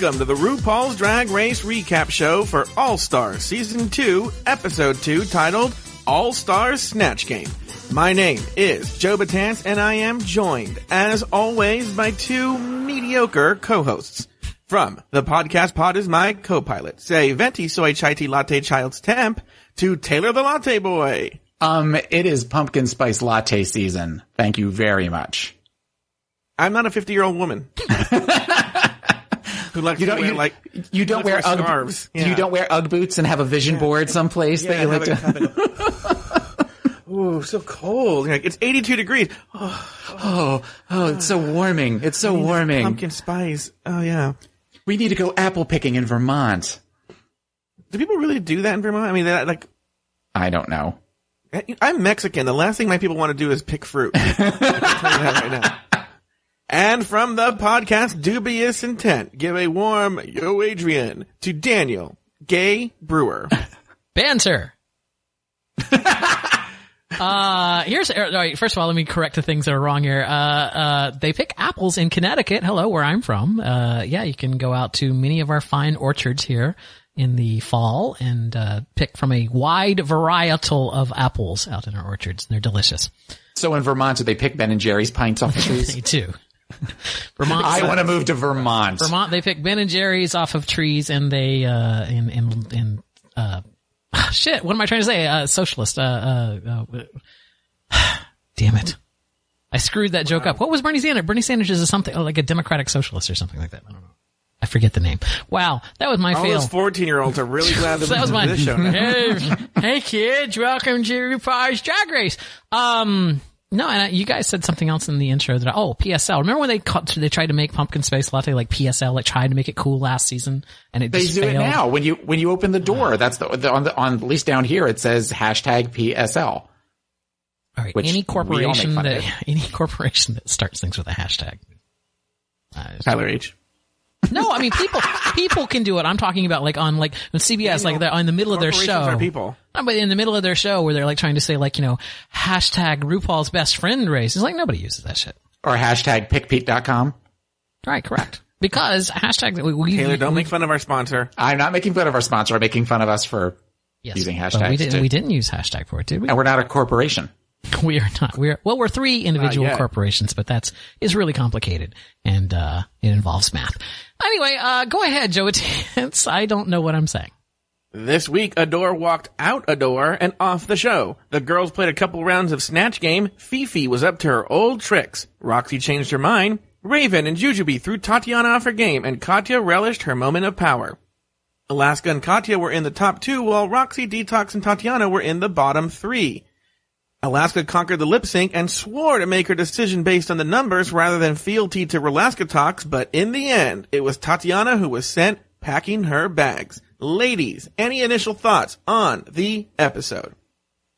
Welcome to the RuPaul's Drag Race Recap Show for All-Stars Season 2, Episode 2, titled All-Stars Snatch Game. My name is Joe Batance, and I am joined, as always, by two mediocre co-hosts. From the podcast pod is my co-pilot, say Venti Soy Chai Tea Latte Child's Temp, to Taylor the Latte Boy. It is pumpkin spice latte season. Thank you very much. I'm not a 50-year-old woman. Who likes to wear, like, you don't wear Ugg scarves. Yeah. You don't wear Ugg boots and have a vision board someplace that you like to. Ooh, so cold. It's 82 degrees. It's so warming. It's so warming. Pumpkin spice. Oh, yeah. We need to go apple picking in Vermont. Do people really do that in Vermont? I mean, I don't know. I'm Mexican. The last thing my people want to do is pick fruit. I can tell you that right now. And from the podcast Dubious Intent, give a warm yo Adrian to Daniel Gay Brewer. Banter. All right, first of all, let me correct the things that are wrong here. They pick apples in Connecticut. Hello, where I'm from. Yeah, you can go out to many of our fine orchards here in the fall and pick from a wide varietal of apples out in our orchards. And they're delicious. So in Vermont, do they pick Ben and Jerry's pints off the trees? They do. Vermont. I want to move to Vermont. Vermont, they pick Ben and Jerry's off of trees, and they shit. What am I trying to say? Socialist. Damn it! I screwed that joke up. What was Bernie Sanders? Bernie Sanders is something like a democratic socialist or something like that. I don't know. I forget the name. Wow, that was my fail. All those 14-year-olds are really glad to listen to this show now. Hey kids, welcome to RuPaul's Drag Race. No, and you guys said something else in the intro that PSL. Remember when they tried to make pumpkin spice latte like PSL, like tried to make it cool last season, and it just failed? They do it now. When you open the door, that's on at least down here it says #PSL. All right, any corporation that starts things with a hashtag. Tyler H. No, I mean people can do it. I'm talking about like on like when CBS, like they're in the middle of their show. Are people. No, but in the middle of their show where they're like trying to say like, #RuPaul's best friend race. It's like nobody uses that shit. Or #pickpete.com. Right, correct. Because hashtag Taylor, don't make fun of our sponsor. I'm not making fun of our sponsor. I'm making fun of us for using hashtags. We didn't use hashtag for it, did we? And we're not a corporation. We are not. We're three individual corporations, but it's really complicated and it involves math. Anyway, go ahead, Joe. I don't know what I'm saying. This week, Adore walked out a door and off the show. The girls played a couple rounds of Snatch Game. Fifi was up to her old tricks. Roxy changed her mind. Raven and Jujubee threw Tatiana off her game, and Katya relished her moment of power. Alaska and Katya were in the top 2, while Roxy, Detox, and Tatiana were in the bottom 3. Alaska conquered the lip sync and swore to make her decision based on the numbers rather than fealty to Relaska talks, but in the end, it was Tatiana who was sent packing her bags. Ladies, any initial thoughts on the episode?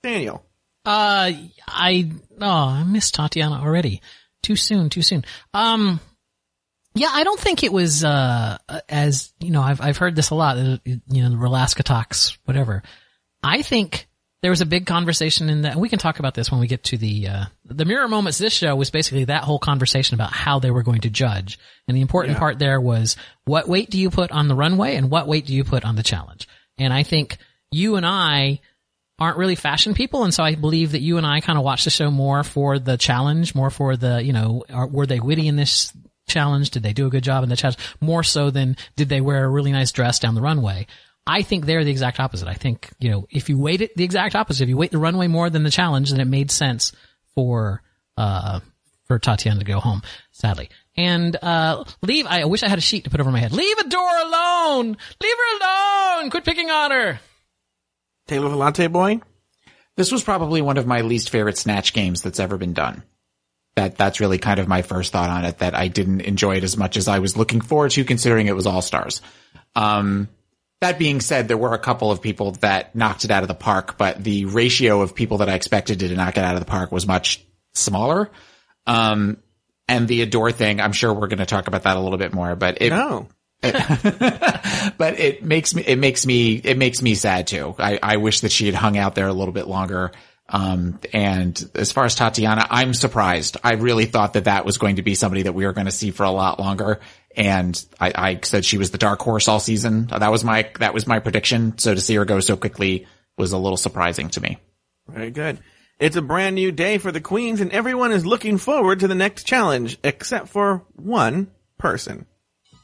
Daniel. I missed Tatiana already. Too soon. Yeah, I don't think it was, as, I've heard this a lot, the Relaska talks, whatever. I think there was a big conversation in that, and we can talk about this when we get to the mirror moments. This show was basically that whole conversation about how they were going to judge. And the important part there was, what weight do you put on the runway and what weight do you put on the challenge? And I think you and I aren't really fashion people, and so I believe that you and I kind of watch the show more for the challenge, more for the, were they witty in this challenge? Did they do a good job in the challenge? More so than did they wear a really nice dress down the runway? I think they're the exact opposite. I think, if you weight it the exact opposite, if you weight the runway more than the challenge, then it made sense for Tatiana to go home, sadly. And, I wish I had a sheet to put over my head. Leave Adore alone! Leave her alone! Quit picking on her! Taylor the Latte Boy? This was probably one of my least favorite Snatch games that's ever been done. That's really kind of my first thought on it, that I didn't enjoy it as much as I was looking forward to, considering it was All-Stars. That being said, there were a couple of people that knocked it out of the park, but the ratio of people that I expected to knock it out of the park was much smaller. And the Adore thing, I'm sure we're going to talk about that a little bit more, but but it makes me sad too. I wish that she had hung out there a little bit longer. And as far as Tatiana, I'm surprised. I really thought that was going to be somebody that we were going to see for a lot longer. And I said she was the dark horse all season. That was my prediction. So to see her go so quickly was a little surprising to me. Very good. It's a brand new day for the queens, and everyone is looking forward to the next challenge, except for one person.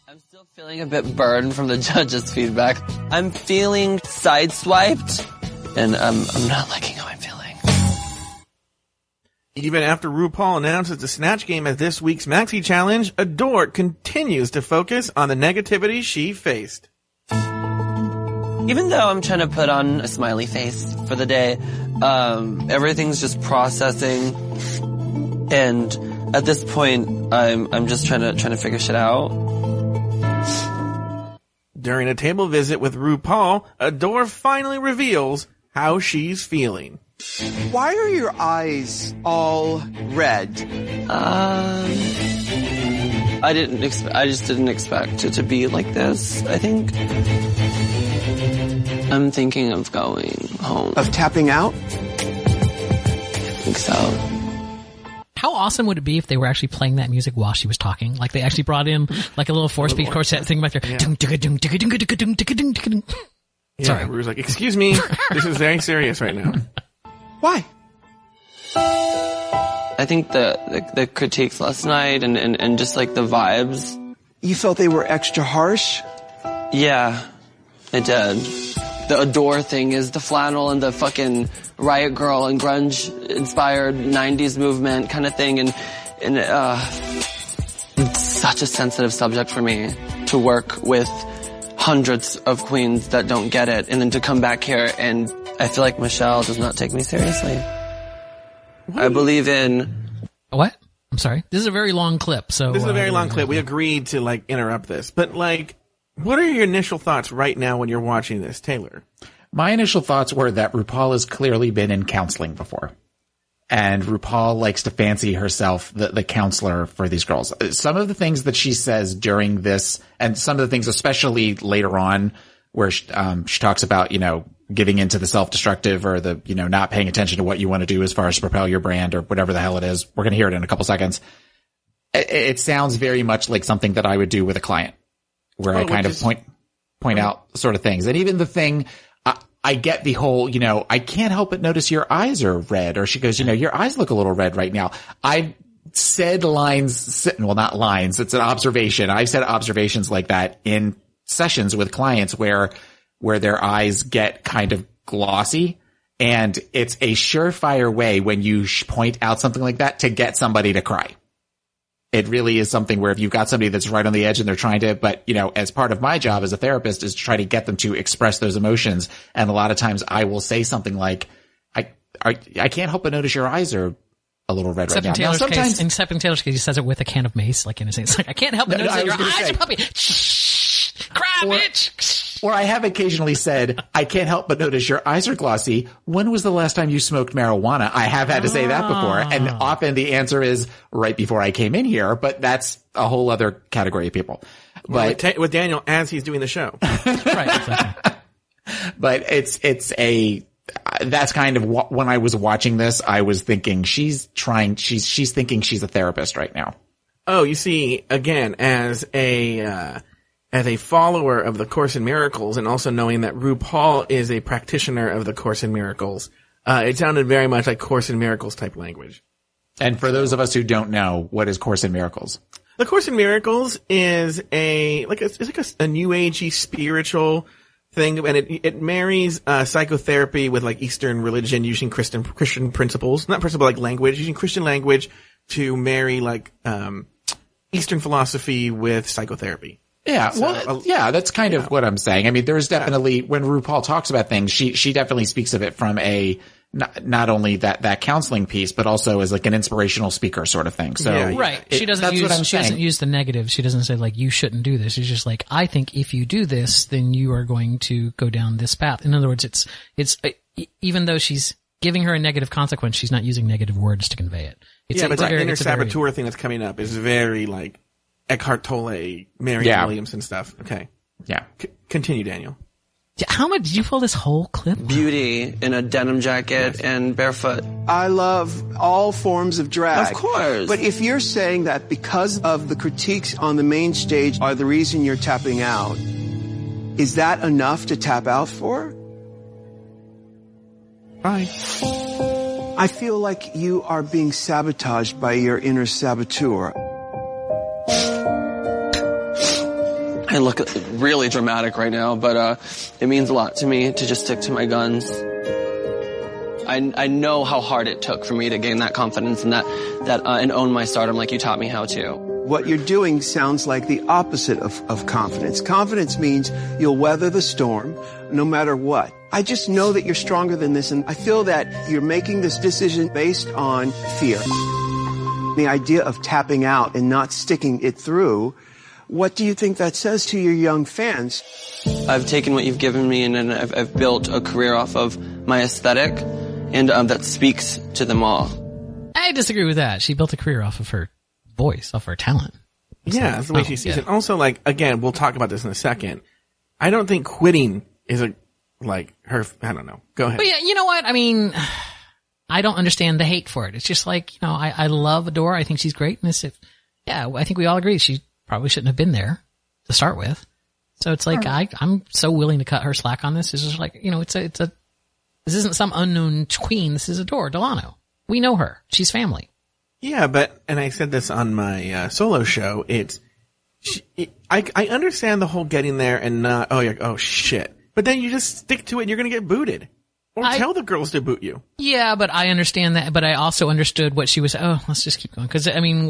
I'm still feeling a bit burned from the judges' feedback. I'm feeling sideswiped, and I'm not liking how I'm feeling. Even after RuPaul announces the Snatch game as this week's Maxi Challenge, Adore continues to focus on the negativity she faced. Even though I'm trying to put on a smiley face for the day, everything's just processing, and at this point, I'm just trying to figure shit out. During a table visit with RuPaul, Adore finally reveals how she's feeling. Why are your eyes all red? I just didn't expect it to be like this. I think I'm thinking of going home. Of tapping out? I think so. How awesome would it be if they were actually playing that music while she was talking? Like they actually brought in like a little 4-speed quartet thing back there. Yeah. Sorry. Rue's like, excuse me, this is very serious right now. Why? I think the critiques last night and just like the vibes. You felt they were extra harsh? Yeah, I did. The Adore thing is the flannel and the fucking Riot Girl and grunge inspired 90s movement kind of thing, and it's such a sensitive subject for me to work with hundreds of queens that don't get it, and then to come back here and I feel like Michelle does not take me seriously. I believe in... What? I'm sorry. This is a very long clip, so... This is a very long clip. We agreed to, like, interrupt this. But, like, what are your initial thoughts right now when you're watching this, Taylor? My initial thoughts were that RuPaul has clearly been in counseling before. And RuPaul likes to fancy herself the counselor for these girls. Some of the things that she says during this, and some of the things especially later on, where she talks about, giving into the self-destructive or the, not paying attention to what you want to do as far as propel your brand or whatever the hell it is. We're going to hear it in a couple seconds. It sounds very much like something that I would do with a client, where I kind of point out sort of things. And even the thing, I get the whole, I can't help but notice your eyes are red. Or she goes, your eyes look a little red right now. I've said not lines. It's an observation. I've said observations like that in sessions with clients where their eyes get kind of glossy, and it's a surefire way when you point out something like that to get somebody to cry. It really is something where if you've got somebody that's right on the edge and they're trying to, but as part of my job as a therapist is to try to get them to express those emotions. And a lot of times I will say something like, I can't help but notice your eyes are a little red right now. Except in Taylor's case, he says it with a can of mace, like in a sense. It's like, I can't help but notice that your eyes are puppy. Cry, bitch! Or I have occasionally said, I can't help but notice your eyes are glossy. When was the last time you smoked marijuana? I have had to say that before. And often the answer is right before I came in here, but that's a whole other category of people. But with Daniel as he's doing the show. Right, exactly. But that's kind of what, when I was watching this, I was thinking she's thinking she's a therapist right now. Oh, you see, again, as a follower of the Course in Miracles, and also knowing that RuPaul is a practitioner of the Course in Miracles, it sounded very much like Course in Miracles type language. And for those of us who don't know, what is Course in Miracles? The Course in Miracles is a new agey spiritual thing, and it marries psychotherapy with like Eastern religion, using Christian principles, not principle like language, using Christian language to marry like Eastern philosophy with psychotherapy. Yeah, that's kind of what I'm saying. I mean, there's definitely, when RuPaul talks about things, she definitely speaks of it from a, not only that counseling piece, but also as like an inspirational speaker sort of thing. So, right. She doesn't use the negative. She doesn't say like, you shouldn't do this. She's just like, I think if you do this, then you are going to go down this path. In other words, it's even though she's giving her a negative consequence, she's not using negative words to convey it. But that inner saboteur thing that's coming up is very like Eckhart Tolle, Marianne Williamson stuff. Okay. Yeah. Continue, Daniel. How much did you pull this whole clip? Beauty in a denim jacket and barefoot. I love all forms of drag. Of course. But if you're saying that because of the critiques on the main stage are the reason you're tapping out, is that enough to tap out for? Bye. I feel like you are being sabotaged by your inner saboteur. I look really dramatic right now, but it means a lot to me to just stick to my guns. I know how hard it took for me to gain that confidence and and own my stardom like you taught me how to. What you're doing sounds like the opposite of confidence. Confidence means you'll weather the storm no matter what. I just know that you're stronger than this, and I feel that you're making this decision based on fear. The idea of tapping out and not sticking it through, what do you think that says to your young fans? I've taken what you've given me and I've built a career off of my aesthetic, and that speaks to them all. I disagree with that. She built a career off of her voice, off her talent. Yeah, that's the way she sees it. Also, like, again, we'll talk about this in a second. I don't think quitting is her, I don't know. Go ahead. But yeah, you know what? I mean, I don't understand the hate for it. It's just like, I love Adore. I think she's great. And I think we all agree she probably shouldn't have been there to start with. So it's like, I'm so willing to cut her slack on this. It's just like, this isn't some unknown queen. This is Adore Delano. We know her. She's family. Yeah, and I said this on my solo show, I understand the whole getting there and not, oh shit. But then you just stick to it and you're going to get booted. Or tell the girls to boot you. Yeah, but I understand that. But I also understood what she was, let's just keep going. Cause I mean,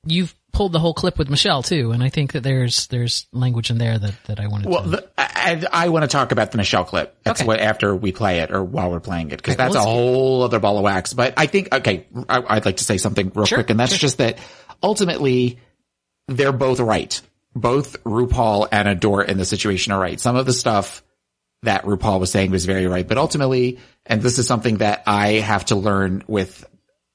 you've pulled the whole clip with Michelle too. And I think that there's language in there that I wanted to. I want to talk about the Michelle clip. That's what, after we play it or while we're playing it. Cause that's a whole other ball of wax. But I think, I'd like to say something real quick. And that's just that ultimately they're both right. Both RuPaul and Adore in the situation are right. Some of the stuff that RuPaul was saying was very right. But ultimately, and this is something that I have to learn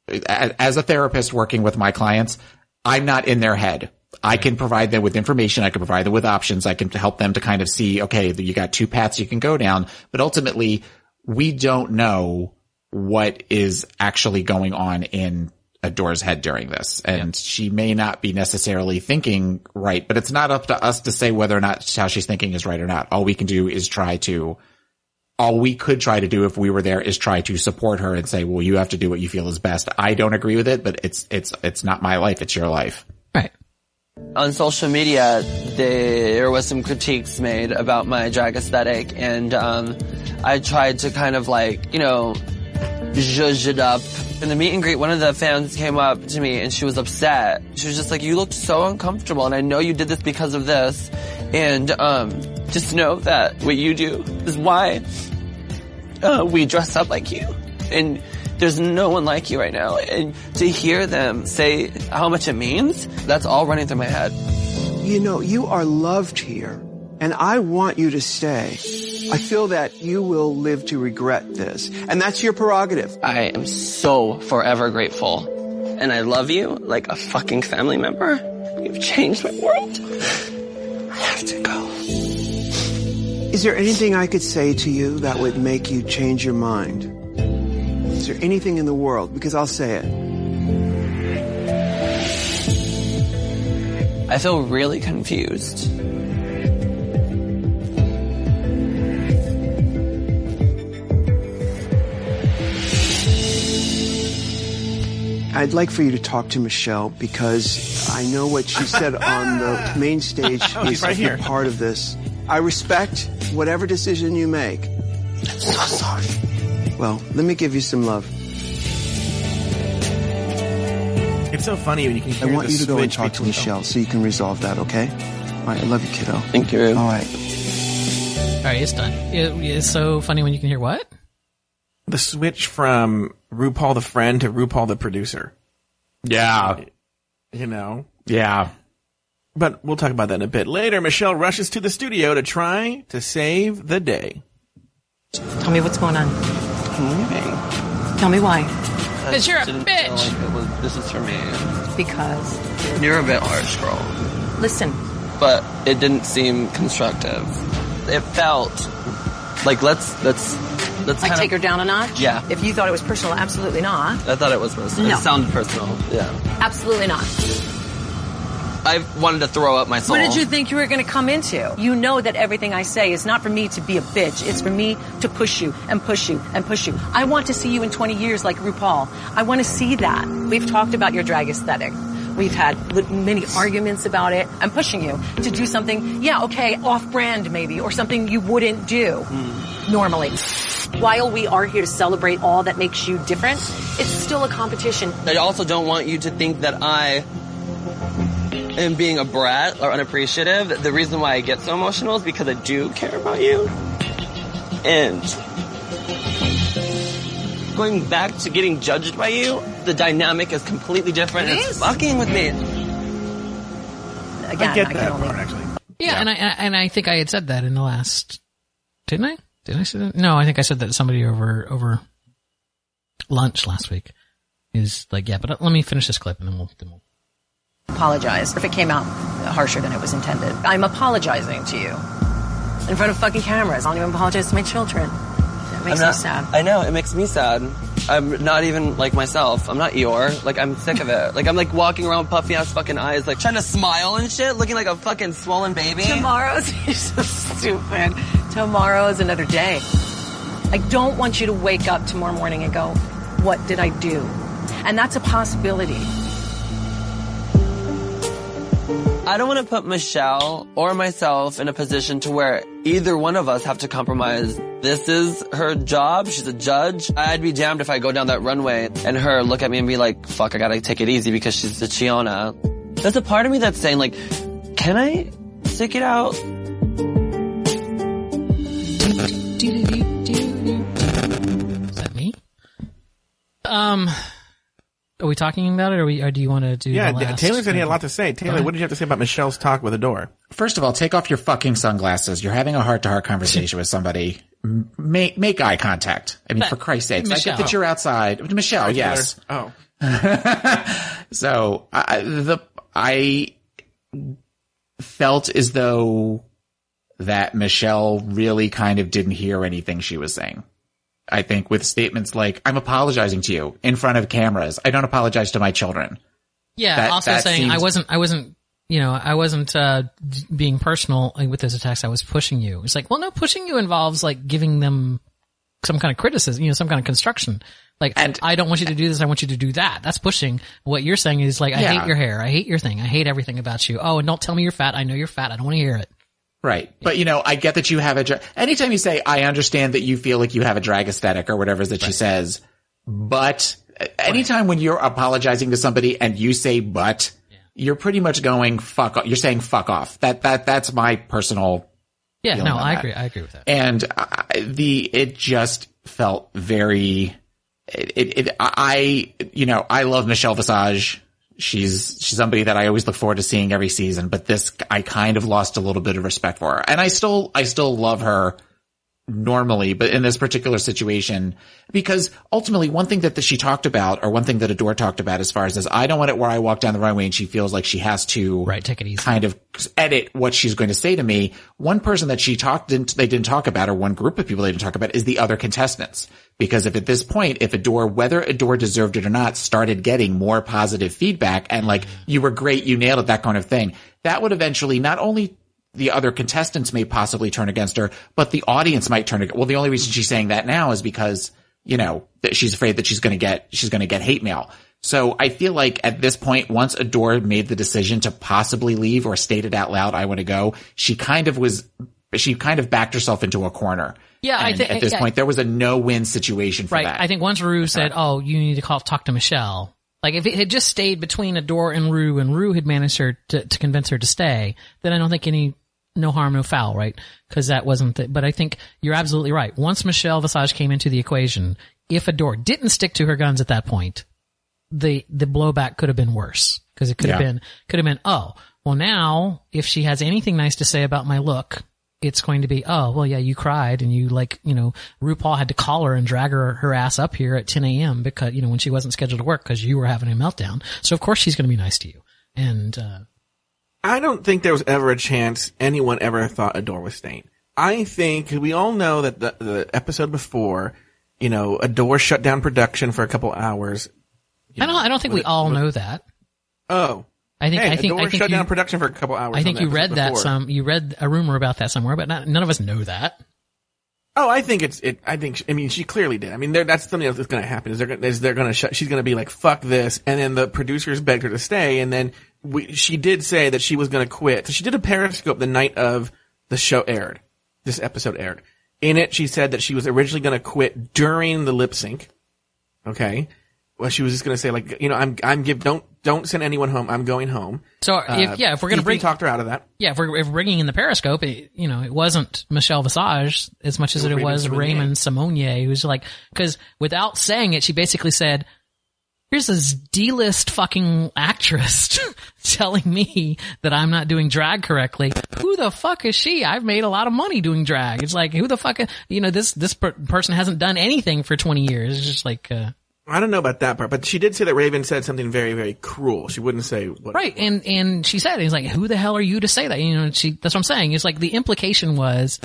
as a therapist working with my clients, I'm not in their head. I can provide them with information. I can provide them with options. I can help them to kind of see, okay, you got two paths you can go down. But ultimately, we don't know what is actually going on in Adore's head during this. And she may not be necessarily thinking right, but it's not up to us to say whether or not how she's thinking is right or not. All we can do is all we could try to do if we were there is try to support her and say, well, you have to do what you feel is best. I don't agree with it, but it's not my life. It's your life. Right. On social media, there was some critiques made about my drag aesthetic, and I tried to kind of zhuzh it up. In the meet and greet, one of the fans came up to me and she was upset. She was just like, you looked so uncomfortable, and I know you did this because of this. And just know that what you do is why we dress up like you. And there's no one like you right now. And to hear them say how much it means, that's all running through my head. You are loved here, and I want you to stay. I feel that you will live to regret this, and that's your prerogative. I am so forever grateful, and I love you like a fucking family member. You've changed my world. I have to go. Is there anything I could say to you that would make you change your mind? Is there anything in the world? Because I'll say it. I feel really confused. I'd like for you to talk to Michelle, because I know what she said on the main stage is right here. Part of this. I respect whatever decision you make. I'm so sorry. Well, let me give you some love. It's so funny when you can hear I want the you to go and switch talk to between- Michelle so you can resolve that, okay? All right, I love you, kiddo. Thank you. All right. All right, it's done. It's so funny when you can hear what? The switch from RuPaul the friend to RuPaul the producer. Yeah. Yeah. But we'll talk about that in a bit later. Michelle rushes to the studio to try to save the day. Tell me what's going on. I'm leaving. Tell me why. Because you're a Didn't bitch. feel like this is for me. Because. You're a bit harsh, girl. Listen. But it didn't seem constructive. it felt like let's Like take her down a notch? Yeah. If you thought it was personal, absolutely not. I thought it was personal. No. It sounded personal. Yeah. Absolutely not. I wanted to throw up my soul. What did you think you were going to come into? You know that everything I say is not for me to be a bitch. It's for me to push you and push you and push you. I want to see you in 20 years like RuPaul. I want to see that. We've talked about your drag aesthetic. We've had many arguments about it. I'm pushing you to do something, off-brand maybe, or something you wouldn't do normally. While we are here to celebrate all that makes you different, it's still a competition. I also don't want you to think that I am being a brat or unappreciative. The reason why I get so emotional is because I do care about you. And going back to getting judged by you, the dynamic is completely different. It's fucking with me. Again, I get that part, actually. Yeah, and I think I had said that in the last, didn't I? Did I say that? No, I think I said that to somebody over lunch last week. Is like, yeah, but let me finish this clip and then we'll Apologize if it came out harsher than it was intended. I'm apologizing to you in front of fucking cameras. I don't even apologize to my children. That makes me sad. I know, it makes me sad. I'm not even like myself. I'm not Eeyore. Like, I'm sick of it. Like, I'm like walking around with puffy ass fucking eyes, like trying to smile and shit, looking like a fucking swollen baby. Tomorrow's, you're so stupid. Tomorrow is another day. I don't want you to wake up tomorrow morning and go, what did I do? And that's a possibility. I don't want to put Michelle or myself in a position to where either one of us have to compromise. This is her job. She's a judge. I'd be damned if I go down that runway and her look at me and be like, fuck, I gotta take it easy because she's the Chiona. There's a part of me that's saying, like, can I stick it out? Is that me? Are we talking about it, or do you want to do? Yeah, the last Taylor said he had a lot to say. Taylor, what did you have to say about Michelle's talk with Adore? First of all, take off your fucking sunglasses. You're having a heart-to-heart conversation with somebody. Make eye contact. I mean, for Christ's sakes. I get that you're outside. Michelle, yes. Oh. So, I felt as though that Michelle really kind of didn't hear anything she was saying. I think with statements like, I'm apologizing to you in front of cameras. I don't apologize to my children. Yeah, also saying I wasn't being personal with those attacks. I was pushing you. It's like, well, no, pushing you involves like giving them some kind of criticism, some kind of construction. Like, and I don't want you to do this. I want you to do that. That's pushing. What you're saying is like, I hate your hair. I hate your thing. I hate everything about you. Oh, and don't tell me you're fat. I know you're fat. I don't want to hear it. Right. But, I get that you have anytime you say, I understand that you feel like you have a drag aesthetic or whatever it is that she says, but anytime when you're apologizing to somebody and you say, but, you're pretty much going, fuck off. You're saying fuck off. That's my personal. Yeah, no, I agree. I agree with that. And it just felt very, I love Michelle Visage. She's somebody that I always look forward to seeing every season, but this, I kind of lost a little bit of respect for her. And I still love her normally, but in this particular situation, because ultimately one thing that she talked about, or one thing that Adore talked about as far as I don't want it where I walk down the runway and she feels like she has to take it easy, kind of edit what she's going to say to me. One person that they didn't talk about, or one group of people they didn't talk about, is the other contestants. Because if at this point, whether Adore deserved it or not, started getting more positive feedback and like, you were great, you nailed it, that kind of thing, that would eventually not only the other contestants may possibly turn against her, but the audience might turn against. Well, the only reason she's saying that now is because, that she's afraid that she's going to get hate mail. So I feel like at this point, once Adore made the decision to possibly leave or stated out loud, I want to go, she kind of backed herself into a corner. Yeah, and I think at this point there was a no-win situation for that. I think once Rue said, "Oh, you need to talk to Michelle," like if it had just stayed between Adore and Rue had managed her to convince her to stay, then I don't think no harm, no foul, right? Because that wasn't but I think you're absolutely right. Once Michelle Visage came into the equation, if Adore didn't stick to her guns at that point, the blowback could have been worse. Because it could have been, oh, well now, if she has anything nice to say about my look, it's going to be, oh, well, yeah, you cried and you RuPaul had to call her and drag her ass up here at 10 a.m. because, when she wasn't scheduled to work because you were having a meltdown. So of course she's going to be nice to you. And, I don't think there was ever a chance anyone ever thought Adore was staying. I think we all know that the episode before, Adore shut down production for a couple hours. I don't think we all know that. Oh. I think Adore shut down production for a couple hours. I think you read that you read a rumor about that somewhere, but none of us know that. Oh, I think she clearly did. I mean, that's something else that's going to happen. She's going to be like, fuck this. And then the producers begged her to stay. And then she did say that she was going to quit. So she did a Periscope the night of the show aired. This episode aired. In it, she said that she was originally going to quit during the lip sync. Okay. Well, she was just going to say like, don't send anyone home. I'm going home. So if we're going to talked her out of that. Yeah, if we're bringing in the Periscope, it wasn't Michelle Visage as much as it was Raymond Simonier, who's like, because without saying it, she basically said, here's this D-list fucking actress telling me that I'm not doing drag correctly. Who the fuck is she? I've made a lot of money doing drag. It's like, who the fuck, this person hasn't done anything for 20 years. It's just like, I don't know about that part, but she did say that Raven said something very, very cruel. She wouldn't say what. Right, and she said, he's like, who the hell are you to say that? That's what I'm saying. It's like the implication was,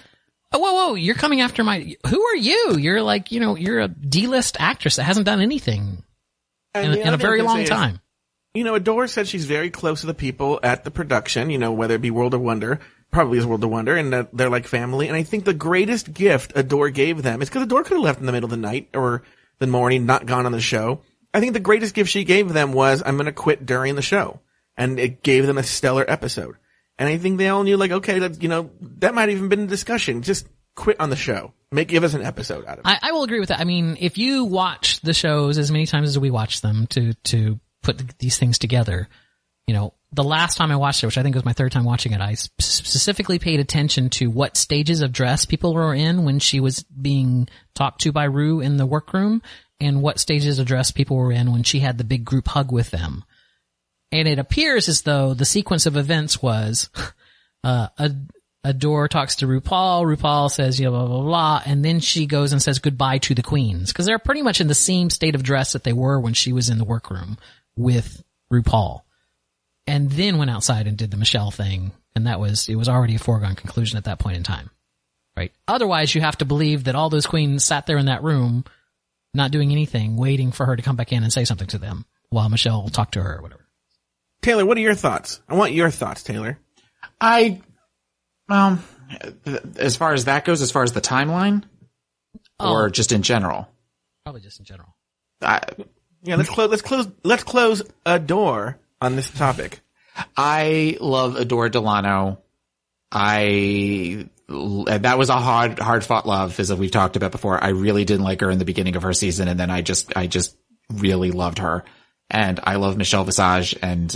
oh, whoa, you're coming after who are you? You're like, you're a D-list actress that hasn't done anything in a very long time. Adore said she's very close to the people at the production, whether it be World of Wonder, probably is World of Wonder, and that they're like family. And I think the greatest gift Adore gave them is because Adore could have left in the middle of the night or the morning, not gone on the show. I think the greatest gift she gave them was, I'm going to quit during the show. And it gave them a stellar episode. And I think they all knew, like, okay, that might have even been a discussion. Just quit on the show. Give us an episode out of it. I will agree with that. I mean, if you watch the shows as many times as we watch them to put these things together, the last time I watched it, which I think was my third time watching it, I specifically paid attention to what stages of dress people were in when she was being talked to by Rue in the workroom, and what stages of dress people were in when she had the big group hug with them. And it appears as though the sequence of events was, Adore talks to RuPaul, RuPaul says, blah, blah, blah, and then she goes and says goodbye to the queens. Cause they're pretty much in the same state of dress that they were when she was in the workroom with RuPaul. And then went outside and did the Michelle thing, and it was already a foregone conclusion at that point in time. Right? Otherwise, you have to believe that all those queens sat there in that room, not doing anything, waiting for her to come back in and say something to them while Michelle talked to her or whatever. Taylor, what are your thoughts? I want your thoughts, Taylor. As far as that goes, as far as the timeline, or just in general? Probably just in general. Let's close Adore on this topic. I love Adore Delano. That was a hard fought love, as we've talked about before. I really didn't like her in the beginning of her season, and then I just really loved her. And I love Michelle Visage, and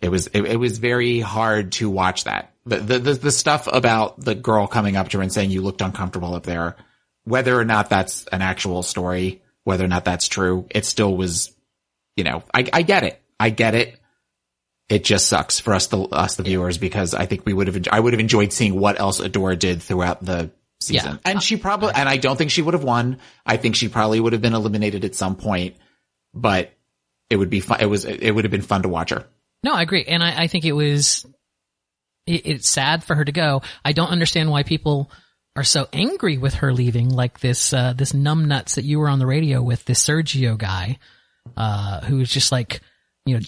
it was very hard to watch that. The stuff about the girl coming up to her and saying you looked uncomfortable up there, whether or not that's an actual story, whether or not that's true, it still was, I get it. I get it. It just sucks for us, the viewers, because I think I would have enjoyed seeing what else Adore did throughout the season. Yeah. And and I don't think she would have won. I think she probably would have been eliminated at some point, but it would be fun. It would have been fun to watch her. No, I agree. And I think it's sad for her to go. I don't understand why people are so angry with her leaving, like this numbnuts that you were on the radio with, this Sergio guy, who's just like,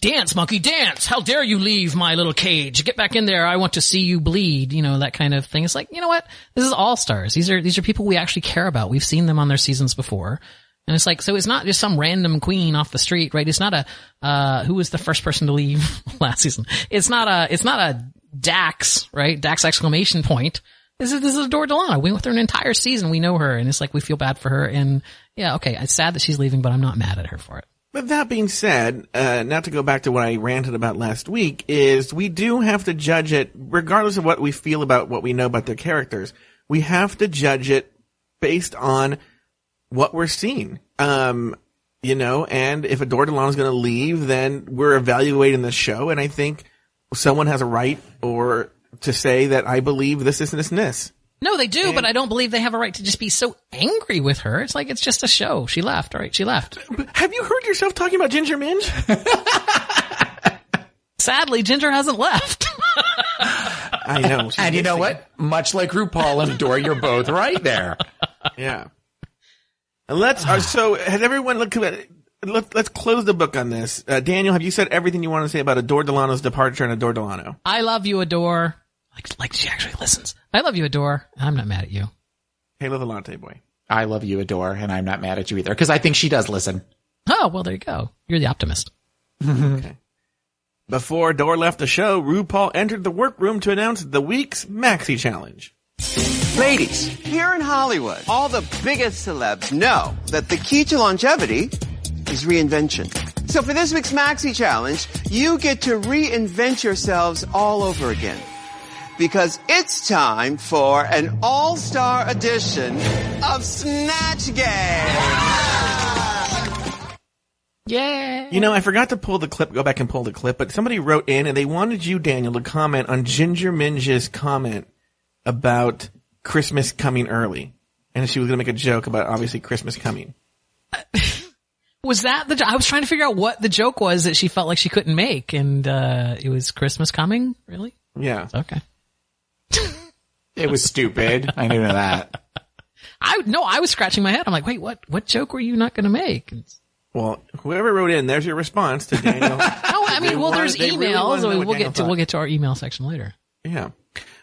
dance, monkey, dance. How dare you leave my little cage? Get back in there. I want to see you bleed. That kind of thing. It's like, you know what? This is All Stars. These are people we actually care about. We've seen them on their seasons before. And it's like, so it's not just some random queen off the street, right? It's not who was the first person to leave last season? It's not a Dax, right? Dax exclamation point. This is Adore Delano. We went through an entire season. We know her, and it's like we feel bad for her. And yeah, okay, it's sad that she's leaving, but I'm not mad at her for it. But that being said, not to go back to what I ranted about last week, is we do have to judge it, regardless of what we feel about what we know about their characters. We have to judge it based on what we're seeing. And if Adore Delano is going to leave, then we're evaluating the show, and I think someone has a right to say that I believe this, and this. No, they do, but I don't believe they have a right to just be so angry with her. It's like, it's just a show. She left. All right, she left. Have you heard yourself talking about Ginger Minj? Sadly, Ginger hasn't left. I know. And you know what? Much like RuPaul and Adore, you're both right there. Yeah. And let's has everyone let's close the book on this. Daniel, have you said everything you want to say about Adore Delano's departure and Adore Delano? I love you, Adore. Like she actually listens. I love you, Adore. I'm not mad at you. Halo the Latte Boy. I love you, Adore, and I'm not mad at you either, because I think she does listen. Oh, well, there you go. You're the optimist. Okay. Before Adore left the show, RuPaul entered the workroom to announce the week's Maxi Challenge. Ladies, here in Hollywood, all the biggest celebs know that the key to longevity is reinvention. So for this week's Maxi Challenge, you get to reinvent yourselves all over again. Because it's time for an all-star edition of Snatch Game! Yeah. You know, I forgot to go back and pull the clip, but somebody wrote in and they wanted you, Daniel, to comment on Ginger Minge's comment about Christmas coming early. And she was going to make a joke about, obviously, Christmas coming. Was that I was trying to figure out what the joke was that she felt like she couldn't make, and it was Christmas coming? Really? Yeah. Okay. It was stupid. I knew that. I was scratching my head. I'm like, wait, what joke were you not going to make? Well, whoever wrote in, there's your response to Daniel. There's emails. We'll get to our email section later. Yeah.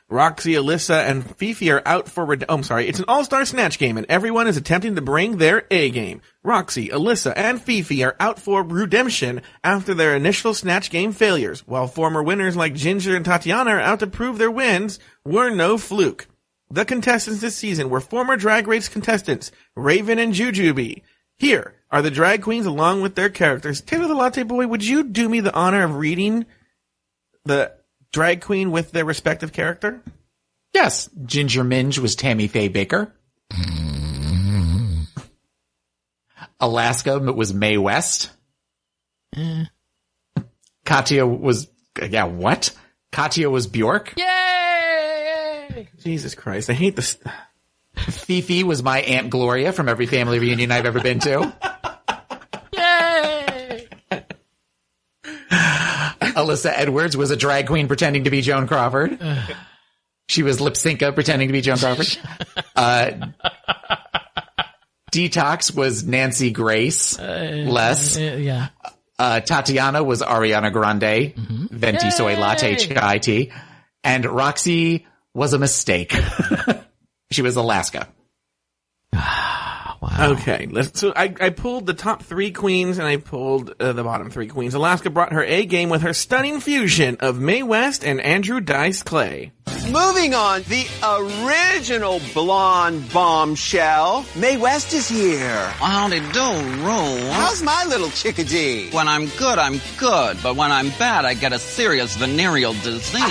Roxy, Alyssa, and Fifi are out for it's an all-star Snatch game, and everyone is attempting to bring their A game. Roxy, Alyssa, and Fifi are out for redemption after their initial Snatch game failures, while former winners like Ginger and Tatiana are out to prove their wins were no fluke. The contestants this season were former Drag Race contestants, Raven and Jujubee. Here are the drag queens along with their characters. Taylor the Latte Boy, would you do me the honor of reading the drag queen with their respective character? Yes. Ginger Minge was Tammy Faye Baker. Alaska was Mae West. Katya was, what? Katya was Bjork. Yay! Jesus Christ, I hate this. Fifi was my Aunt Gloria from every family reunion I've ever been to. Yay! Alyssa Edwards was a drag queen pretending to be Joan Crawford. She was Lip Synca pretending to be Joan Crawford. Detox was Nancy Grace. Yeah. Tatiana was Ariana Grande. Venti Yay! Soy Latte Chai Tea. And Roxy was a mistake. She was Alaska. Wow. Okay, so I pulled the top 3 queens and I pulled the bottom 3 queens. Alaska brought her A game with her stunning fusion of Mae West and Andrew Dice Clay. Moving on, the original blonde bombshell, Mae West is here. Howdy do, Rue. How's my little chickadee? When I'm good, I'm good. But when I'm bad, I get a serious venereal disease.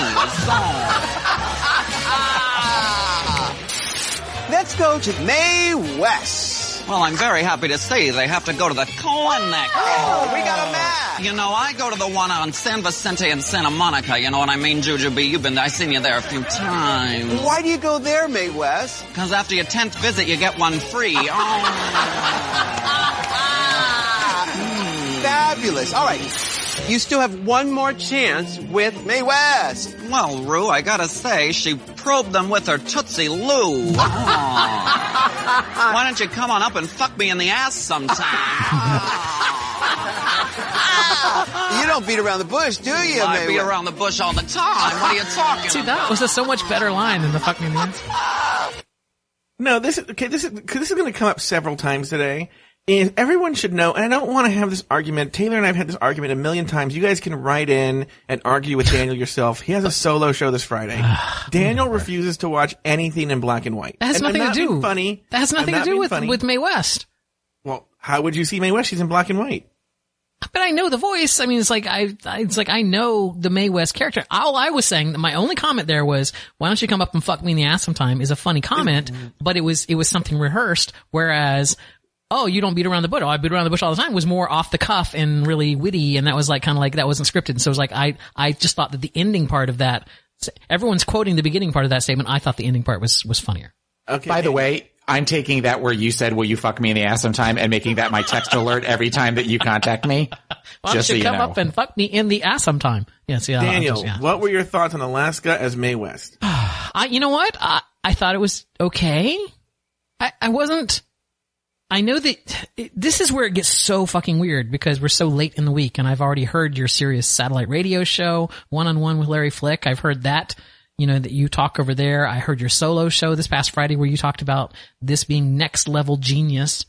Let's go to Mae West. Well, I'm very happy to say they have to go to the clinic. Oh, we got a match. You know, I go to the one on San Vicente and Santa Monica. You know what I mean, Jujubee? I've seen you there a few times. Why do you go there, Mae West? Because after your 10th visit, you get one free. Oh. Fabulous. All right. You still have one more chance with Mae West. Well, Rue, I gotta say, she probed them with her Tootsie Lou. Why don't you come on up and fuck me in the ass sometime? You don't beat around the bush, do you, I Mae beat West? around the bush all the time. What are you talking See, about? that was a so much better line than the fuck me in the ass. No, this is going to come up several times today. And everyone should know, and I don't want to have this argument. Taylor and I have had this argument a million times. You guys can write in and argue with Daniel yourself. He has a solo show this Friday. Daniel refuses to watch anything in black and white. That has And nothing I'm not to do. being funny. That has nothing to do with Mae West. Well, how would you see Mae West? She's in black and white. But I know the voice. I mean, it's like I know the Mae West character. All I was saying, my only comment there was, "Why don't you come up and fuck me in the ass sometime?" is a funny comment, but it was something rehearsed. Whereas, oh, you don't beat around the bush. Oh, I beat around the bush all the time was more off the cuff and really witty, and that was like kind of like that wasn't scripted. And so it was like I just thought that the ending part of that, everyone's quoting the beginning part of that statement. I thought the ending part was funnier. Okay. By the way, I'm taking that where you said, will you fuck me in the ass sometime, and making that my text alert every time that you contact me. Why don't you come up and fuck me in the ass sometime? Yes, yeah. Daniel, what were your thoughts on Alaska as Mae West? You know what? I thought it was okay. I wasn't. I know that this is where it gets so fucking weird because we're so late in the week, and I've already heard your Sirius satellite radio show, One-on-One with Larry Flick. I've heard that, that you talk over there. I heard your solo show this past Friday where you talked about this being next level genius.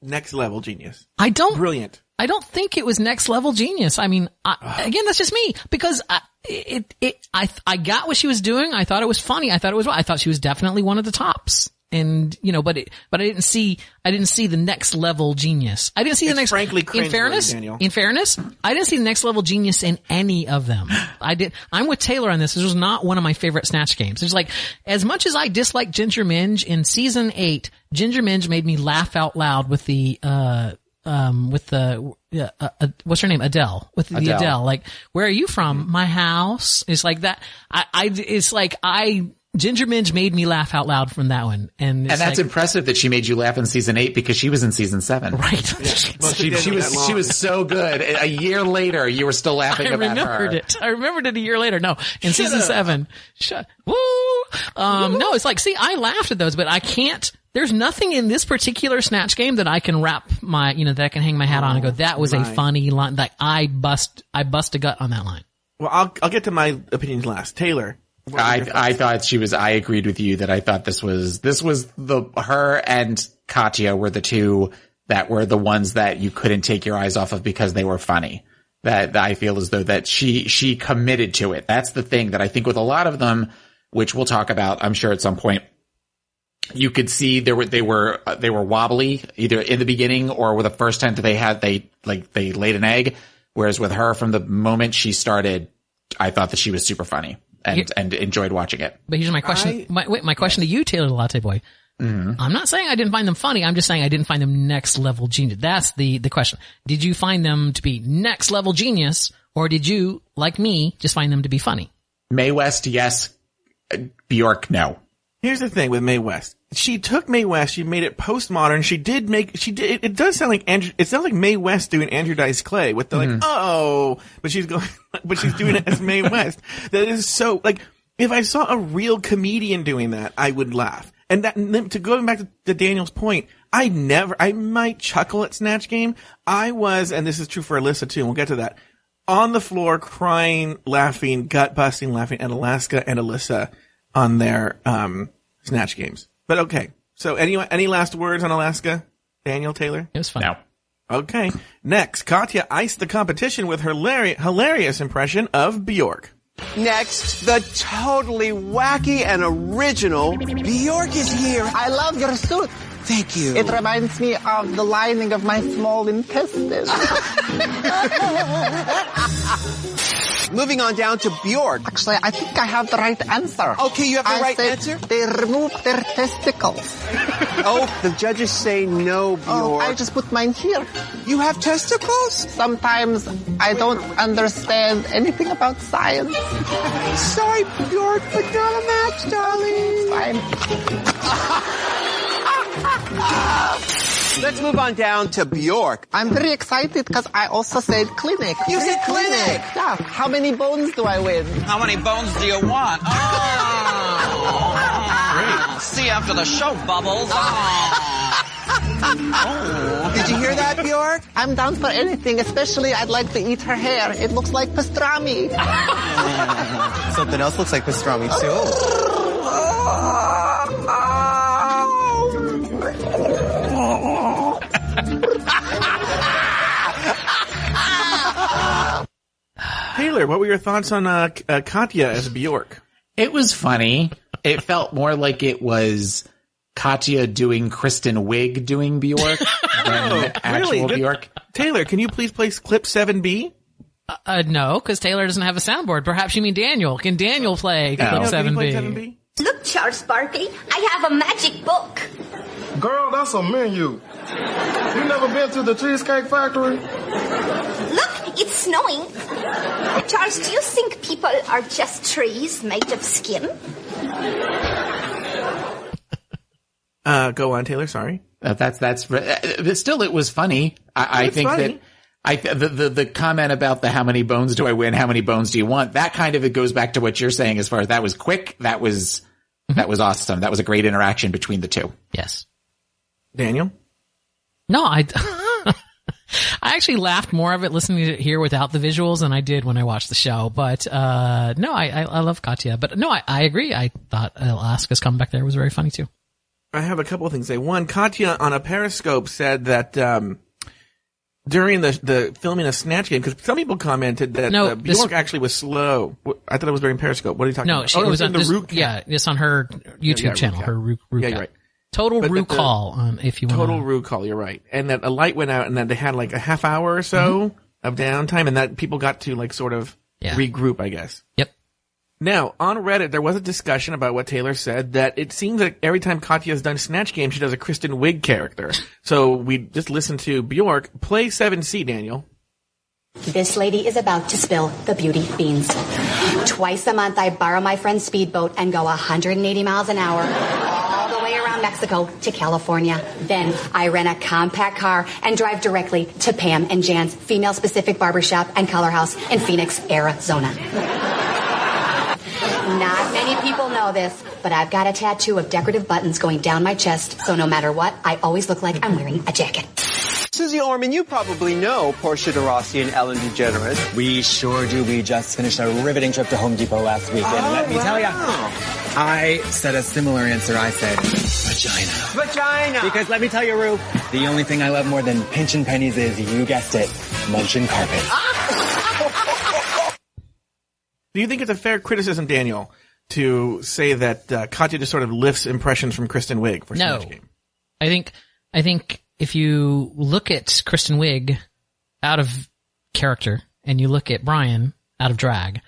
Next level genius. Brilliant. I don't think it was next level genius. I mean, again, that's just me because I got what she was doing. I thought it was funny. I thought she was definitely one of the tops. And, but I didn't see the next level genius. I didn't see the next, frankly, in fairness, I didn't see the next level genius in any of them. I'm with Taylor on this. This was not one of my favorite Snatch games. It's like, as much as I dislike Ginger Minge, in season 8, Ginger Minge made me laugh out loud with what's her name? Adele. With the Adele. Like, where are you from? My house. It's like that. Ginger Minge made me laugh out loud from that one. And that's impressive that she made you laugh in season 8 because she was in season 7. Right. Yeah. Well, she was so good. A year later, you were still laughing about her. I remembered it a year later. No, in season 7. Woo! No, it's like, see, I laughed at those, but I can't. There's nothing in this particular Snatch game that I can wrap that I can hang my hat on and go, that was a funny line. Like, I bust a gut on that line. Well, I'll get to my opinions last. Taylor. I thought I agreed with you that I thought this was her and Katya were the two that were the ones that you couldn't take your eyes off of because they were funny. That I feel as though that she committed to it. That's the thing that I think with a lot of them, which we'll talk about, I'm sure at some point, you could see they were wobbly either in the beginning or with the first time that they laid an egg. Whereas with her, from the moment she started, I thought that she was super funny. And enjoyed watching it. But here's my question. My question to you, Taylor the Latte Boy. Mm-hmm. I'm not saying I didn't find them funny. I'm just saying I didn't find them next level genius. That's the question. Did you find them to be next level genius, or did you, like me, just find them to be funny? Mae West, yes. Bjork, no. Here's the thing with Mae West. She took Mae West, she made it postmodern. It does sound like it sounds like Mae West doing Andrew Dice Clay with the but she's doing it as Mae West. That is so, like, if I saw a real comedian doing that, I would laugh. And to go back to Daniel's point, I might chuckle at Snatch Game. I was, and this is true for Alyssa too, and we'll get to that, on the floor crying, laughing, gut busting, laughing at Alaska and Alyssa on their, Snatch Games. But okay. So any last words on Alaska? Daniel, Taylor? It was fun. No. Okay. Next, Katya iced the competition with her hilarious impression of Bjork. Next, the totally wacky and original Bjork is here. I love your suit. Thank you. It reminds me of the lining of my small intestine. Moving on down to Bjork. Actually, I think I have the right answer. Okay, you have the right answer? They removed their testicles. Oh, the judges say no, Bjork. Oh, I just put mine here. You have testicles? Sometimes I don't understand anything about science. Sorry, Bjork, but not a match, darling. Fine. Let's move on down to Bjork. I'm very excited because I also said clinic. You said clinic? Yeah. How many bones do I win? How many bones do you want? Oh. See you after the show, Bubbles. Oh. Did you hear that, Bjork? I'm down for anything, especially I'd like to eat her hair. It looks like pastrami. Something else looks like pastrami, too. Taylor, what were your thoughts on Katya as Bjork? It was funny. It felt more like it was Katya doing Kristen Wiig doing Bjork than actual Bjork. Taylor, can you please play clip 7B? No, because Taylor doesn't have a soundboard. Perhaps you mean Daniel. Can Daniel play clip 7B? Look, Charles Barkley, I have a magic book. Girl, that's a menu. You never been to the Cheesecake Factory? Look, it's snowing. Charles, do you think people are just trees made of skin? Go on, Taylor. Sorry. But still, it was funny. I think funny. The comment about how many bones do I win? How many bones do you want? That kind of, it goes back to what you're saying as far as that was quick. That was awesome. That was a great interaction between the two. Yes. Daniel? No, I actually laughed more of it listening to it here without the visuals than I did when I watched the show. But, no, I love Katya. But no, I agree. I thought Alaska's comeback there was very funny too. I have a couple of things to say. One, Katya on a Periscope said that, during the filming of Snatch Game, because some people commented that Bjork actually was slow. I thought it was during Periscope. What are you talking about? No, it was on the Root. Yeah, it's on her YouTube channel. Her Root. Yeah, you're right. Total Root Call on if you want. Total Root Call. You're right. And that a light went out, and that they had like a half hour or so of downtime, and that people got to like sort of regroup, I guess. Yep. Now, on Reddit, there was a discussion about what Taylor said, that it seems like every time Katya's done Snatch Game, she does a Kristen Wiig character. So we just listened to Bjork. Play 7C, Daniel. This lady is about to spill the beauty beans. Twice a month, I borrow my friend's speedboat and go 180 miles an hour all the way around Mexico to California. Then I rent a compact car and drive directly to Pam and Jan's female-specific barbershop and color house in Phoenix, Arizona. Not many people know this, but I've got a tattoo of decorative buttons going down my chest, so no matter what, I always look like I'm wearing a jacket. Susie Orman, you probably know Portia de Rossi and Ellen DeGeneres. We sure do. We just finished a riveting trip to Home Depot last week, and let me tell you, I said a similar answer. I said vagina. Vagina. Because let me tell you, Rue, the only thing I love more than pinching pennies is, you guessed it, munching carpet. Do you think it's a fair criticism, Daniel, to say that Katya just sort of lifts impressions from Kristen Wiig for Snatch Game? I think if you look at Kristen Wiig out of character and you look at Brian out of drag,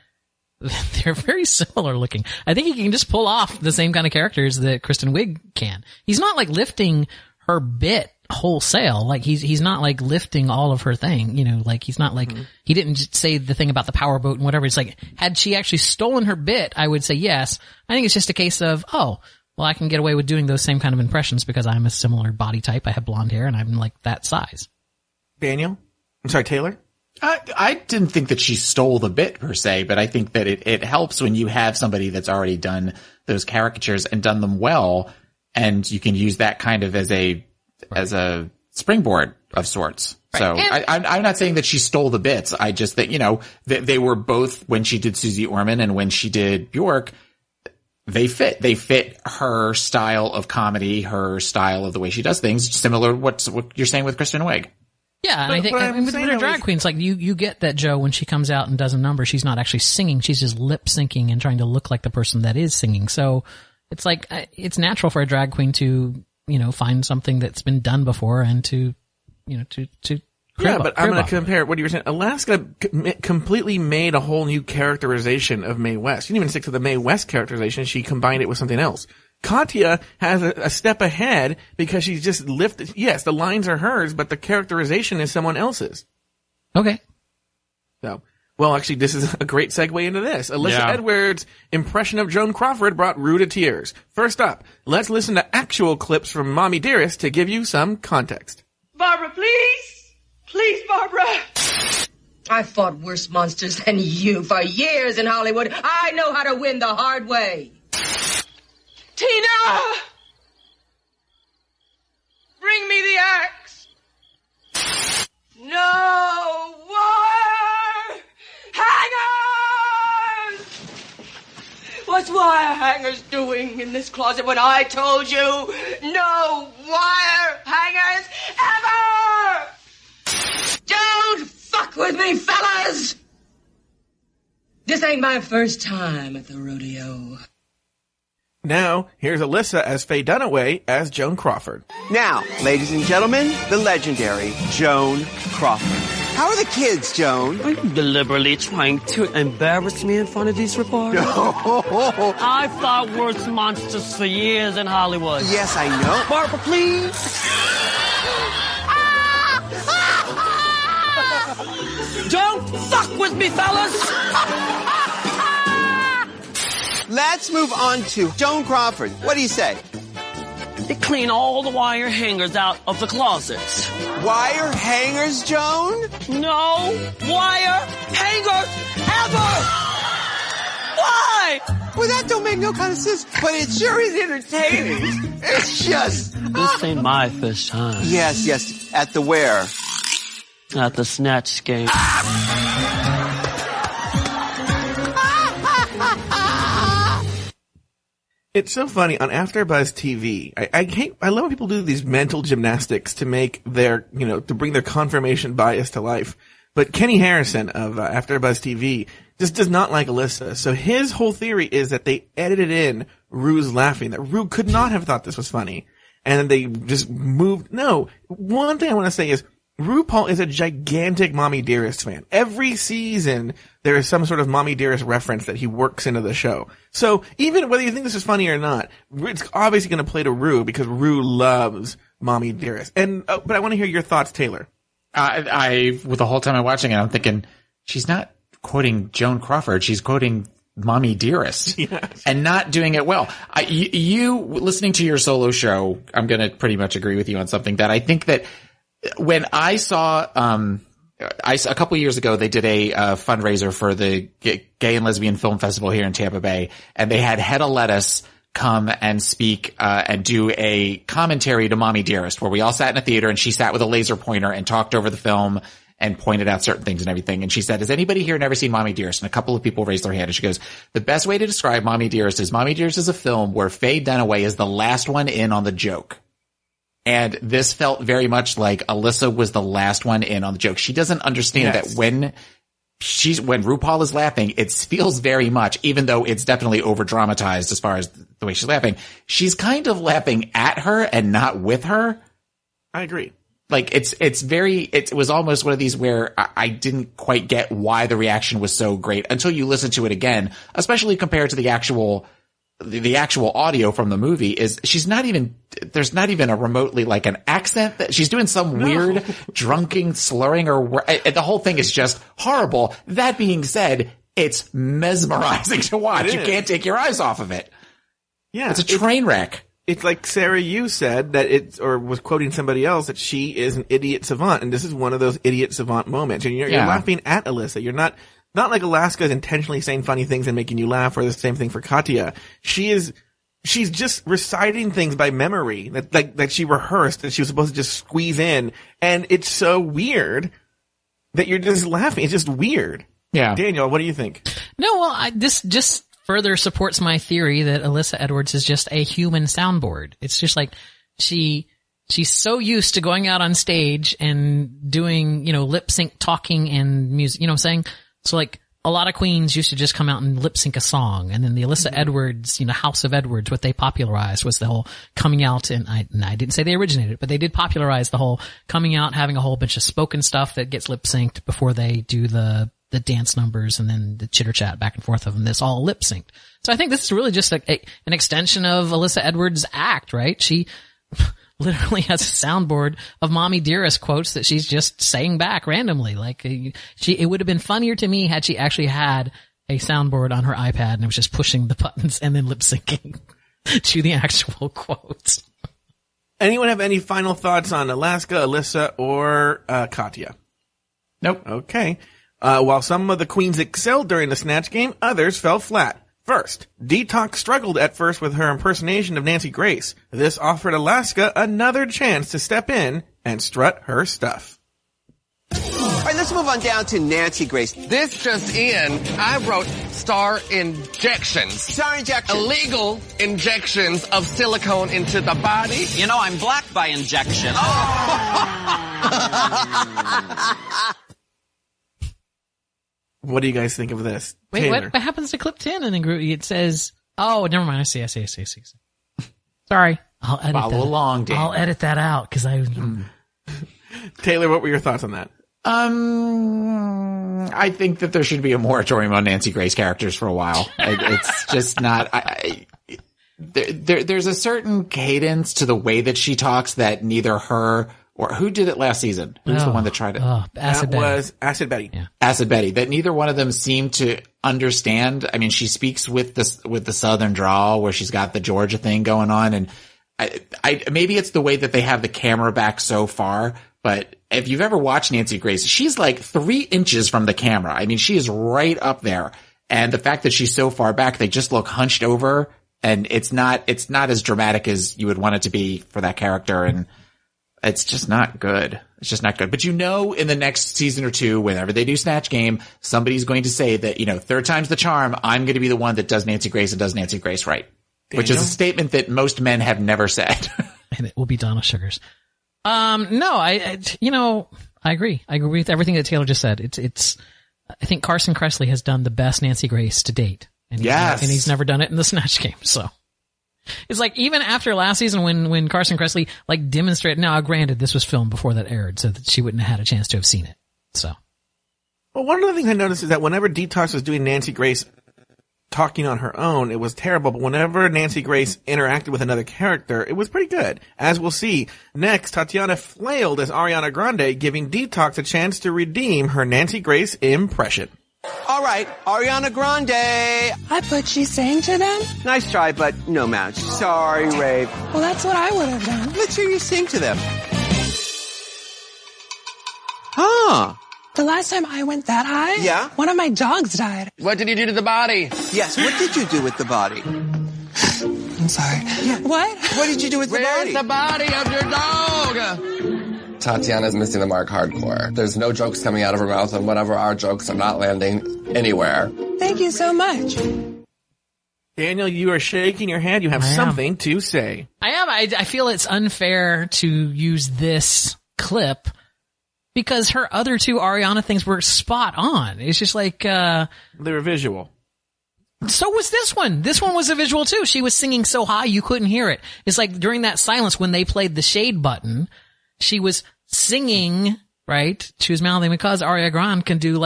they're very similar looking. I think he can just pull off the same kind of characters that Kristen Wiig can. He's not like lifting her bit wholesale. Like he's not like lifting all of her thing, you know, like he's not like, he didn't just say the thing about the powerboat and whatever. It's like, had she actually stolen her bit, I would say yes. I think it's just a case of, well, I can get away with doing those same kind of impressions because I'm a similar body type. I have blonde hair and I'm like that size. Daniel? I'm sorry, Taylor? I didn't think that she stole the bit per se, but I think that it helps when you have somebody that's already done those caricatures and done them well, and you can use that kind of as a springboard of sorts. Right. So I'm not saying that she stole the bits. I just think, you know, they were both, when she did Susie Orman and when she did Bjork, they fit her style of comedy, her style of the way she does things, similar to what you're saying with Kristen Wiig. Yeah, and I think with her drag queens, like you get that, Joe, when she comes out and does a number, she's not actually singing, she's just lip syncing and trying to look like the person that is singing. So it's like, it's natural for a drag queen to, you know, find something that's been done before and to, you know, to but I'm going to compare what you were saying. Alaska completely made a whole new characterization of Mae West. She didn't even stick to the Mae West characterization. She combined it with something else. Katya has a step ahead because she's just lifted. Yes, the lines are hers, but the characterization is someone else's. Okay. So, well, actually, this is a great segue into this. Alyssa Edwards' impression of Joan Crawford brought Rue to tears. First up, let's listen to actual clips from Mommy Dearest to give you some context. Barbara, please. Please, Barbara. I fought worse monsters than you for years in Hollywood. I know how to win the hard way. Tina! Bring me the axe. No wire hangers! What's wire hangers doing in this closet when I told you no wire hangers ever? Don't fuck with me, fellas! This ain't my first time at the rodeo. Now, here's Alyssa as Faye Dunaway as Joan Crawford. Now, ladies and gentlemen, the legendary Joan Crawford. How are the kids, Joan? Are you deliberately trying to embarrass me in front of these reporters? I fought worse monsters for years in Hollywood. Yes, I know. Barbara, please. Don't fuck with me, fellas! Let's move on to Joan Crawford. What do you say? They clean all the wire hangers out of the closets. Wire hangers, Joan? No wire hangers ever! Why? Well, that don't make no kind of sense, but it sure is entertaining. It's just... This ain't my first time. Yes. At the where? At the Snatch game. It's so funny on AfterBuzz TV. I love when people do these mental gymnastics to make their, to bring their confirmation bias to life. But Kenny Harrison of AfterBuzz TV just does not like Alyssa. So his whole theory is that they edited in Rue's laughing, that Rue could not have thought this was funny. And then they just moved. No, one thing I want to say is RuPaul is a gigantic Mommy Dearest fan. Every season, there is some sort of Mommy Dearest reference that he works into the show. So even whether you think this is funny or not, it's obviously going to play to Rue because Rue loves Mommy Dearest. And but I want to hear your thoughts, Taylor. With the whole time I'm watching it, I'm thinking she's not quoting Joan Crawford. She's quoting Mommy Dearest, yes. And not doing it well. You listening to your solo show, I'm going to pretty much agree with you on something that I think that when I saw, a couple years ago, they did a fundraiser for the Gay and Lesbian Film Festival here in Tampa Bay, and they had Hedda Lettuce come and speak, and do a commentary to Mommy Dearest, where we all sat in a theater and she sat with a laser pointer and talked over the film and pointed out certain things and everything. And she said, has anybody here never seen Mommy Dearest? And a couple of people raised their hand, and she goes, the best way to describe Mommy Dearest is a film where Faye Dunaway is the last one in on the joke. And this felt very much like Alyssa was the last one in on the joke. She doesn't understand that when RuPaul is laughing, it feels very much, even though it's definitely over dramatized as far as the way she's laughing, she's kind of laughing at her and not with her. I agree. Like it was almost one of these where I didn't quite get why the reaction was so great until you listen to it again, especially compared to the actual audio from the movie. Is there's not even a remotely like an accent that she's doing some weird drunken slurring or the whole thing is just horrible. That being said, it's mesmerizing to watch. You can't take your eyes off of it. Yeah. It's a train wreck. It's like Sarah Yu said that or was quoting somebody else, that she is an idiot savant. And this is one of those idiot savant moments. And you're laughing at Alyssa. You're not like Alaska is intentionally saying funny things and making you laugh, or the same thing for Katya. She's just reciting things by memory that she rehearsed, that she was supposed to just squeeze in. And it's so weird that you're just laughing. It's just weird. Yeah. Daniel, what do you think? No, well, this just further supports my theory that Alyssa Edwards is just a human soundboard. It's just like she's so used to going out on stage and doing, lip sync talking and music, you know what I'm saying? So like a lot of queens used to just come out and lip sync a song, and then the Alyssa Edwards, House of Edwards, what they popularized was the whole coming out, and I didn't say they originated it, but they did popularize the whole coming out, having a whole bunch of spoken stuff that gets lip synced before they do the dance numbers and then the chitter chat back and forth of them. That's all lip synced. So I think this is really just an extension of Alyssa Edwards' act, right? She literally has a soundboard of Mommy Dearest quotes that she's just saying back randomly. Like it would have been funnier to me had she actually had a soundboard on her iPad and it was just pushing the buttons and then lip syncing to the actual quotes. Anyone have any final thoughts on Alaska, Alyssa, or Katya? Nope. Okay. While some of the queens excelled during the Snatch game, others fell flat. First, Detox struggled at first with her impersonation of Nancy Grace. This offered Alaska another chance to step in and strut her stuff. All right, let's move on down to Nancy Grace. This just in, I wrote star injections. Star injections. Illegal injections of silicone into the body. I'm black by injection. What do you guys think of this? Wait, Taylor? what happens to clip 10? And then it says, oh, never mind. I see. Sorry. I'll edit that. Follow along, Dan. I'll edit that out because Taylor, what were your thoughts on that? I think that there should be a moratorium on Nancy Grace characters for a while. It's just not, there's a certain cadence to the way that she talks that neither her or who did it last season? Who's the one that tried it? Acid Betty. Was Acid Betty. Yeah. Acid Betty. That neither one of them seemed to understand. I mean, she speaks with the Southern drawl where she's got the Georgia thing going on, and maybe it's the way that they have the camera back so far, but if you've ever watched Nancy Grace, she's like 3 inches from the camera. I mean, she is right up there. And the fact that she's so far back, they just look hunched over, and it's not as dramatic as you would want it to be for that character. And it's just not good. It's just not good. But in the next season or two, whenever they do Snatch Game, somebody's going to say that, third time's the charm. I'm going to be the one that does Nancy Grace and does Nancy Grace right. Daniel? Which is a statement that most men have never said. And it will be Donna Sugars. No, I agree. I agree with everything that Taylor just said. I think Carson Kressley has done the best Nancy Grace to date. And he's never done it in the Snatch Game, so. It's like, even after last season when Carson Kressley, demonstrated, now granted, this was filmed before that aired, so that she wouldn't have had a chance to have seen it, so. Well, one of the things I noticed is that whenever Detox was doing Nancy Grace talking on her own, it was terrible, but whenever Nancy Grace interacted with another character, it was pretty good. As we'll see. Next, Tatiana flailed as Ariana Grande, giving Detox a chance to redeem her Nancy Grace impression. All right, Ariana Grande. But she sang to them? Nice try, but no match. Sorry, Rave. Well, that's what I would have done. Let's hear you sing to them. Huh. The last time I went that high, yeah, one of my dogs died. What did you do to the body? Yes, what did you do with the body? I'm sorry. Yeah. What? What did you do with the body? Where's the body of your dog? Tatiana's missing the mark hardcore. There's no jokes coming out of her mouth, and whatever our jokes are not landing anywhere. Thank you so much. Daniel, you are shaking your head. You have something to say. I am. I feel it's unfair to use this clip because her other two Ariana things were spot on. It's just like, they were visual. So was this one. This one was a visual too. She was singing so high you couldn't hear it. It's like during that silence when they played the shade button, she was singing, right? She was mouthing because Ariana Grande can do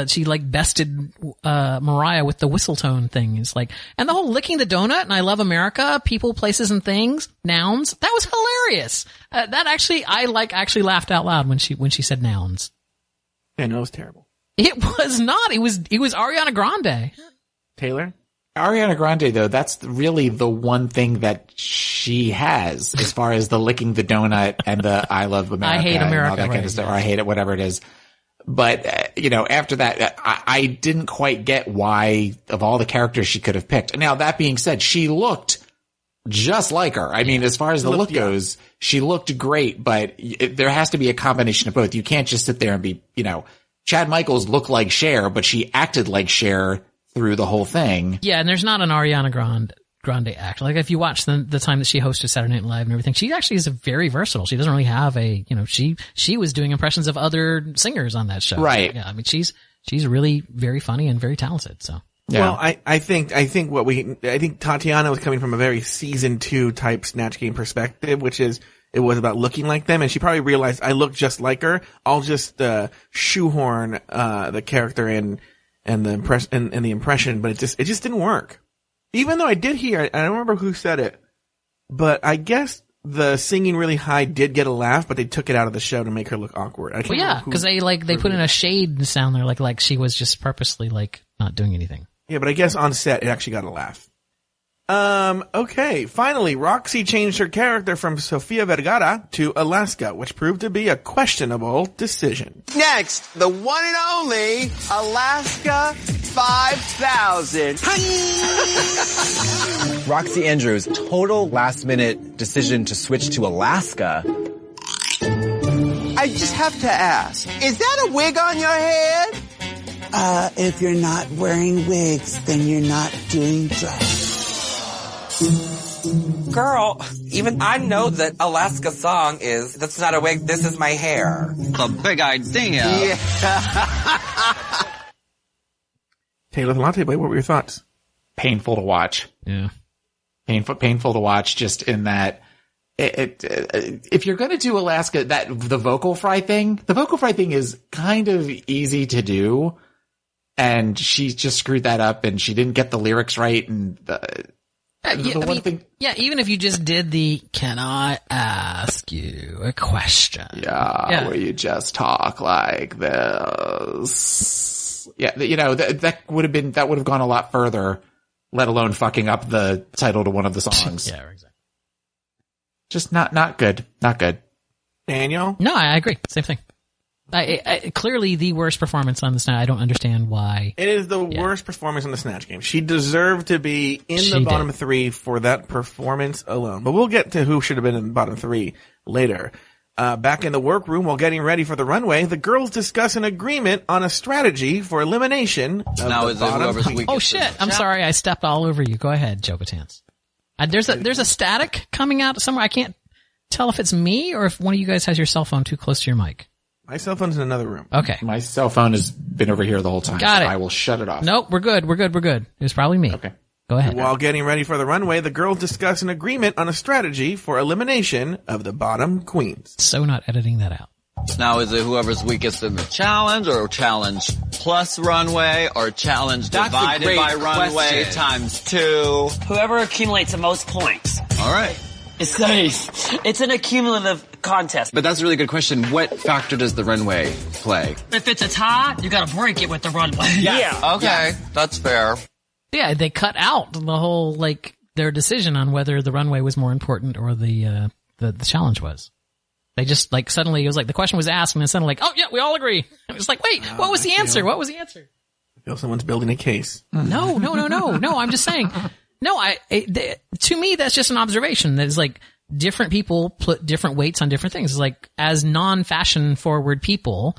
she bested, Mariah with the whistle tone thing. It's like, and the whole licking the donut and I love America, people, places and things, nouns. That was hilarious. That actually, I actually laughed out loud when she said nouns. Yeah, no, it was terrible. It was not. It was Ariana Grande. Taylor? Ariana Grande, though, that's really the one thing that she has as far as the licking the donut and the I love America. I hate America. And all that kind of stuff. Or I hate it, whatever it is. But, after that, I didn't quite get why, of all the characters she could have picked. Now, that being said, she looked just like her. I mean, as far as the look goes, she looked great, but there has to be a combination of both. You can't just sit there and be, Chad Michaels looked like Cher, but she acted like Cher through the whole thing. Yeah, and there's not an Ariana Grande act. Like, if you watch the time that she hosted Saturday Night Live and everything, she actually is very versatile. She doesn't really have she was doing impressions of other singers on that show. Right. Yeah, I mean, she's really very funny and very talented, so. Yeah. Well, I think Tatiana was coming from a very season 2 type Snatch Game perspective, which is, it was about looking like them, and she probably realized I look just like her. I'll just, shoehorn, the character in, and the impression, but it just didn't work. Even though I did hear, I don't remember who said it, but I guess the singing really high did get a laugh, but they took it out of the show to make her look awkward. Well, yeah, because they put in a shade sound there, like she was just purposely not doing anything. Yeah, but I guess on set it actually got a laugh. Okay. Finally, Roxy changed her character from Sofia Vergara to Alaska, which proved to be a questionable decision. Next, the one and only Alaska 5000. Roxy Andrews, total last-minute decision to switch to Alaska. I just have to ask, is that a wig on your head? If you're not wearing wigs, then you're not doing drugs. Girl, even I know that Alaska song is, that's not a wig, this is my hair. The big idea. Yeah. Taylor the Latte Boy, what were your thoughts? Painful to watch. Yeah. Painful to watch, just in that if you're going to do Alaska, the vocal fry thing is kind of easy to do. And she just screwed that up, and she didn't get the lyrics right. And even if you just did can I ask you a question? Yeah. Where you just talk like this. Yeah. That would have gone a lot further, let alone fucking up the title to one of the songs. Yeah, exactly. Just not good. Not good. Daniel? No, I agree. Same thing. Clearly the worst performance on the Snatch. I don't understand why. It is the worst performance on the Snatch game. She deserved to be in the bottom 3 for that performance alone. But we'll get to who should have been in the bottom 3 later. Back in the workroom while getting ready for the runway, the girls discuss an agreement on a strategy for elimination of the bottom queen. Oh shit! I'm sorry, I stepped all over you. Go ahead, Joe Batans. There's a static coming out somewhere. I can't tell if it's me or if one of you guys has your cell phone too close to your mic. My cell phone's in another room. Okay. My cell phone has been over here the whole time. Got it. I will shut it off. Nope, we're good. It was probably me. Okay. Go ahead. While getting ready for the runway, the girls discuss an agreement on a strategy for elimination of the bottom queens. So not editing that out. Now, is it whoever's weakest in the challenge, or challenge plus runway, or challenge divided by runway times 2? Whoever accumulates the most points. All right. It's an accumulative contest. But that's a really good question. What factor does the runway play? If it's a tie, you gotta break it with the runway. Yeah. Okay. That's fair. Yeah, they cut out the whole, their decision on whether the runway was more important or the challenge was. They just, suddenly, it was the question was asked, and then suddenly, oh, yeah, we all agree. It was wait, what was the answer? What was the answer? I feel someone's building a case. No, I'm just saying. No, to me, that's just an observation. That is different people put different weights on different things. It's as non-fashion forward people,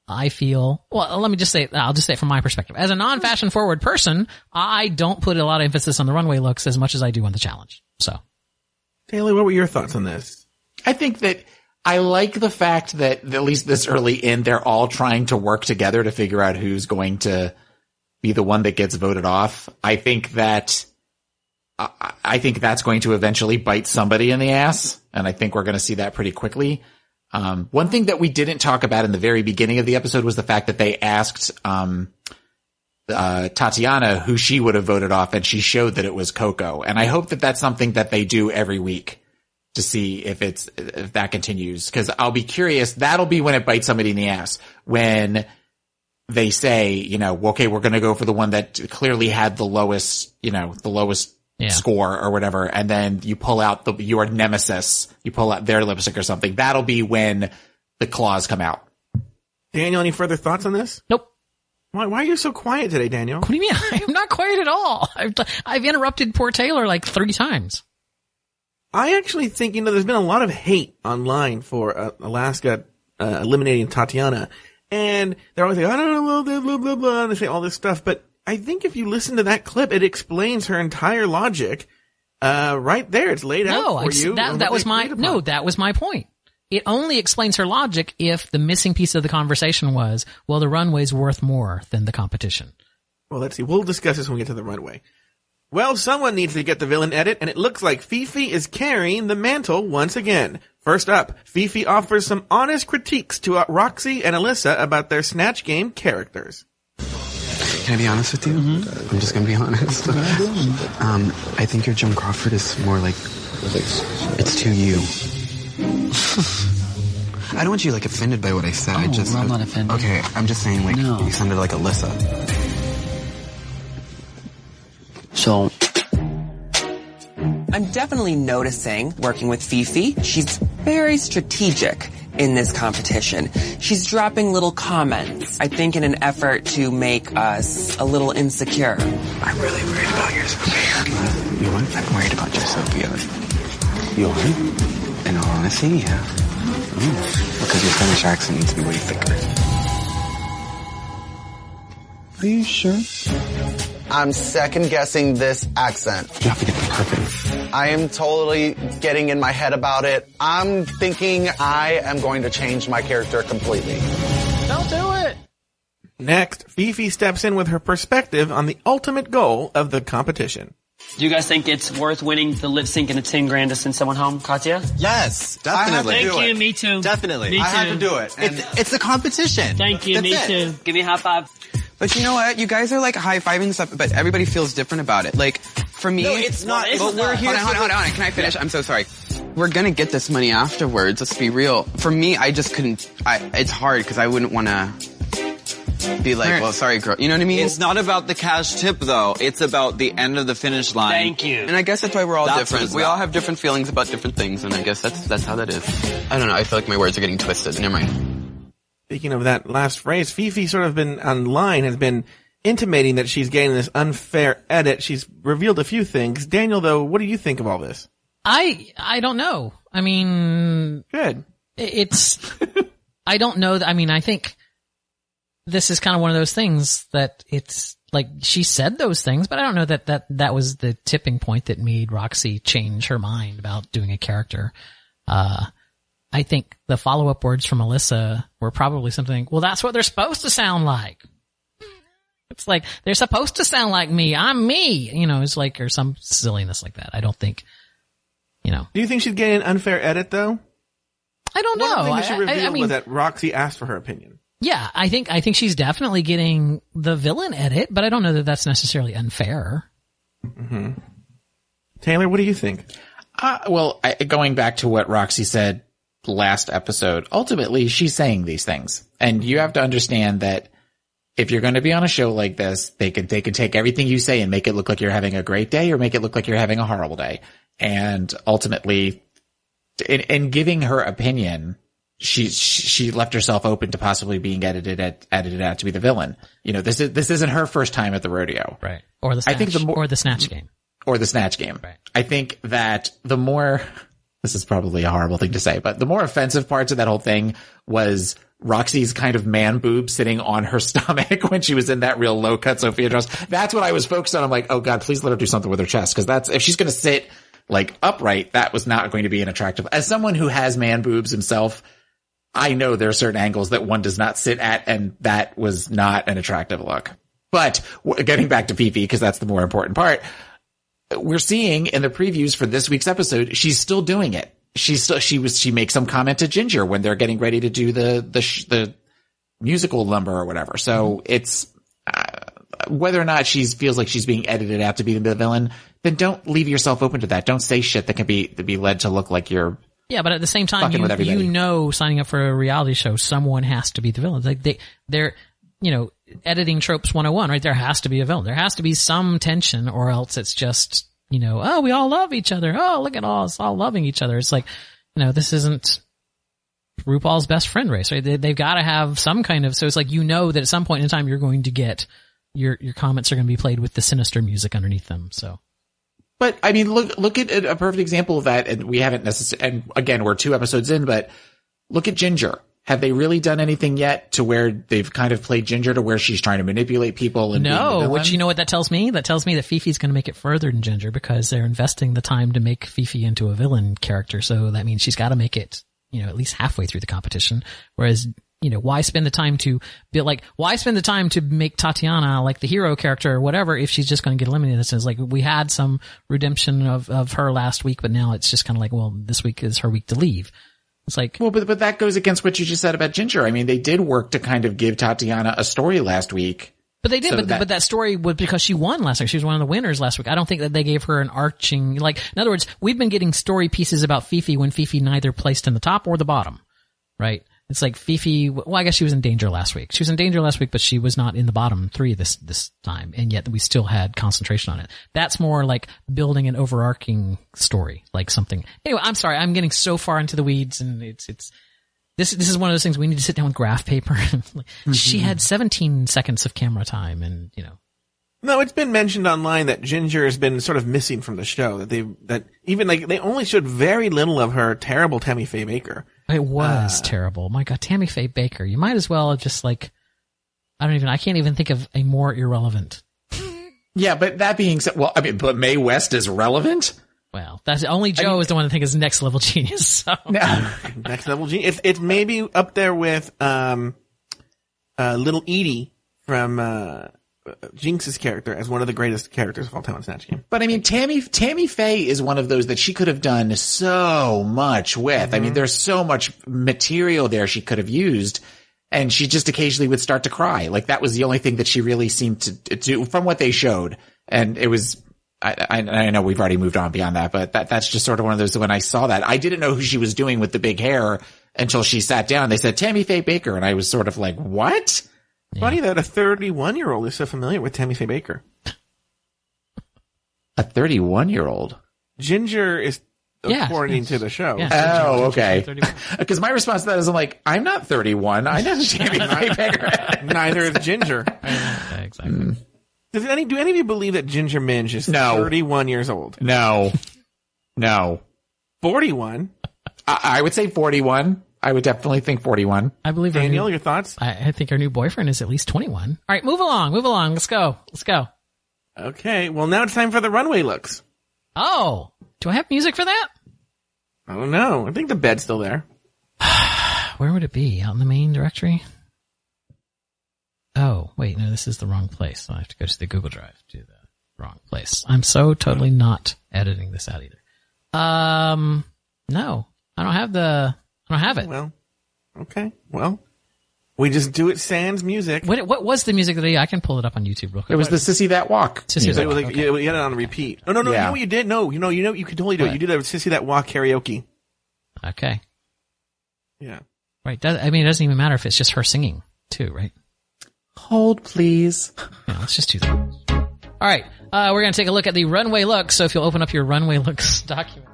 I feel, well, let me just say, I'll just say it from my perspective. As a non-fashion forward person, I don't put a lot of emphasis on the runway looks as much as I do on the challenge. So. Taylor, what were your thoughts on this? I think that I like the fact that at least this early in, they're all trying to work together to figure out who's going to be the one that gets voted off. I think that's going to eventually bite somebody in the ass, and I think we're going to see that pretty quickly. One thing that we didn't talk about in the very beginning of the episode was the fact that they asked Tatiana who she would have voted off, and she showed that it was Coco. And I hope that that's something that they do every week to see if that continues. Because I'll be curious. That'll be when it bites somebody in the ass, when they say, okay, we're going to go for the one that clearly had the lowest score or whatever, and then you pull out your nemesis, you pull out their lipstick or something. That'll be when the claws come out. Daniel, any further thoughts on this? Nope. Why are you so quiet today, Daniel? What do you mean? I'm not quiet at all. I've interrupted poor Taylor 3 times. I actually think, there's been a lot of hate online for Alaska eliminating Tatiana, and they're always like, I don't know, blah, blah, blah, blah, and they say all this stuff, but I think if you listen to that clip, it explains her entire logic, right there. It's laid out for you. That was my point. It only explains her logic if the missing piece of the conversation was, well, the runway's worth more than the competition. Well, let's see. We'll discuss this when we get to the runway. Well, someone needs to get the villain edit, and it looks like Fifi is carrying the mantle once again. First up, Fifi offers some honest critiques to Roxy and Alyssa about their Snatch Game characters. Can I be honest with you? Mm-hmm. I'm just gonna be honest. I think your Jim Crawford is more it's too you. I don't want you offended by what I said. I'm not offended. Okay, I'm just saying you sounded like Alyssa. So, I'm definitely noticing, working with Fifi, she's very strategic in this competition. She's dropping little comments, I think in an effort to make us a little insecure. I'm really worried about your Sophia. You what? I'm worried about your Sophia. You are? In all honesty, yeah. Because your Spanish accent needs to be way thicker. Are you sure? I'm second guessing this accent. You have to get the perfect. I am totally getting in my head about it. I'm thinking I am going to change my character completely. Don't do it! Next, Fifi steps in with her perspective on the ultimate goal of the competition. Do you guys think it's worth winning the lip sync and the $10,000 to send someone home, Katya? Yes, definitely. Thank you, me too. Definitely. Me too. I have to do it. It's a competition. Thank you, me too. Give me a high five. But you know what? You guys are high-fiving stuff, but everybody feels different about it. For me... No, it's not. But we're here... Hold on. Can I finish? Yeah. I'm so sorry. We're gonna get this money afterwards. Let's be real. For me, I just couldn't... It's hard because I wouldn't want to... be like, well, sorry, girl. You know what I mean? It's not about the cash tip, though. It's about the end of the finish line. Thank you. And I guess that's why we're all That's different. We all have different feelings about different things, and I guess that's how that is. I don't know. I feel like my words are getting twisted. Never mind. Speaking of that last phrase, Fifi sort of been online, has been intimating that she's getting this unfair edit. She's revealed a few things. Daniel, though, what do you think of all this? I don't know. I mean, good. It's, I don't know. I mean, I think this is kind of one of those things that it's like she said those things, but I don't know that was the tipping point that made Roxy change her mind about doing a character. I think the follow-up words from Alyssa were probably something, well, that's what they're supposed to sound like. It's like, they're supposed to sound like me. I'm me. You know, it's like, or some silliness like that. I don't think, you know. Do you think she's getting an unfair edit, though? I don't know. One of the things that she revealed I mean, was that Roxy asked for her opinion. Yeah, I think she's definitely getting the villain edit, but I don't know that that's necessarily unfair. Mm-hmm. Taylor, what do you think? Well, going back to what Roxy said last episode, ultimately she's saying these things, and you have to understand that if you're going to be on a show like this, they could take everything you say and make it look like you're having a great day or make it look like you're having a horrible day. And ultimately, in giving her opinion, she left herself open to possibly being edited out to be the villain. You know, this isn't her first time at the rodeo, right? Or the Snatch, or the Snatch game, or the Snatch game. Right. I think that the more, this is probably a horrible thing to say, but the more offensive parts of that whole thing was Roxy's kind of man boob sitting on her stomach when she was in that real low cut Sophia dress. That's what I was focused on. I'm like, oh God, please let her do something with her chest, because if she's going to sit like upright, that was not going to be an attractive. As someone who has man boobs himself, I know there are certain angles that one does not sit at, and that was not an attractive look. But getting back to Fifi, because that's the more important part, we're seeing in the previews for this week's episode, she's still doing it. She makes some comment to Ginger when they're getting ready to do the musical number or whatever. So it's, whether or not she feels like she's being edited out to be the villain, then don't leave yourself open to that. Don't say shit that can be led to look like you're. Yeah, but at the same time, you know, signing up for a reality show, someone has to be the villain. Like they're, you know, editing tropes 101, right? There has to be a villain. There has to be some tension, or else it's just, you know, oh, we all love each other. Oh, look at us all loving each other. It's like, you know, this isn't RuPaul's Best Friend race, right? They've got to have some kind of, so it's like, you know, that at some point in time you're going to get your comments are going to be played with the sinister music underneath them. So. But I mean, look at a perfect example of that, and we haven't necessarily, and again, we're 2 episodes in, but look at Ginger. Have they really done anything yet to where they've kind of played Ginger to where she's trying to manipulate people? And no, which, you know what that tells me? That tells me that Fifi's going to make it further than Ginger, because they're investing the time to make Fifi into a villain character. So that means she's got to make it, you know, at least halfway through the competition. Whereas, you know, why spend the time to make Tatiana like the hero character or whatever if she's just going to get eliminated? This is like, we had some redemption of her last week, but now it's just kind of like, well, this week is her week to leave. It's like, well, but that goes against what you just said about Ginger. I mean, they did work to kind of give Tatiana a story last week. But they did, so but that story was because she won last week. She was one of the winners last week. I don't think that they gave her an arching, like, in other words, we've been getting story pieces about Fifi when Fifi neither placed in the top or the bottom, right? It's like Fifi, well, I guess she was in danger last week. She was in danger last week, but she was not in the bottom 3 this time, and yet we still had concentration on it. That's more like building an overarching story, like something. Anyway, I'm sorry, I'm getting so far into the weeds, and this is one of those things we need to sit down with graph paper. She had 17 seconds of camera time, and, you know. No, it's been mentioned online that Ginger has been sort of missing from the show. That even like they only showed very little of her terrible Tammy Faye Baker. It was terrible. My God, Tammy Faye Baker. You might as well have just like, I can't even think of a more irrelevant. Yeah, but that being said, well, I mean, but Mae West is relevant? Well, that's only Joe is the one that thinks is next level genius. So. Next level genius. It's maybe up there with Little Edie from Jinx's character as one of the greatest characters of all time on Snatch Game. But I mean, Tammy Faye is one of those that she could have done so much with. Mm-hmm. I mean, there's so much material there she could have used, and she just occasionally would start to cry. Like, that was the only thing that she really seemed to do from what they showed. And it was, I know we've already moved on beyond that, but that's just sort of one of those, when I saw that, I didn't know who she was doing with the big hair until she sat down. They said Tammy Faye Baker, and I was sort of like, what? Funny that a 31-year-old is so familiar with Tammy Faye Baker. A 31-year-old? Ginger is, according to the show. Yeah, oh, okay. Because my response to that is, I'm like, I'm not 31. I know Tammy Faye Baker. Neither is Ginger. Exactly. Do any of you believe that Ginger Minge is 31 years old? No. 41? I would say 41. I would definitely think 41. I believe Daniel, your thoughts? I think her new boyfriend is at least 21. All right, move along. Let's go. Okay, well now it's time for the runway looks. Oh, do I have music for that? I don't know. I think the bed's still there. Where would it be? Out in the main directory? Oh, wait, no, this is the wrong place. So I have to go to the Google Drive to the wrong place. I'm so totally not editing this out either. No, I don't have it. Well, okay. Well, we just do it sans music. What was the music that I can pull it up on YouTube real quick. It was the Sissy That Walk. Sissy That Walk. You had it on repeat. Oh, no, you know what you did? No, you could totally do it. You did that with Sissy That Walk karaoke. Okay. Yeah. Right. It doesn't even matter if it's just her singing too, right? Hold, please. Yeah, let's just do that. All right. We're going to take a look at the runway looks. So if you'll open up your runway looks document.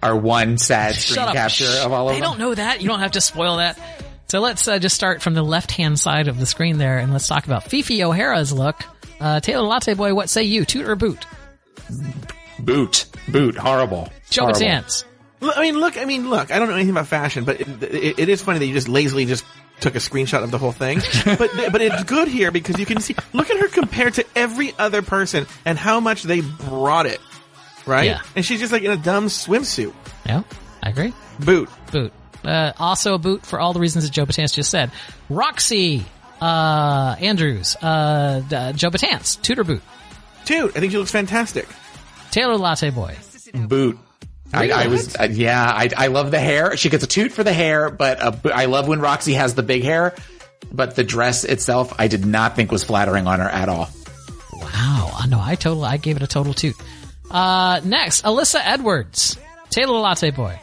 Our one sad screen capture of all of them. They don't know that. You don't have to spoil that. So let's just start from the left-hand side of the screen there, and let's talk about Fifi O'Hara's look. Taylor Latte Boy, what say you? Toot or boot? Boot. Horrible. Joe Batance. I mean, look. I don't know anything about fashion, but it is funny that you just lazily just took a screenshot of the whole thing. but it's good here because you can see. Look at her compared to every other person and how much they brought it. Right? Yeah. And she's just like in a dumb swimsuit. Yeah, I agree. Boot. Also a boot for all the reasons that Joe Batance just said. Roxy Andrews, Joe Batance, toot or boot? Toot. I think she looks fantastic. Taylor Latte Boy. Boot. Really? I love the hair. She gets a toot for the hair, but I love when Roxy has the big hair, but the dress itself I did not think was flattering on her at all. Wow. No, I gave it a total toot. Next, Alyssa Edwards, Taylor Latte Boy.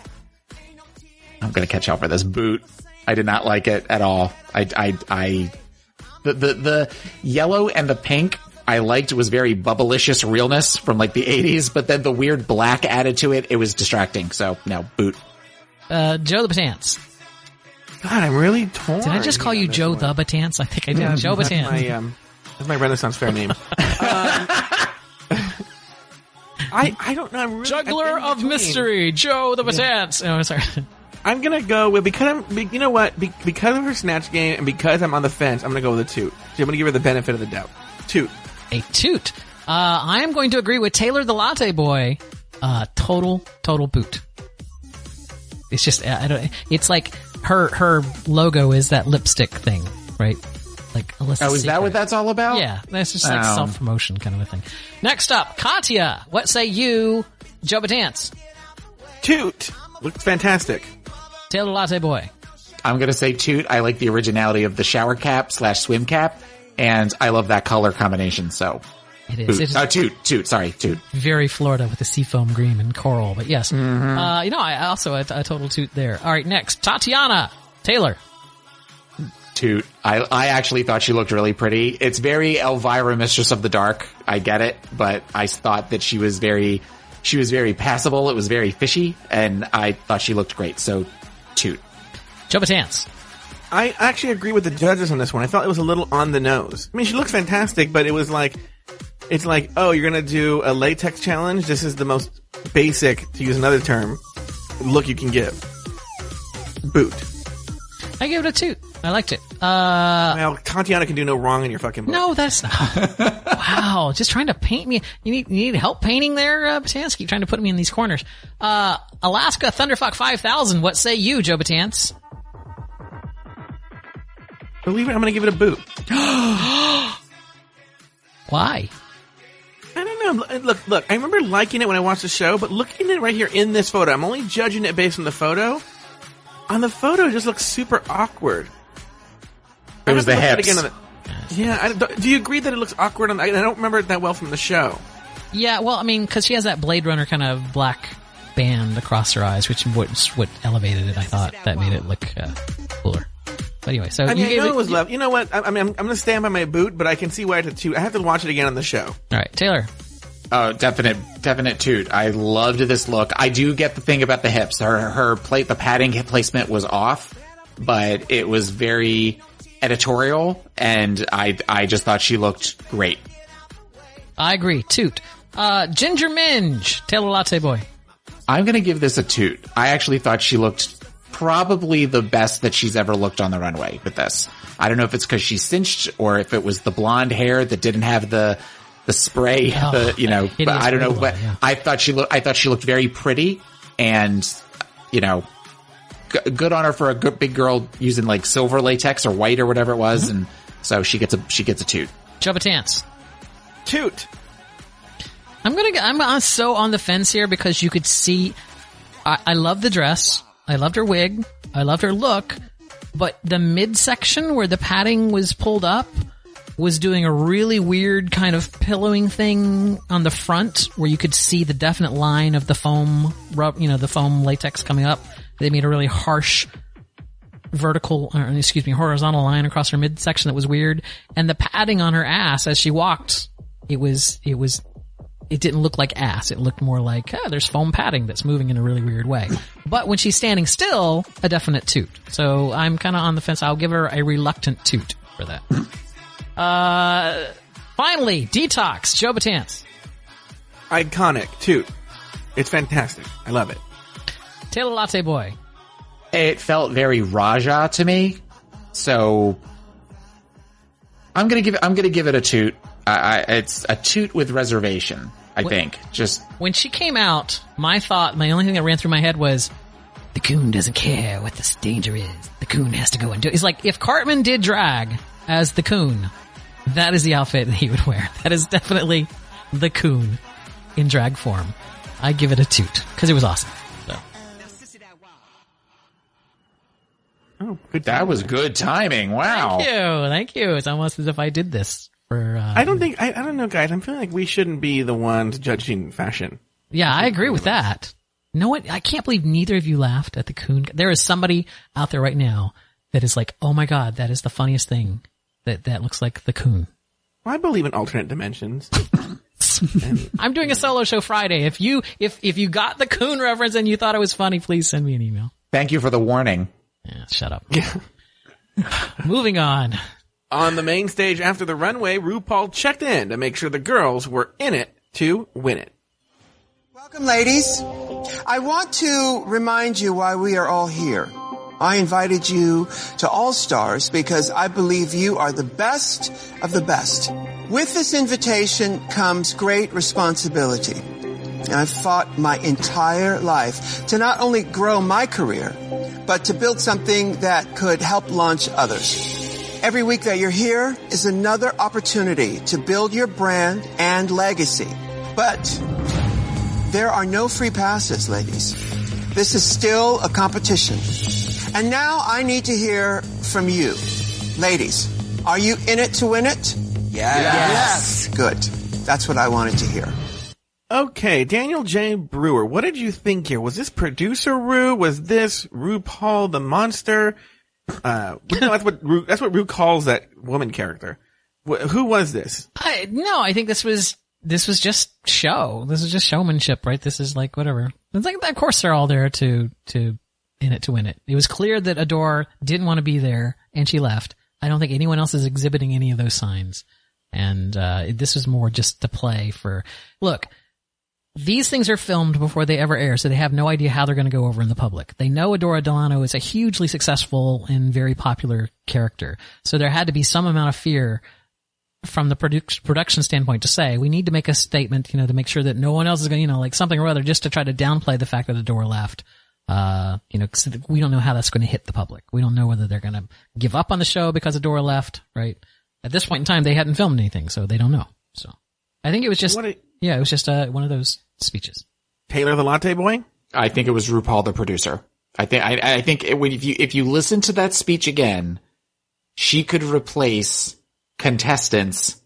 I'm gonna catch up for this. Boot. I did not like it at all. The yellow and the pink I liked was very bubblicious realness from like the 80s, but then the weird black added to it, it was distracting. So no, boot. Joe the Batance. God, I'm really torn. Did I just call you Joe the Batance? I think I did. Yeah, Joe Batance. That's my Renaissance fair name. I don't know. I'm really, Juggler of mystery, Joe the Batance. Oh, sorry. I'm gonna go with because of her snatch game and because I'm on the fence. I'm gonna go with a toot. So I'm gonna give her the benefit of the doubt. Toot. A toot. I am going to agree with Taylor the Latte Boy. Total boot. It's just it's like her logo is that lipstick thing, right? Like Alyssa. Oh, is that what that's all about? Yeah, that's just like self-promotion kind of a thing. Next up, Katya. What say you, Joe Batance? Toot. Looks fantastic. Taylor Latte Boy. I'm gonna say toot. I like the originality of the shower cap / swim cap, and I love that color combination. So it is. Toot. Sorry, toot. Very Florida with the seafoam green and coral, but yes. Mm-hmm. I also a total toot there. All right, next, Tatiana Taylor. Toot. I actually thought she looked really pretty. It's very Elvira, Mistress of the Dark. I get it, but I thought that she was very passable. It was very fishy, and I thought she looked great. So, toot. Joe Batance. I actually agree with the judges on this one. I thought it was a little on the nose. I mean, she looks fantastic, but it was like, it's like, oh, you're gonna do a latex challenge? This is the most basic, to use another term, look you can give. Boot. I give it a toot. I liked it. Well, Tatiana can do no wrong in your fucking book. No, that's not. Wow, just trying to paint me. You need help painting there, Batance? Keep trying to put me in these corners. Alaska Thunderfuck 5000. What say you, Joe Batance? Believe it, I'm gonna give it a boot. Why? I don't know. Look, I remember liking it when I watched the show, but looking at it right here in this photo, I'm only judging it based on the photo. On the photo, it just looks super awkward. It was the hips. Yeah, do you agree that it looks awkward? I don't remember it that well from the show. Yeah, well, I mean, because she has that Blade Runner kind of black band across her eyes, which what elevated it, I thought. That made it look cooler. But anyway, so I mean, you I know it was love. You know what? I'm going to stand by my boot, but I can see why I have to watch it again on the show. All right, Taylor. Oh, definite toot. I loved this look. I do get the thing about the hips. The padding hip placement was off, but it was very editorial, and I just thought she looked great. I agree. Toot. Ginger Minge, Taylor Latte Boy. I'm going to give this a toot. I actually thought she looked probably the best that she's ever looked on the runway with this. I don't know if it's because she cinched or if it was the blonde hair that didn't have the spray, but I don't know. But yeah. I thought she looked very pretty, and good on her for a good big girl using like silver latex or white or whatever it was, and so she gets a toot. Jubba Tance. Toot. I'm so on the fence here because you could see. I love the dress. I loved her wig. I loved her look. But the midsection where the padding was pulled up was doing a really weird kind of pillowing thing on the front where you could see the definite line of the foam the foam latex coming up. They made a really harsh horizontal line across her midsection that was weird. And the padding on her ass as she walked, it didn't look like ass. It looked more like, there's foam padding that's moving in a really weird way. But when she's standing still, a definite toot. So I'm kind of on the fence. I'll give her a reluctant toot for that. Finally, Detox, Joe Batance. Iconic, toot. It's fantastic. I love it. Taylor Latte Boy. It felt very Raja to me. So I'm gonna give it a toot. It's a toot with reservation, I think. Just when she came out, my only thing that ran through my head was, the coon doesn't care what this danger is. The coon has to go and do it. It's like if Cartman did drag as the coon, that is the outfit that he would wear. That is definitely the coon in drag form. I give it a toot because it was awesome. So. Oh, good. That was good timing. Wow. Thank you. It's almost as if I did this. I don't know, guys. I'm feeling like we shouldn't be the ones judging fashion. Yeah, I agree with that. You know what? I can't believe neither of you laughed at the coon. There is somebody out there right now that is like, oh my God, that is the funniest thing. That looks like the coon. Well, I believe in alternate dimensions. I'm doing a solo show Friday. If you got the coon reference and you thought it was funny, please send me an email. Thank you for the warning. Yeah, shut up. Yeah. Moving on. On the main stage after the runway, RuPaul checked in to make sure the girls were in it to win it. Welcome, ladies. I want to remind you why we are all here. I invited you to All Stars because I believe you are the best of the best. With this invitation comes great responsibility. And I've fought my entire life to not only grow my career, but to build something that could help launch others. Every week that you're here is another opportunity to build your brand and legacy. But there are no free passes, ladies. This is still a competition. And now I need to hear from you. Ladies, are you in it to win it? Yes. Good. That's what I wanted to hear. Okay, Daniel J. Brewer, what did you think here? Was this producer Ru? Was this RuPaul the monster? That's what Ru calls that woman character. Who was this? I think this was just show. This is just showmanship, right? This is like whatever. It's like, of course they're all there to in it to win it. It was clear that Adore didn't want to be there and she left. I don't think anyone else is exhibiting any of those signs. And this was more just to play for, look, these things are filmed before they ever air, so they have no idea how they're going to go over in the public. They know Adora Delano is a hugely successful and very popular character. So there had to be some amount of fear from the production standpoint to say, we need to make a statement, to make sure that no one else is going, like something or other, just to try to downplay the fact that Adora left. Cause we don't know how that's going to hit the public. We don't know whether they're going to give up on the show because Adora left, right? At this point in time, they hadn't filmed anything, so they don't know. So I think it was just, it was just one of those speeches. Taylor the Latte Boy? I think it was RuPaul the producer. I think if you listen to that speech again, she could replace contestants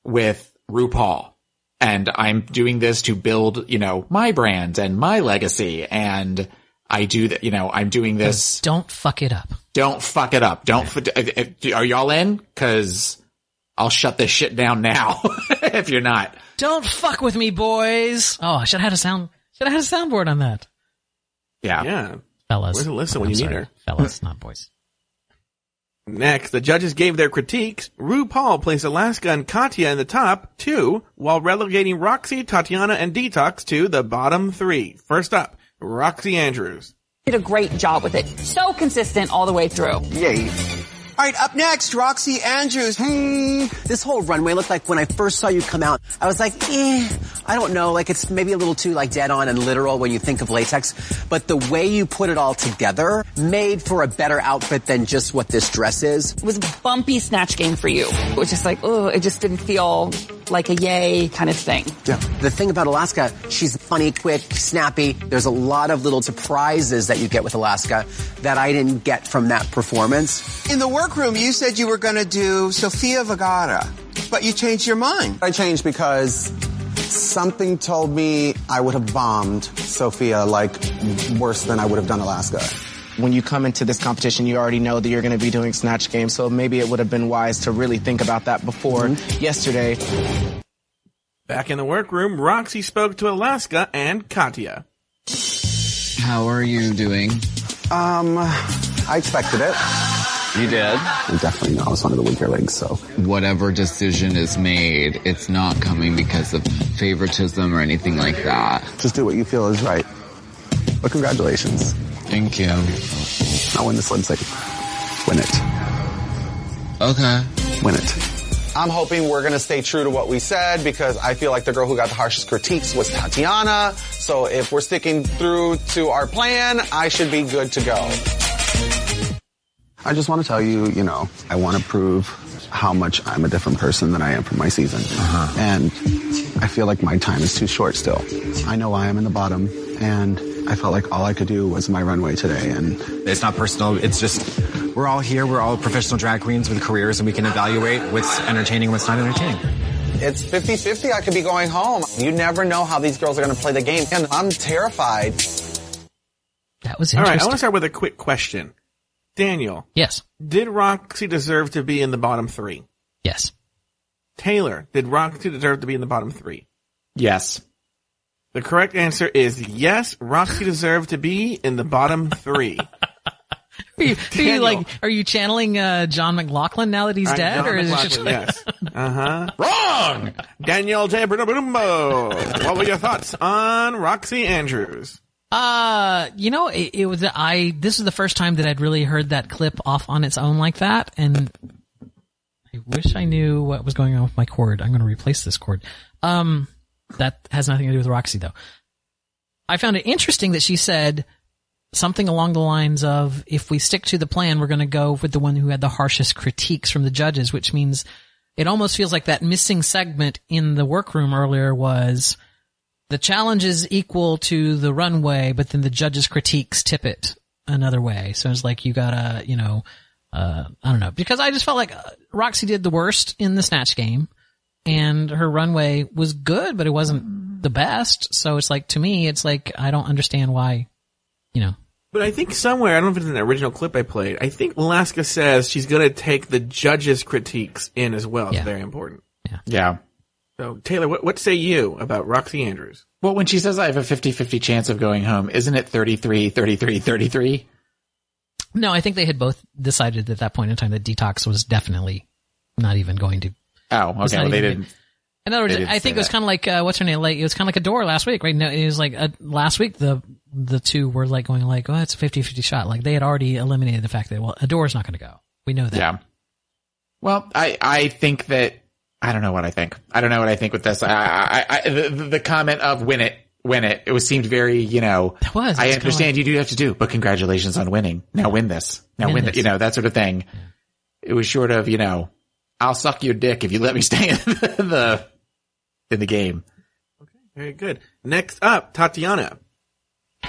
with RuPaul. And I'm doing this to build, my brand and my legacy. And I do that, I'm doing this. Don't fuck it up. Don't fuck it up. Are y'all in? Cause I'll shut this shit down now if you're not. Don't fuck with me, boys. Oh, I should have had a soundboard on that. Yeah. Yeah. Fellas. Where's Alyssa when you need her? Fellas, not boys. Next, the judges gave their critiques. RuPaul placed Alaska and Katya in the top 2, while relegating Roxy, Tatiana, and Detox to the bottom 3. First up, Roxy Andrews. Did a great job with it. So consistent all the way through. Yay. All right, up next, Roxy Andrews. Hey, this whole runway looked like when I first saw you come out, I was like, I don't know, like it's maybe a little too like dead on and literal when you think of latex, but the way you put it all together made for a better outfit than just what this dress is. It was a bumpy Snatch game for you. It was just like, it just didn't feel like a yay kind of thing. Yeah. The thing about Alaska, she's funny, quick, snappy. There's a lot of little surprises that you get with Alaska that I didn't get from that performance. In the workroom, you said you were going to do Sofia Vergara, but you changed your mind. I changed because something told me I would have bombed Sophia like worse than I would have done Alaska. When you come into this competition, you already know that you're going to be doing Snatch Game, so maybe it would have been wise to really think about that before yesterday. Back in the workroom, Roxy spoke to Alaska and Katya. How are you doing? I expected it. You did? I definitely know I was one of the weaker legs, so. Whatever decision is made, it's not coming because of favoritism or anything like that. Just do what you feel is right. But congratulations. Thank you. I'll win this lip sync. Win it. Okay. Win it. I'm hoping we're going to stay true to what we said because I feel like the girl who got the harshest critiques was Tatiana. So if we're sticking through to our plan, I should be good to go. I just want to tell you, I want to prove how much I'm a different person than I am from my season. And I feel like my time is too short still. I know I am in the bottom, and I felt like all I could do was my runway today. And it's not personal. It's just, we're all here. We're all professional drag queens with careers, and we can evaluate what's entertaining and what's not entertaining. It's 50-50. I could be going home. You never know how these girls are going to play the game. And I'm terrified. That was interesting. All right, I want interesting. to start with a quick question. Daniel. Yes. Did Roxy deserve to be in the bottom 3? Yes. Taylor, did Roxy deserve to be in the bottom 3? Yes. The correct answer is yes, Roxy deserved to be in the bottom 3. Are you channeling John McLaughlin now that he's dead? John or is McLaughlin, it just like... yes. Wrong! Danielle J. What were your thoughts on Roxy Andrews? This was the first time that I'd really heard that clip off on its own like that, and I wish I knew what was going on with my cord. I'm going to replace this cord. That has nothing to do with Roxy, though. I found it interesting that she said something along the lines of, if we stick to the plan, we're going to go with the one who had the harshest critiques from the judges, which means it almost feels like that missing segment in the workroom earlier was the challenge is equal to the runway, but then the judges' critiques tip it another way. So it's like you gotta, I don't know. Because I just felt like Roxy did the worst in the Snatch game, and her runway was good, but it wasn't the best. So it's like, to me, it's like, I don't understand why, But I think somewhere, I don't know if it's in the original clip I played, I think Alaska says she's going to take the judges' critiques in as well. It's very important. Yeah. So, Taylor, what say you about Roxy Andrews? Well, when she says I have a 50-50 chance of going home, isn't it 33-33-33? No, I think they had both decided at that point in time that Detox was definitely not even going to. Oh, okay. Well, they didn't. In other words, I think it was kind of like, what's her name? Like, it was kind of like Adore last week, right? No, it was like, last week, the two were like going like, it's a 50-50 shot. Like, they had already eliminated the fact that, Adore's not going to go. We know that. Yeah. Well, I think that, I don't know what I think. I don't know what I think with this. The comment of win it. It seemed very, It was. I understand you do have to do, but congratulations on winning. Now win this. Now win this. That sort of thing. Yeah. It was short of, I'll suck your dick if you let me stay in the game. Okay, very good. Next up, Tatiana.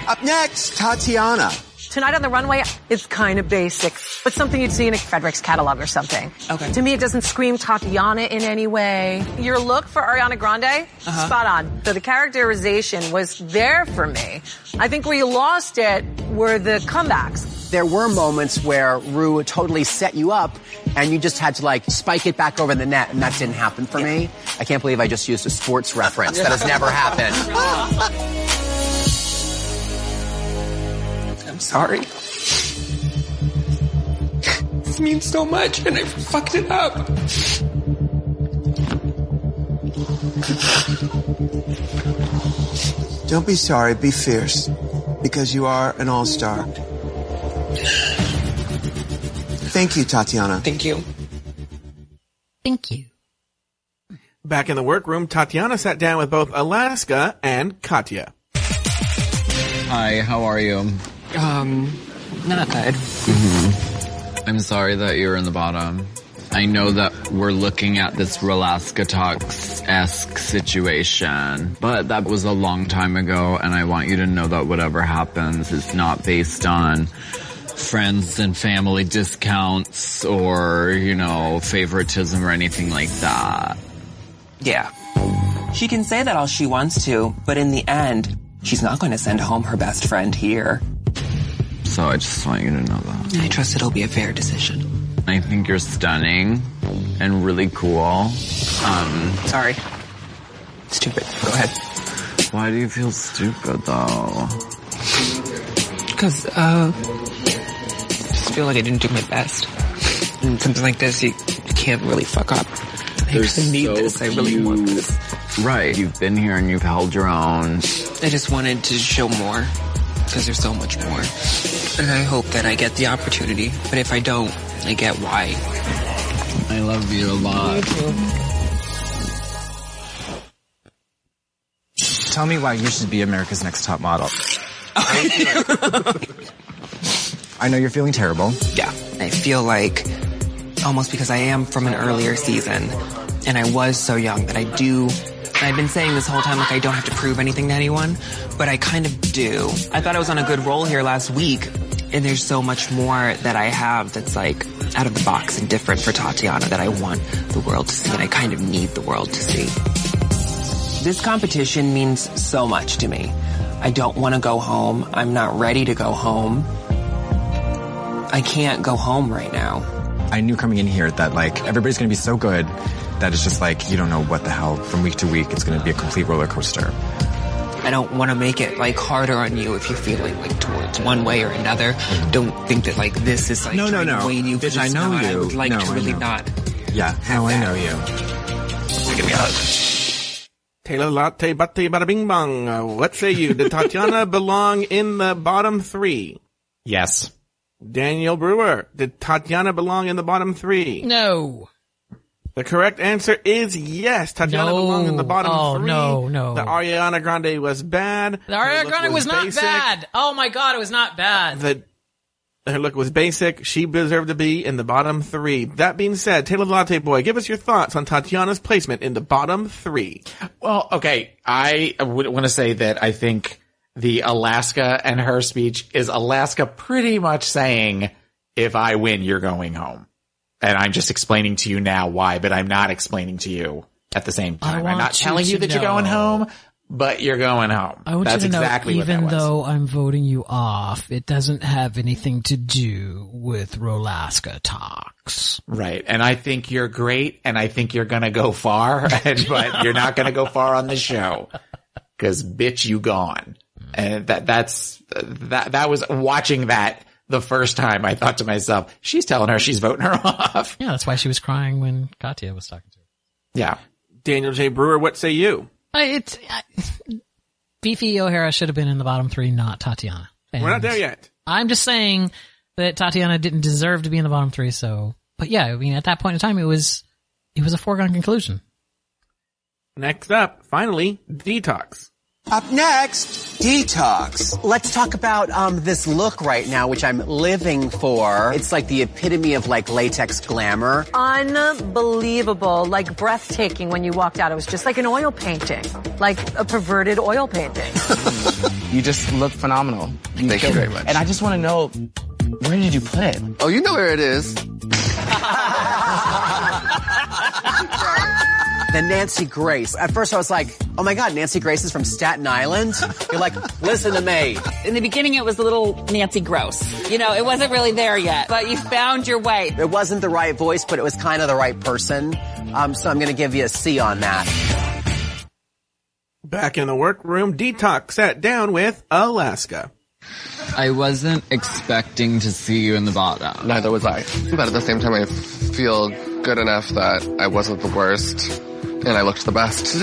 Up next, Tatiana. Tonight on the Runway is kind of basic, but something you'd see in a Frederick's catalog or something. Okay. To me, it doesn't scream Tatiana in any way. Your look for Ariana Grande, spot on. So the characterization was there for me. I think where you lost it were the comebacks. There were moments where Ru totally set you up and you just had to like spike it back over the net, and that didn't happen for me. I can't believe I just used a sports reference. That has never happened. I'm sorry. This means so much, and I fucked it up. Don't be sorry, be fierce, because you are an all-star. Thank you, Tatiana. Thank you. Thank you. Back in the workroom, Tatiana sat down with both Alaska and Katya. Hi, how are you? Not good. I'm sorry that you're in the bottom. I know that we're looking at this Alaska Talks-esque situation, but that was a long time ago, and I want you to know that whatever happens is not based on friends and family discounts or, favoritism or anything like that. Yeah. She can say that all she wants to, but in the end, she's not going to send home her best friend here. So I just want you to know that. I trust it'll be a fair decision. I think you're stunning and really cool. Sorry. Stupid. Go ahead. Why do you feel stupid, though? Because, I just feel like I didn't do my best. And something like this, you can't really fuck up. I really need this. I really want this. Right. You've been here and you've held your own. I just wanted to show more, because there's so much more. And I hope that I get the opportunity. But if I don't, I get why. I love you a lot. Tell me why you should be America's Next Top Model. I know you're feeling terrible. Yeah. I feel like almost because I am from an earlier season and I was so young that I've been saying this whole time like I don't have to prove anything to anyone, but I kind of do. I thought I was on a good roll here last week, and there's so much more that I have that's like out of the box and different for Tatiana that I want the world to see, and I kind of need the world to see. This competition means so much to me. I don't want to go home. I'm not ready to go home. I can't go home right now. I knew coming in here that like everybody's going to be so good that it's just like you don't know what the hell from week to week. It's going to be a complete roller coaster. I don't want to make it like harder on you if you're feeling like towards one way or another. Don't think that like this is like no. Weighing you. Bitch, I know you. I would like to really not. Yeah, no, I know you. Give me a hug. Taylor latte batte bada bing bong. What say you? Did Tatiana belong in the bottom three? Yes. Daniel Brewer, did Tatiana belong in the bottom three? No. The correct answer is yes. Tatiana belonged in the bottom three. No. The Ariana Grande was bad. The Ariana Grande was not bad. Oh my God, it was not bad. Her look was basic. She deserved to be in the bottom three. That being said, Taylor the Latte Boy, give us your thoughts on Tatiana's placement in the bottom three. Well, okay. I would want to say that I think the Alaska and her speech is Alaska pretty much saying, if I win, you're going home. And I'm just explaining to you now why, but I'm not explaining to you at the same time. I'm not telling you that you're going home, but you're going home. I want That's you to know, exactly what that even was. though I'm voting you off, it doesn't have anything to do with Rolaska Talks. Right. And I think you're great, and I think you're going to go far, but you're not going to go far on the show. Because, bitch, you gone. And that was watching that the first time. I thought to myself, she's telling her she's voting her off. Yeah, that's why she was crying when Katya was talking to her. Yeah. Daniel J. Brewer, what say you? Fifi O'Hara should have been in the bottom three, not Tatiana. And we're not there yet. I'm just saying that Tatiana didn't deserve to be in the bottom three. So, but yeah, I mean, at that point in time, it was a foregone conclusion. Next up, finally, Detox. Up next, detox. Let's talk about this look right now, which I'm living for. It's like the epitome of like latex glamour. Unbelievable, like breathtaking when you walked out. It was just like an oil painting, like a perverted oil painting. You just look phenomenal. Thank you very much. And I just want to know, where did you put it? Oh, you know where it is. The Nancy Grace. At first I was like, oh my God, Nancy Grace is from Staten Island? You're like, listen to me. In the beginning, it was a little Nancy Gross. You know, it wasn't really there yet, but you found your way. It wasn't the right voice, but it was kind of the right person. So I'm going to give you a C on that. Back in the workroom, Detox sat down with Alaska. I wasn't expecting to see you in the bottom. Neither was I. But at the same time, I feel good enough that I wasn't the worst. And I looked the best.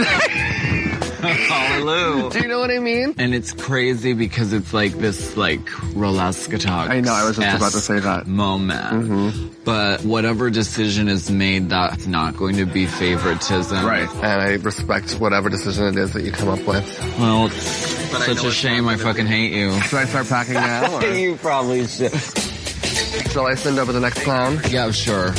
Hallelujah. Do you know what I mean? And it's crazy because it's like this, like, Rolaskatox. I know, I was just about to say that. Moment. Mm-hmm. But whatever decision is made, that's not going to be favoritism. Right. And I respect whatever decision it is that you come up with. Well, it's such a shame. I fucking hate you. Should I start packing now? Or? You probably should. Shall I send over the next clown? Yeah, sure.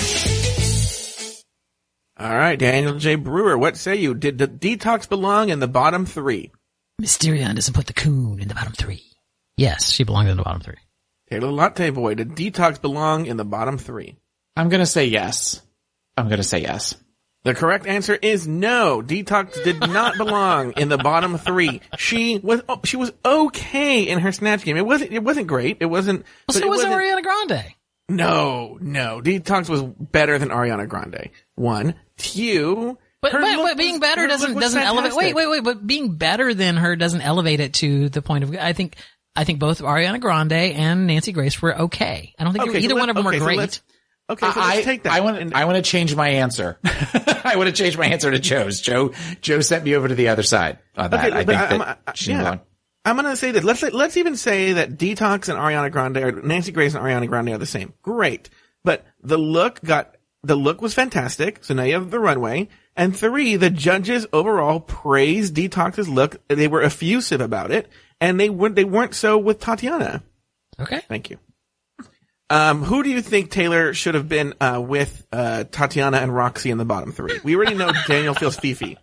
All right, Daniel J. Brewer, what say you? Did the Detox belong in the bottom 3? Mysterion doesn't put the coon in the bottom 3. Yes, she belongs in the bottom 3. Taylor Latte Boy, did Detox belong in the bottom 3? I'm going to say yes. The correct answer is no. Detox did not belong in the bottom 3. She was okay in her Snatch game. It wasn't great. It wasn't. Well, so was Ariana Grande. No. Detox was better than Ariana Grande. 1, 2. But being better doesn't elevate. Wait. But being better than her doesn't elevate it to the point of. I think both Ariana Grande and Nancy Grace were okay. I don't think either one of them were great. So let's take that. I want to change my answer. I want to change my answer to Joe's. Joe sent me over to the other side on that. I think she belonged. I'm going to say this. Let's even say that Detox and Ariana Grande, or Nancy Grace and Ariana Grande are the same. Great. But the look was fantastic. So now you have the runway. And 3, the judges overall praised Detox's look. They were effusive about it. And they weren't so with Tatiana. Okay. Thank you. Who do you think Taylor should have been with Tatiana and Roxy in the bottom 3? We already know Daniel feels Fifi.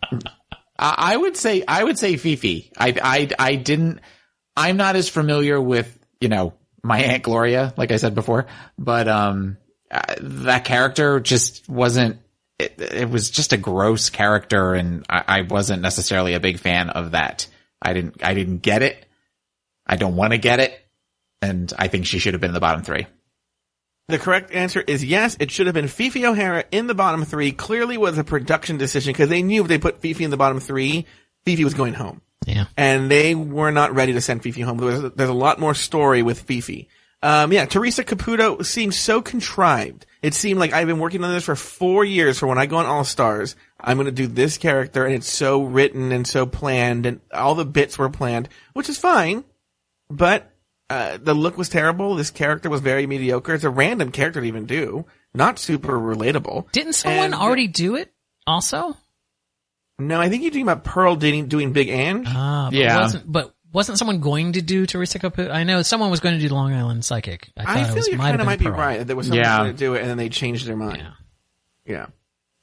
I would say Fifi. I'm not as familiar with, my Aunt Gloria, like I said before, but that character just wasn't. It was just a gross character, and I wasn't necessarily a big fan of that. I didn't get it. I don't want to get it, and I think she should have been in the bottom 3. The correct answer is yes. It should have been Fifi O'Hara in the bottom 3. Clearly was a production decision because they knew if they put Fifi in the bottom 3, Fifi was going home. Yeah. And they were not ready to send Fifi home. There's a lot more story with Fifi. Teresa Caputo seemed so contrived. It seemed like I've been working on this for 4 years for when I go on All Stars. I'm going to do this character, and it's so written and so planned, and all the bits were planned, which is fine. But the look was terrible. This character was very mediocre. It's a random character to even do. Not super relatable. Didn't someone already do it also? No, I think you're talking about Pearl doing Big Ange. Yeah. Wasn't someone going to do Teresa Caputo? I know someone was going to do Long Island Psychic. I feel you kind of might be right. There was someone going to do it, and then they changed their mind. Yeah.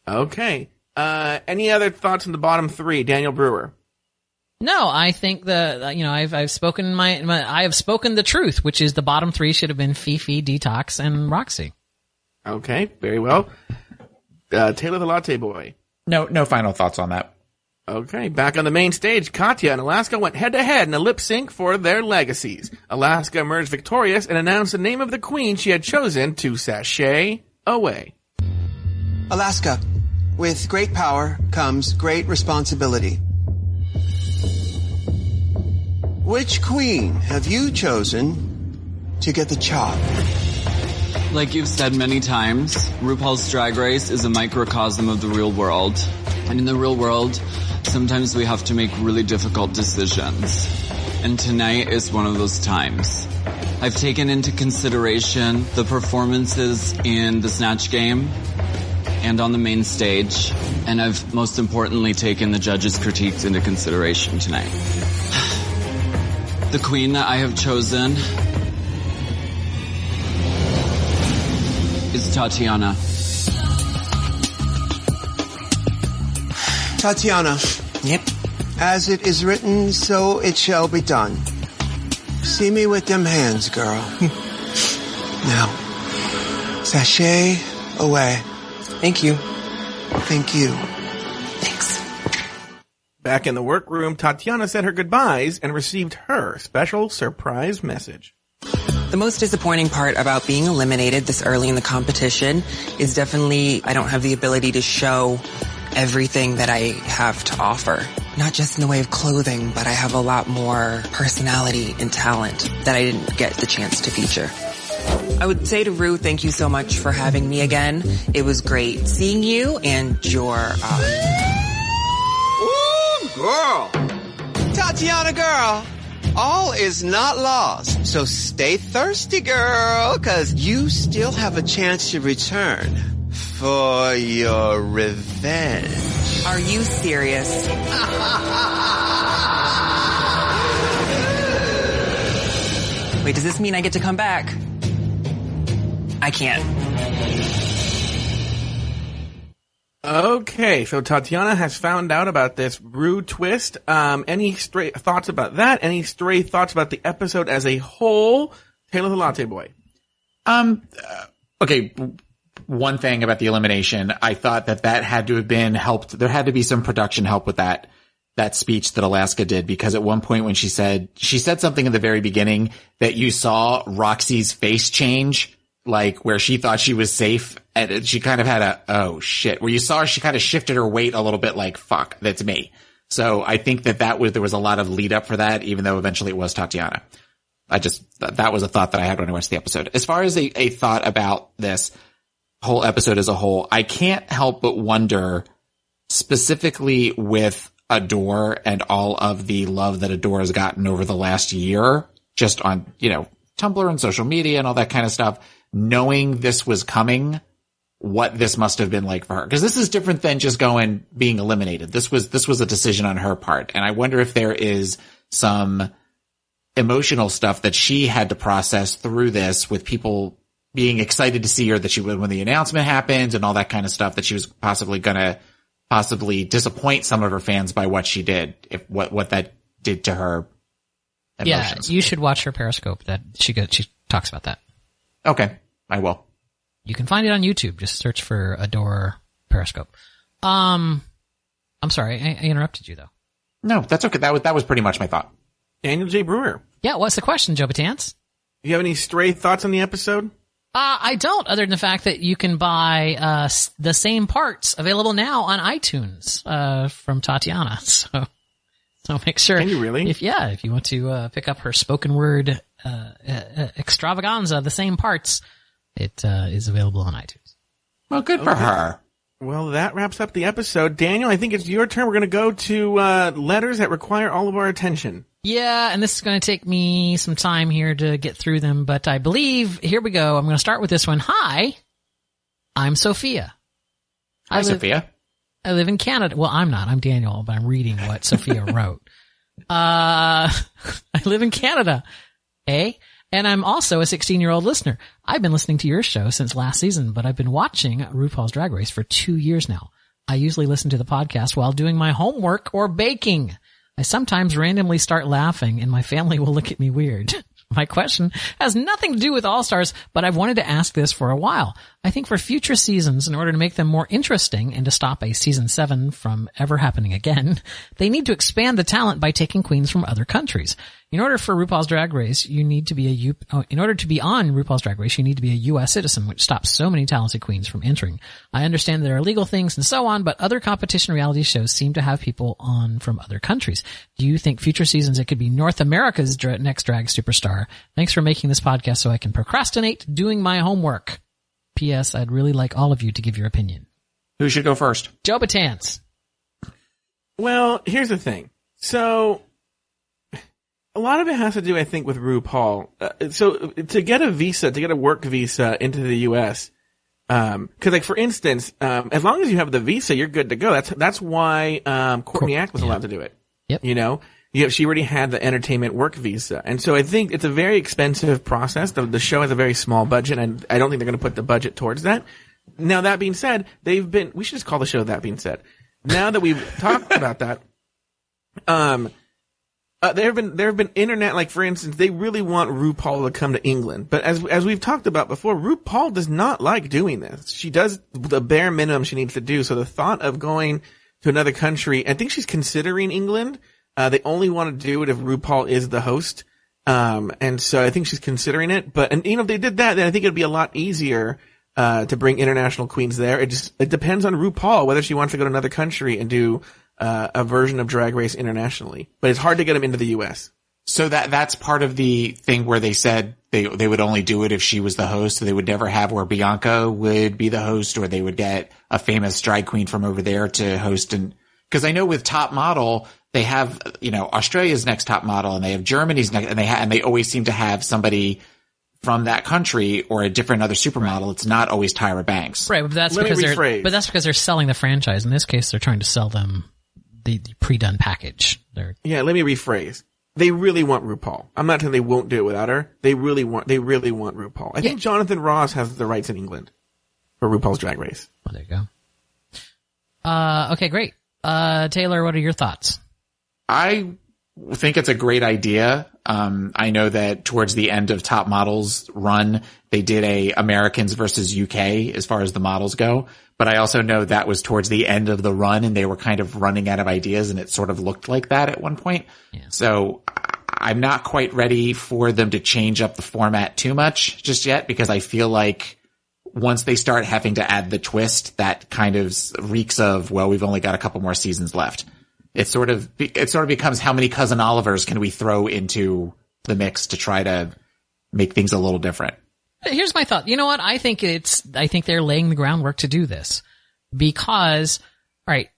Okay. Any other thoughts on the bottom 3? Daniel Brewer. No, I think I've spoken I have spoken the truth, which is the bottom 3 should have been Fifi, Detox, and Roxy. Okay, very well. Taylor the Latte Boy. No final thoughts on that. Okay, back on the main stage, Katya and Alaska went head-to-head in a lip-sync for their legacies. Alaska emerged victorious and announced the name of the queen she had chosen to sashay away. Alaska, with great power comes great responsibility. Which queen have you chosen to get the chop? Like you've said many times, RuPaul's Drag Race is a microcosm of the real world. And in the real world, sometimes we have to make really difficult decisions. And tonight is one of those times. I've taken into consideration the performances in the Snatch game and on the main stage, and I've most importantly taken the judges' critiques into consideration tonight. The queen that I have chosen is Tatiana. Tatiana. Yep. As it is written, so it shall be done. See me with them hands, girl. Now, sashay away. Thank you. Thank you. Thanks. Back in the workroom, Tatiana said her goodbyes and received her special surprise message. The most disappointing part about being eliminated this early in the competition is definitely I don't have the ability to show everything that I have to offer. Not just in the way of clothing, but I have a lot more personality and talent that I didn't get the chance to feature. I would say to Ru, thank you so much for having me again. It was great seeing you and your, Ooh, girl. Tatiana, girl. All is not lost. So stay thirsty, girl, because you still have a chance to return for your revenge. Are you serious? Wait, does this mean I get to come back? I can't. Okay, so Tatiana has found out about this Ru twist. Any stray thoughts about that? Any stray thoughts about the episode as a whole? Taylor the Latte Boy. Okay. One thing about the elimination, I thought that had to have been helped. There had to be some production help with that speech that Alaska did, because at one point when she said something in the very beginning that you saw Roxy's face change, like where she thought she was safe, and she kind of had a, oh shit, where you saw she kind of shifted her weight a little bit, like, fuck, that's me. So I think there was a lot of lead up for that, even though eventually it was Tatiana. That was a thought that I had when I watched the episode. As far as a thought about this whole episode as a whole, I can't help but wonder, specifically with Adore and all of the love that Adore has gotten over the last year, just on, Tumblr and social media and all that kind of stuff, knowing this was coming, what this must have been like for her. Because this is different than just being eliminated. This was a decision on her part. And I wonder if there is some emotional stuff that she had to process through this, with people being excited to see her, that she would, when the announcement happened and all that kind of stuff, that she was possibly disappoint some of her fans by what she did, if what that did to her emotions. Yeah, you should watch her Periscope. That she talks about that. Okay, I will. You can find it on YouTube. Just search for Adore Periscope. I'm sorry, I interrupted you though. No, that's okay. That was pretty much my thought. Daniel J. Brewer. Yeah, what's the question, Joe Batance? Do you have any stray thoughts on the episode? I don't, other than the fact that you can buy the same parts available now on iTunes from Tatiana. So make sure. Can you really? If you want to pick up her spoken word extravaganza, the same parts, it is available on iTunes. Well, good for her. Well, that wraps up the episode. Daniel, I think it's your turn. We're going to go to letters that require all of our attention. Yeah, and this is going to take me some time here to get through them, but I believe, here we go. I'm going to start with this one. Hi, I'm Sophia. Hi, Sophia. I live in Canada. Well, I'm not. I'm Daniel, but I'm reading what Sophia wrote. I live in Canada. And I'm also a 16-year-old listener. I've been listening to your show since last season, but I've been watching RuPaul's Drag Race for 2 years now. I usually listen to the podcast while doing my homework or baking. I sometimes randomly start laughing and my family will look at me weird. My question has nothing to do with All-Stars, but I've wanted to ask this for a while. I think for future seasons, in order to make them more interesting and to stop a season 7 from ever happening again, they need to expand the talent by taking queens from other countries. In order for RuPaul's Drag Race, you need to be in order to be on RuPaul's Drag Race, you need to be a U.S. citizen, which stops so many talented queens from entering. I understand there are legal things and so on, but other competition reality shows seem to have people on from other countries. Do you think future seasons it could be North America's next drag superstar? Thanks for making this podcast so I can procrastinate doing my homework. P.S. I'd really like all of you to give your opinion. Who should go first? Joe Batance. Well, here's the thing. So, a lot of it has to do, I think, with RuPaul. So to get a work visa into the U.S., Cause like, for instance, as long as you have the visa, you're good to go. That's why, Courtney Act was allowed to do it. Yep. You know, she already had the entertainment work visa. And so I think it's a very expensive process. The show has a very small budget, and I don't think they're going to put the budget towards that. Now, that being said, we should just call the show That Being Said. Now that we've talked about that, there have been internet, like, for instance, they really want RuPaul to come to England. But as we've talked about before, RuPaul does not like doing this. She does the bare minimum she needs to do. So the thought of going to another country, I think she's considering England. They only want to do it if RuPaul is the host. And so I think she's considering it. But, if they did that, then I think it'd be a lot easier to bring international queens there. It depends on RuPaul whether she wants to go to another country and do a version of Drag Race internationally. But it's hard to get them into the U.S. So that's part of the thing where they said they would only do it if she was the host. So they would never have where Bianca would be the host, or they would get a famous drag queen from over there to host. And because I know with Top Model, they have, Australia's Next Top Model, and they have Germany's next, and they always seem to have somebody from that country or a different other supermodel. It's not always Tyra Banks. Right, but that's because they're selling the franchise. In this case, they're trying to sell them the pre-done package. Let me rephrase. They really want RuPaul. I'm not saying they won't do it without her. They really want RuPaul. I think Jonathan Ross has the rights in England for RuPaul's Drag Race. Oh, there you go. Okay, great. Taylor, what are your thoughts? I think it's a great idea. I know that towards the end of Top Model's run, they did a Americans versus UK as far as the models go. But I also know that was towards the end of the run, and they were kind of running out of ideas, and it sort of looked like that at one point. Yeah. So I'm not quite ready for them to change up the format too much just yet, because I feel like once they start having to add the twist, that kind of reeks of, well, we've only got a couple more seasons left. It sort of becomes, how many Cousin Olivers can we throw into the mix to try to make things a little different? Here's my thought. You know what? I think they're laying the groundwork to do this, because, all right,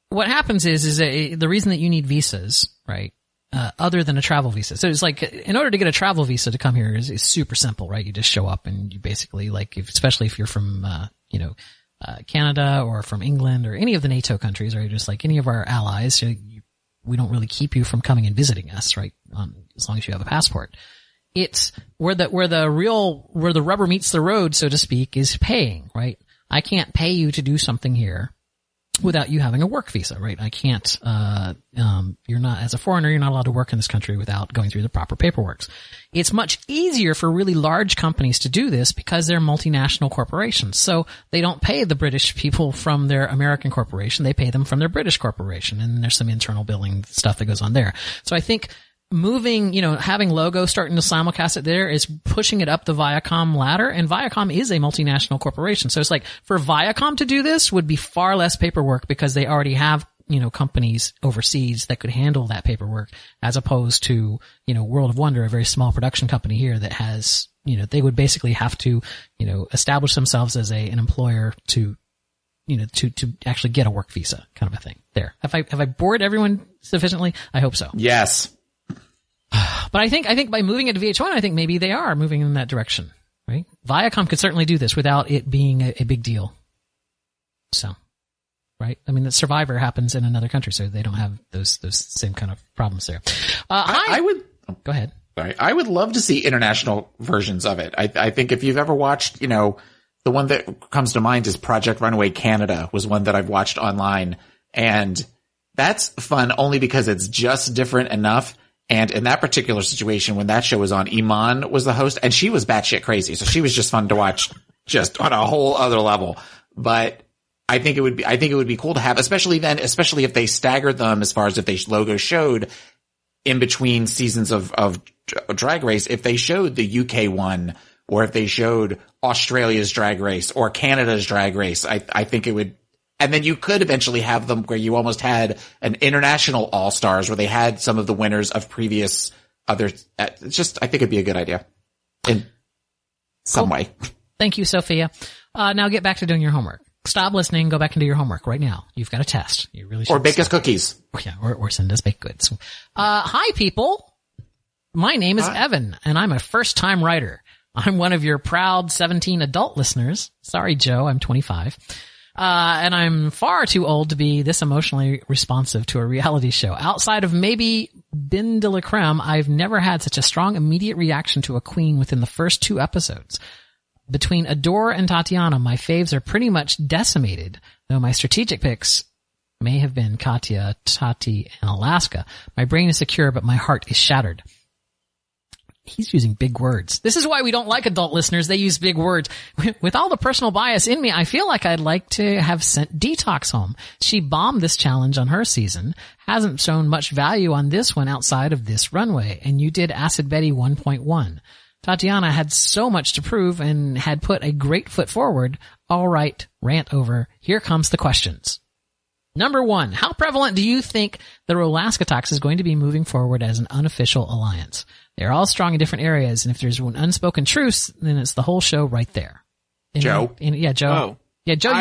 what happens is the reason that you need visas, right? Other than a travel visa. So it's like, in order to get a travel visa to come here is super simple, right? You just show up and you basically, like, especially if you're from, Canada or from England or any of the NATO countries, or just like any of our allies, we don't really keep you from coming and visiting us, right? As long as you have a passport. It's where the rubber meets the road, so to speak, is paying, right? I can't pay you to do something here without you having a work visa, right? I can't, you're not, as a foreigner, you're not allowed to work in this country without going through the proper paperwork. It's much easier for really large companies to do this because they're multinational corporations. So they don't pay the British people from their American corporation. They pay them from their British corporation. And there's some internal billing stuff that goes on there. So I think moving, having Logo starting to simulcast it there is pushing it up the Viacom ladder, and Viacom is a multinational corporation. So it's like, for Viacom to do this would be far less paperwork, because they already have, companies overseas that could handle that paperwork, as opposed to, World of Wonder, a very small production company here that has, they would basically have to, establish themselves as an employer to actually get a work visa, kind of a thing. There. Have I bored everyone sufficiently? I hope so. Yes. But I think by moving it to VH1, I think maybe they are moving in that direction, right? Viacom could certainly do this without it being a big deal. So, right? I mean, the Survivor happens in another country, so they don't have those same kind of problems there. I would go ahead. Sorry. I would love to see international versions of it. I think if you've ever watched, the one that comes to mind is Project Runway Canada was one that I've watched online, and that's fun only because it's just different enough. And in that particular situation, when that show was on, Iman was the host, and she was batshit crazy. So she was just fun to watch, just on a whole other level. But I think it would be cool to have, especially if they staggered them, as far as if they Logo showed in between seasons of Drag Race, if they showed the UK one, or if they showed Australia's Drag Race or Canada's Drag Race, I think it would. And then you could eventually have them where you almost had an international all-stars, where they had some of the winners of previous other, I think it'd be a good idea in some way. Thank you, Sophia. Now get back to doing your homework. Stop listening. Go back and do your homework right now. You've got a test. You really should. Or bake us cookies. Yeah, or send us baked goods. Hi, people. My name is Evan, and I'm a first-time writer. I'm one of your proud 17 adult listeners. Sorry, Joe, I'm 25. And I'm far too old to be this emotionally responsive to a reality show. Outside of maybe Bin de la Creme, I've never had such a strong immediate reaction to a queen within the first 2 episodes. Between Adore and Tatiana, my faves are pretty much decimated, though my strategic picks may have been Katya, Tati, and Alaska. My brain is secure, but my heart is shattered. He's using big words. This is why we don't like adult listeners. They use big words. With all the personal bias in me, I feel like I'd like to have sent Detox home. She bombed this challenge on her season, hasn't shown much value on this one outside of this runway, and you did Acid Betty 1.1. Tatiana had so much to prove and had put a great foot forward. All right, rant over. Here comes the questions. Number 1, how prevalent do you think the Rolaskatox is going to be moving forward as an unofficial alliance? They're all strong in different areas, and if there's an unspoken truce, then it's the whole show right there. Joe? Joe. Oh. Yeah, Joe,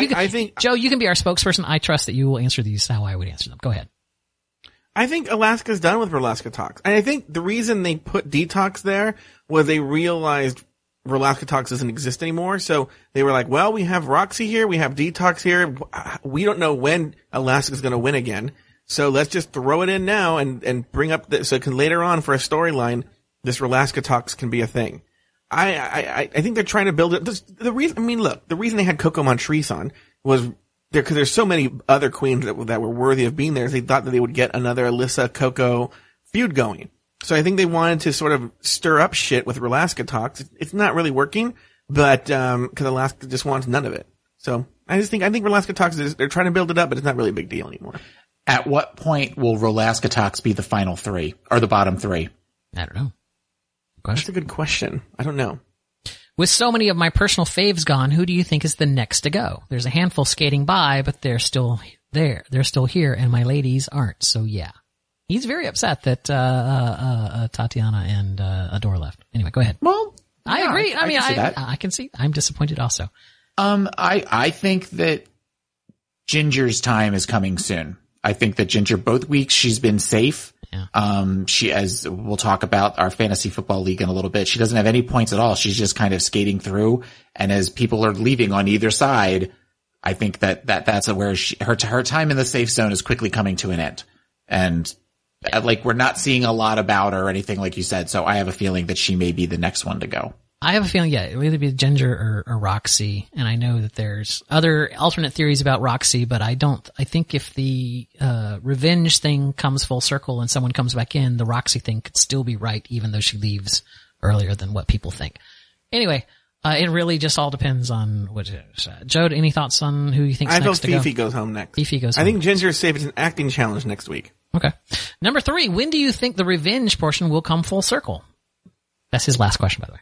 Joe, you can be our spokesperson. I trust that you will answer these how I would answer them. Go ahead. I think Alaska's done with Rolaskatox. And I think the reason they put Detox there was they realized Rolaskatox doesn't exist anymore. So they were like, well, we have Roxy here, we have Detox here. We don't know when Alaska's going to win again. So let's just throw it in now and bring up so it can later on for a storyline, this Rolaskatox can be a thing. I think they're trying to build it. The reason they had Coco Montrese on was because there's so many other queens that were worthy of being there. They thought that they would get another Alyssa Coco feud going. So I think they wanted to sort of stir up shit with Rolaskatox. It's not really working, but because Alaska just wants none of it. So I think Rolaskatox they're trying to build it up, but it's not really a big deal anymore. At what point will Rolaskatox be the final 3 or the bottom 3? I don't know. That's a good question. I don't know. With so many of my personal faves gone, who do you think is the next to go? There's a handful skating by, but they're still there. They're still here, and my ladies aren't. So yeah. He's very upset that Tatiana and Adore left. Anyway, go ahead. Well, I agree. I mean, can see that. I can see. I'm disappointed also. I think that Ginger's time is coming soon. I think that Ginger, both weeks, she's been safe. Yeah. She, as we'll talk about our fantasy football league in a little bit, she doesn't have any points at all. She's just kind of skating through. And as people are leaving on either side, I think that's where her time in the safe zone is quickly coming to an end. And we're not seeing a lot about her or anything like you said. So I have a feeling that she may be the next one to go. I have a feeling, yeah, it'll either be Ginger or Roxy. And I know that there's other alternate theories about Roxy, but I think if the revenge thing comes full circle and someone comes back in, the Roxy thing could still be right, even though she leaves earlier than what people think. Anyway, it really just all depends on what it is. Joe, any thoughts on who you think's next to go? I hope Fifi goes home next. Fifi goes home. I think Ginger's safe. It's an acting challenge next week. Okay. Number 3, when do you think the revenge portion will come full circle? That's his last question, by the way.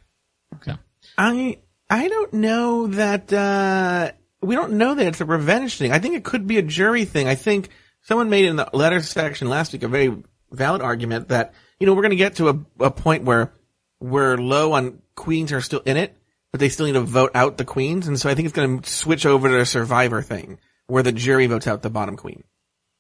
Okay. I don't know that, we don't know that it's a revenge thing. I think it could be a jury thing. I think someone made in the letter section last week a very valid argument that, we're going to get to a point where we're low on queens who are still in it, but they still need to vote out the queens. And so I think it's going to switch over to a Survivor thing where the jury votes out the bottom queen.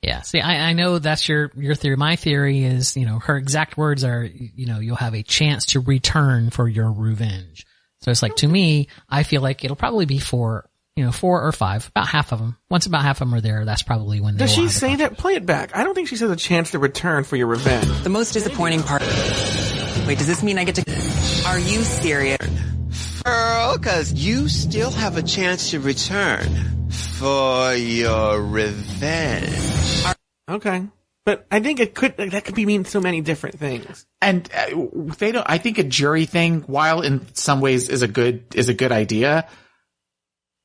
Yeah. See, I know that's your theory. My theory is, her exact words are, you'll have a chance to return for your revenge. So it's like, to me, I feel like it'll probably be 4 or 5, about half of them. Once about half of them are there, that's probably when they'll Does she say that? Play it back. I don't think she says a chance to return for your revenge. The most disappointing part. Wait, does this mean I get to... Are you serious? Girl, because you still have a chance to return for your revenge. Okay. But I think that could mean so many different things. And I think a jury thing, while in some ways is a good idea,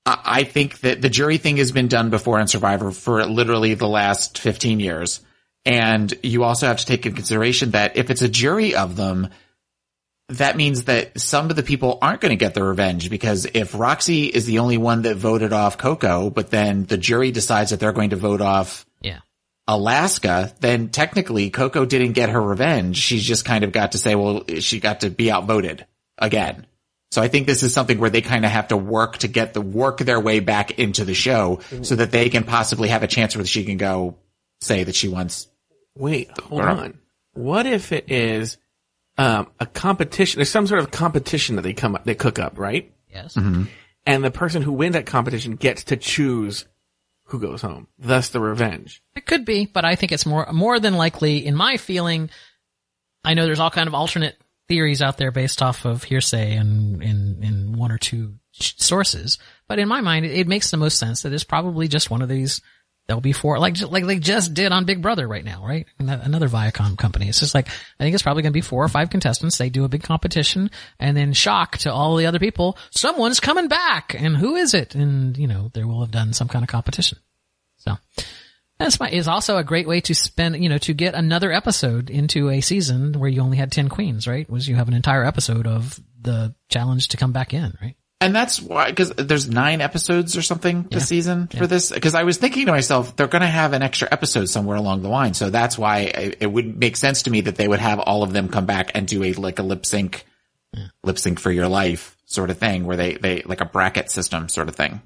I think that the jury thing has been done before on Survivor for literally the last 15 years. And you also have to take into consideration that if it's a jury of them, that means that some of the people aren't going to get their revenge, because if Roxy is the only one that voted off Coco, but then the jury decides that they're going to vote off Alaska, then technically Coco didn't get her revenge. She's just kind of got to say, well, she got to be outvoted again. So I think this is something where they kind of have to work their way back into the show so that they can possibly have a chance where she can go say that she wants. Wait, hold on. What if it is a competition. There's some sort of competition that they cook up, right? Yes. Mm-hmm. And the person who wins that competition gets to choose who goes home. Thus the revenge. It could be, but I think it's more than likely, in my feeling. I know there's all kind of alternate theories out there based off of hearsay and in one or two sources, but in my mind, it makes the most sense that it's probably just one of these. There'll be 4, like they just did on Big Brother right now, right? Another Viacom company. It's just like, I think it's probably going to be 4 or 5 contestants. They do a big competition, and then shock to all the other people, someone's coming back, and who is it? And, they will have done some kind of competition. So, is also a great way to spend, to get another episode into a season where you only had 10 queens, right? Was you have an entire episode of the challenge to come back in, right? And that's why, because there's 9 episodes or something this season for this. Because I was thinking to myself, they're going to have an extra episode somewhere along the line. So that's why it would make sense to me that they would have all of them come back and do a lip sync for your life sort of thing, where they like a bracket system sort of thing.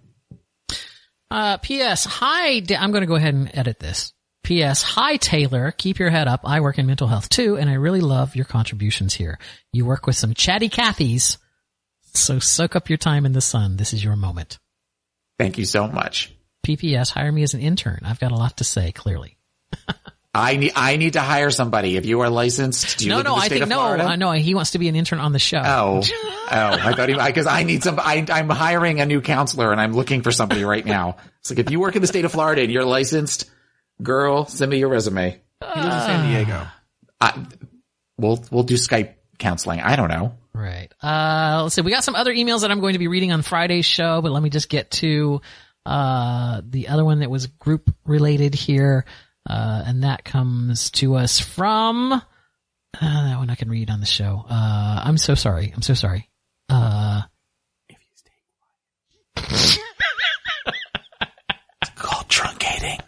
P.S. Hi, I'm going to go ahead and edit this. P.S. Hi, Taylor. Keep your head up. I work in mental health too, and I really love your contributions here. You work with some chatty Cathys. So soak up your time in the sun. This is your moment. Thank you so much. PPS, hire me as an intern. I've got a lot to say, clearly. I need to hire somebody. If you are licensed, do you live in the state of Florida? No, he wants to be an intern on the show. Oh, I thought because I need I'm hiring a new counselor and I'm looking for somebody right now. It's like, if you work in the state of Florida and you're licensed, girl, send me your resume. He lives in San Diego. We'll do Skype counseling. I don't know. Right. Let's see. We got some other emails that I'm going to be reading on Friday's show, but let me just get to, the other one that was group related here. And that comes to us from, that one I can read on the show. I'm so sorry. If you stay quiet. It's called truncating.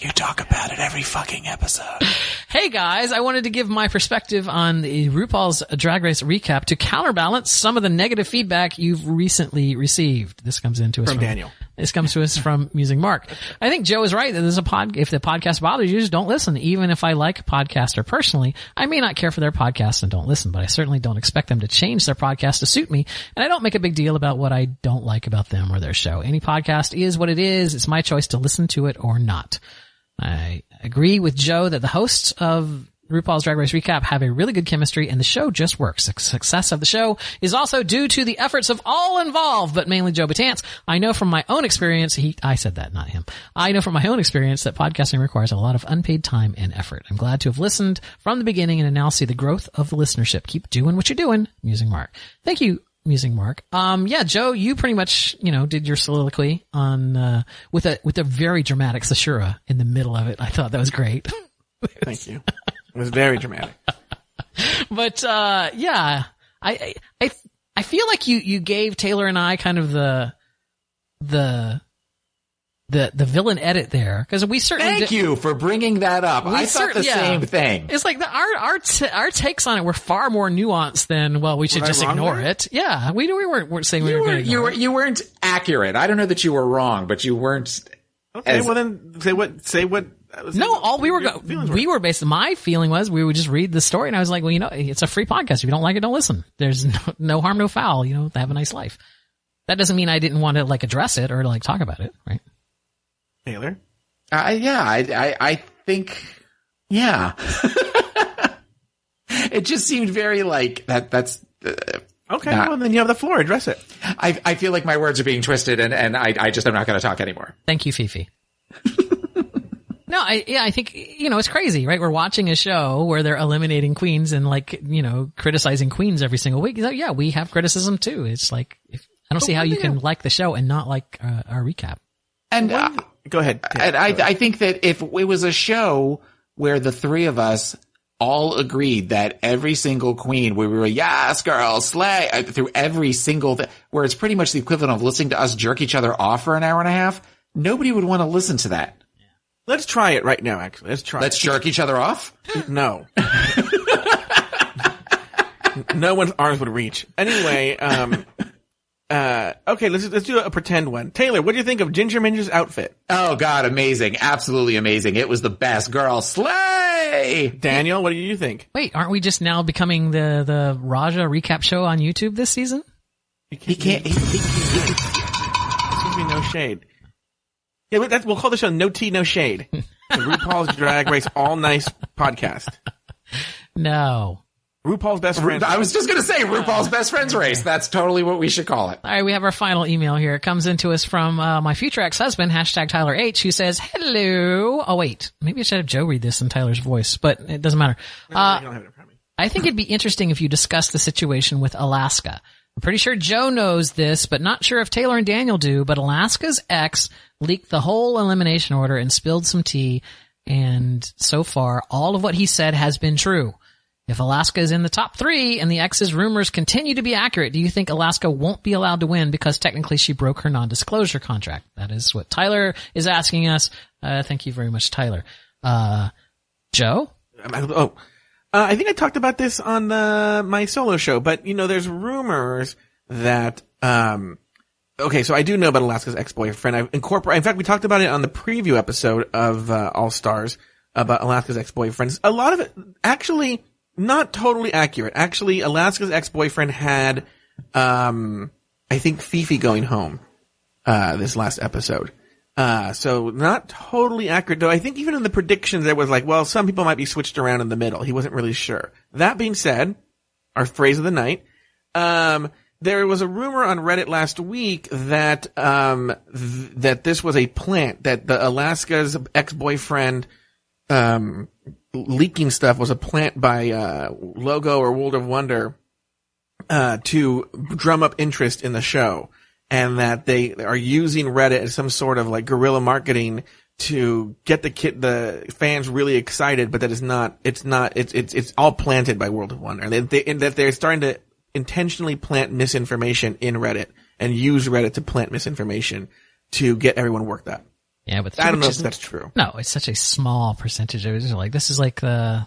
You talk about it every fucking episode. Hey guys, I wanted to give my perspective on the RuPaul's Drag Race recap to counterbalance some of the negative feedback you've recently received. This comes into us from Daniel. This comes to us from Musing Mark. I think Joe is right that there's if the podcast bothers you, just don't listen. Even if I like a podcaster personally, I may not care for their podcast and don't listen, but I certainly don't expect them to change their podcast to suit me. And I don't make a big deal about what I don't like about them or their show. Any podcast is what it is. It's my choice to listen to it or not. I agree with Joe that the hosts of RuPaul's Drag Race Recap have a really good chemistry and the show just works. The success of the show is also due to the efforts of all involved, but mainly Joe Batance. I know from my own experience, I said that, not him. I know from my own experience that podcasting requires a lot of unpaid time and effort. I'm glad to have listened from the beginning and now see the growth of the listenership. Keep doing what you're doing, Musing Mark. Thank you, Musing Mark. Yeah, Joe, you pretty much, did your soliloquy on, with a very dramatic Sashura in the middle of it. I thought that was great. Thank you. It was very dramatic. But, yeah, I feel like you gave Taylor and I kind of the villain edit there, because we certainly Thank you for bringing that up. I thought the same thing. It's like our takes on it were far more nuanced than, well, we should just ignore it. Yeah, we weren't saying we were going to ignore it. You weren't accurate. I don't know that you were wrong, but you weren't. Okay, well then say what. We were basically, my feeling was we would just read the story, and I was like, well, it's a free podcast. If you don't like it, don't listen. There's no harm, no foul. Have a nice life. That doesn't mean I didn't want to address it or talk about it, right? Taylor? I think, yeah. It just seemed very that's, okay, well then you have the floor, address it. I feel like my words are being twisted and I'm not going to talk anymore. Thank you, Fifi. No, I think, it's crazy, right? We're watching a show where they're eliminating queens and criticizing queens every single week. Yeah, we have criticism too. It's I don't see how you can like the show and not like our recap. And go ahead. I think that if it was a show where the three of us all agreed that every single queen, we were, yes, girl, slay, through every single, where it's pretty much the equivalent of listening to us jerk each other off for an hour and a half, nobody would want to listen to that. Let's try it right now, actually. Let's jerk each other off? No. No one's arms would reach. Anyway, okay, let's do a pretend one. Taylor, what do you think of Ginger Minge's outfit? Oh God, amazing. Absolutely amazing. It was the best. Girl, slay! Yay! Daniel, what do you think? Wait, aren't we just now becoming the Raja recap show on YouTube this season? He can't. Excuse me, no shade. Yeah, we'll call the show No Tea, No Shade. The RuPaul's Drag Race All Nice podcast. No. RuPaul's Best Friends. I was just going to say RuPaul's Best Friends Race. That's totally what we should call it. All right, we have our final email here. It comes into us from my future ex-husband, Tyler H, who says, hello. Oh, wait. Maybe I should have Joe read this in Tyler's voice, but it doesn't matter. I don't have it in front of me. I think it'd be interesting if you discuss the situation with Alaska. I'm pretty sure Joe knows this, but not sure if Taylor and Daniel do, but Alaska's ex leaked the whole elimination order and spilled some tea, and so far, all of what he said has been true. If Alaska is in the top 3 and the ex's rumors continue to be accurate, do you think Alaska won't be allowed to win because technically she broke her non-disclosure contract? That is what Tyler is asking us. Thank you very much, Tyler. Joe? I think I talked about this on my solo show, but there's rumors that okay, so I do know about Alaska's ex-boyfriend. In fact, we talked about it on the preview episode of All Stars about Alaska's ex-boyfriends. A lot of it actually not totally accurate. Actually, Alaska's ex-boyfriend had I think Fifi going home this last episode. So not totally accurate, though I think even in the predictions there was like, well, some people might be switched around in the middle. He wasn't really sure. That being said, our phrase of the night, there was a rumor on Reddit last week that, that this was a plant, that the Alaska's ex-boyfriend, leaking stuff was a plant by, Logo or World of Wonder, to drum up interest in the show. And that they are using Reddit as some sort of like guerrilla marketing to get the fans really excited, but that is not, it's all planted by World of Wonder. And that they're starting to intentionally plant misinformation in Reddit and use Reddit to plant misinformation to get everyone worked up. Yeah, but I don't know if that's true. No, it's such a small percentage of it. Like, this is like the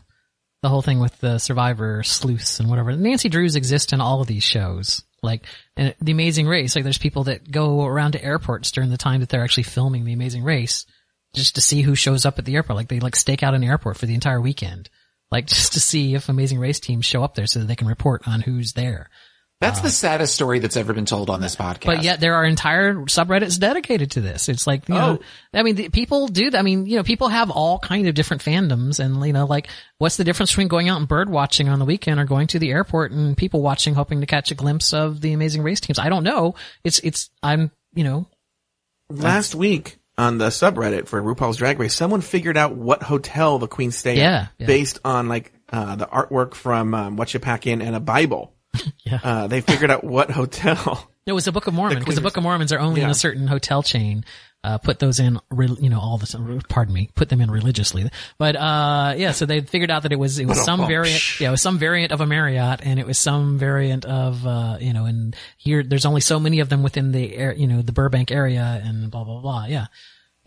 whole thing with the Survivor sleuths and whatever. Nancy Drews exist in all of these shows. Like, and The Amazing Race, like there's people that go around to airports during the time that they're actually filming The Amazing Race just to see who shows up at the airport. Like they stake out an airport for the entire weekend. Like just to see if Amazing Race teams show up there so that they can report on who's there. That's the saddest story that's ever been told on this podcast. But yet there are entire subreddits dedicated to this. It's like, people do that. I mean, people have all kind of different fandoms and, like what's the difference between going out and bird watching on the weekend or going to the airport and people watching hoping to catch a glimpse of the Amazing Race teams? I don't know. Last week on the subreddit for RuPaul's Drag Race, someone figured out what hotel the queen stayed at based on like, the artwork from, What You Pack In and a Bible. Yeah. They figured out what hotel. It was the Book of Mormon, because the Book of Mormons are only in a certain hotel chain. Put those in, put them in religiously. But, so they figured out that it was some variant, it was some variant of a Marriott, and it was some variant of, and here, there's only so many of them within the the Burbank area, and blah, blah, blah, yeah.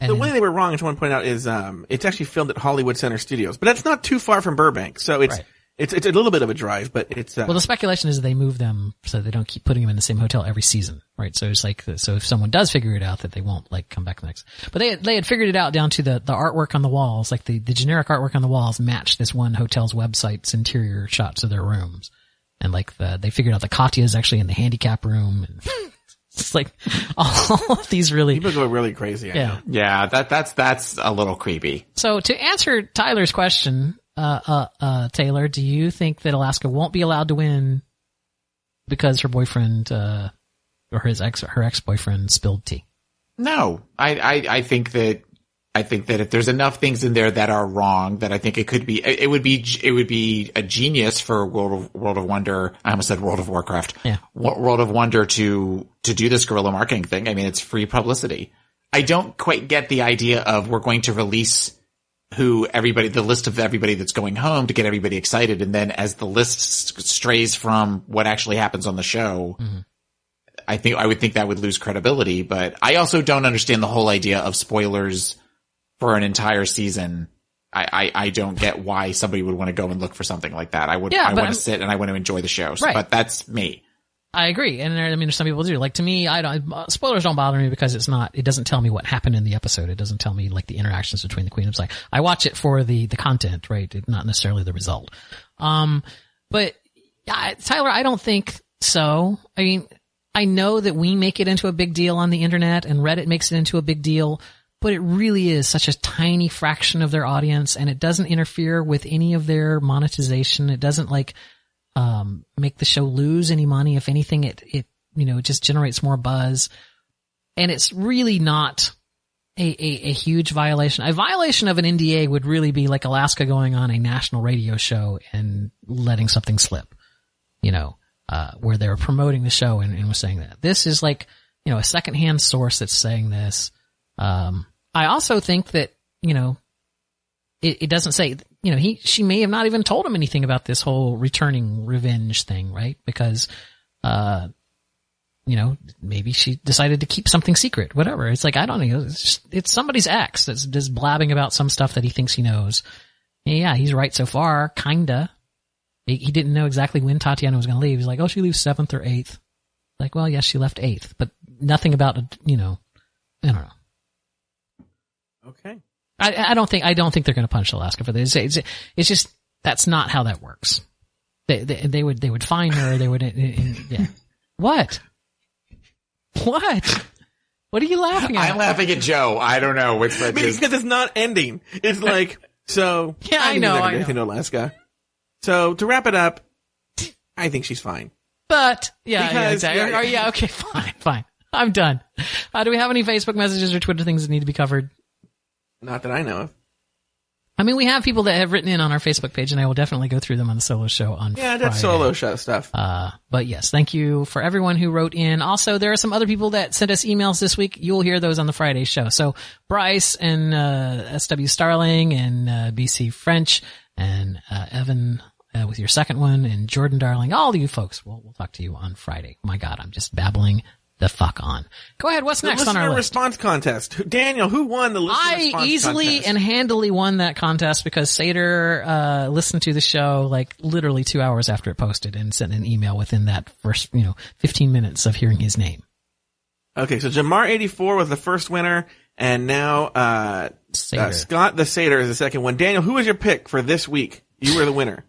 And the way they were wrong, I just want to point out, is, it's actually filmed at Hollywood Center Studios, but that's not too far from Burbank, so it's, right. It's a little bit of a drive, but it's, well, the speculation is that they move them so they don't keep putting them in the same hotel every season, right? So it's like, so if someone does figure it out, that they won't like come back next. But they had figured it out down to the artwork on the walls, like the generic artwork on the walls matched this one hotel's website's interior shots of their rooms. And like they figured out that Katya is actually in the handicap room and it's like all of these really. People go really crazy. Yeah, that's a little creepy. So to answer Tyler's question, Taylor, do you think that Alaska won't be allowed to win because her boyfriend, or her ex-boyfriend spilled tea? No, I think that if there's enough things in there that are wrong, that I think it would be a genius for World of Wonder. I almost said World of Warcraft. Yeah. World of Wonder to do this guerrilla marketing thing. I mean, it's free publicity. I don't quite get the idea of we're going to release the list of everybody that's going home to get everybody excited. And then as the list strays from what actually happens on the show, I would think that would lose credibility, but I also don't understand the whole idea of spoilers for an entire season. I don't get why somebody would want to go and look for something like that. I want to sit and I want to enjoy the show. Right. But that's me. I agree. And there's some people do. Like, to me, spoilers don't bother me because it doesn't tell me what happened in the episode. It doesn't tell me, like, the interactions between the queen. It's like, I watch it for the content, right? Not necessarily the result. But Tyler, I don't think so. I mean, I know that we make it into a big deal on the internet and Reddit makes it into a big deal, but it really is such a tiny fraction of their audience, and it doesn't interfere with any of their monetization. It doesn't make the show lose any money. If anything, it just generates more buzz. And it's really not a huge violation. A violation of an NDA would really be like Alaska going on a national radio show and letting something slip, where they were promoting the show and was saying that. This is like, a secondhand source that's saying this. I also think that, it doesn't say, she may have not even told him anything about this whole returning revenge thing, right? Because, maybe she decided to keep something secret, whatever. It's like, I don't know. It's somebody's ex that's just blabbing about some stuff that he thinks he knows. Yeah, he's right so far, kinda. He didn't know exactly when Tatiana was going to leave. He's like, oh, she leaves 7th or 8th. Like, well, yes, she left 8th, but nothing about, I don't know. Okay. I don't think they're going to punish Alaska for this. It's just, that's not how that works. They would fine her. They would, yeah. What? What? What are you laughing at? I'm laughing at Joe. I don't know. Because it's not ending. It's like, so. Yeah, I know. Anything to Alaska. So to wrap it up, I think she's fine. But yeah, okay, fine. I'm done. Do we have any Facebook messages or Twitter things that need to be covered? Not that I know of. I mean, we have people that have written in on our Facebook page, and I will definitely go through them on the solo show on Friday. Yeah, that's solo show stuff. But yes, thank you for everyone who wrote in. Also, there are some other people that sent us emails this week. You'll hear those on the Friday show. So Bryce and SW Starling and BC French and Evan with your second one, and Jordan Darling, all of you folks. We'll talk to you on Friday. My God, I'm just babbling the fuck on. Go ahead. What's next on our list? Response contest. Daniel, who won the listener response contest? I easily and handily won that contest because Sater listened to the show like literally 2 hours after it posted and sent an email within that first 15 minutes of hearing his name. Okay, so Jamar84 was the first winner, and now Scott the Sater is the second one. Daniel, who was your pick for this week? You were the winner.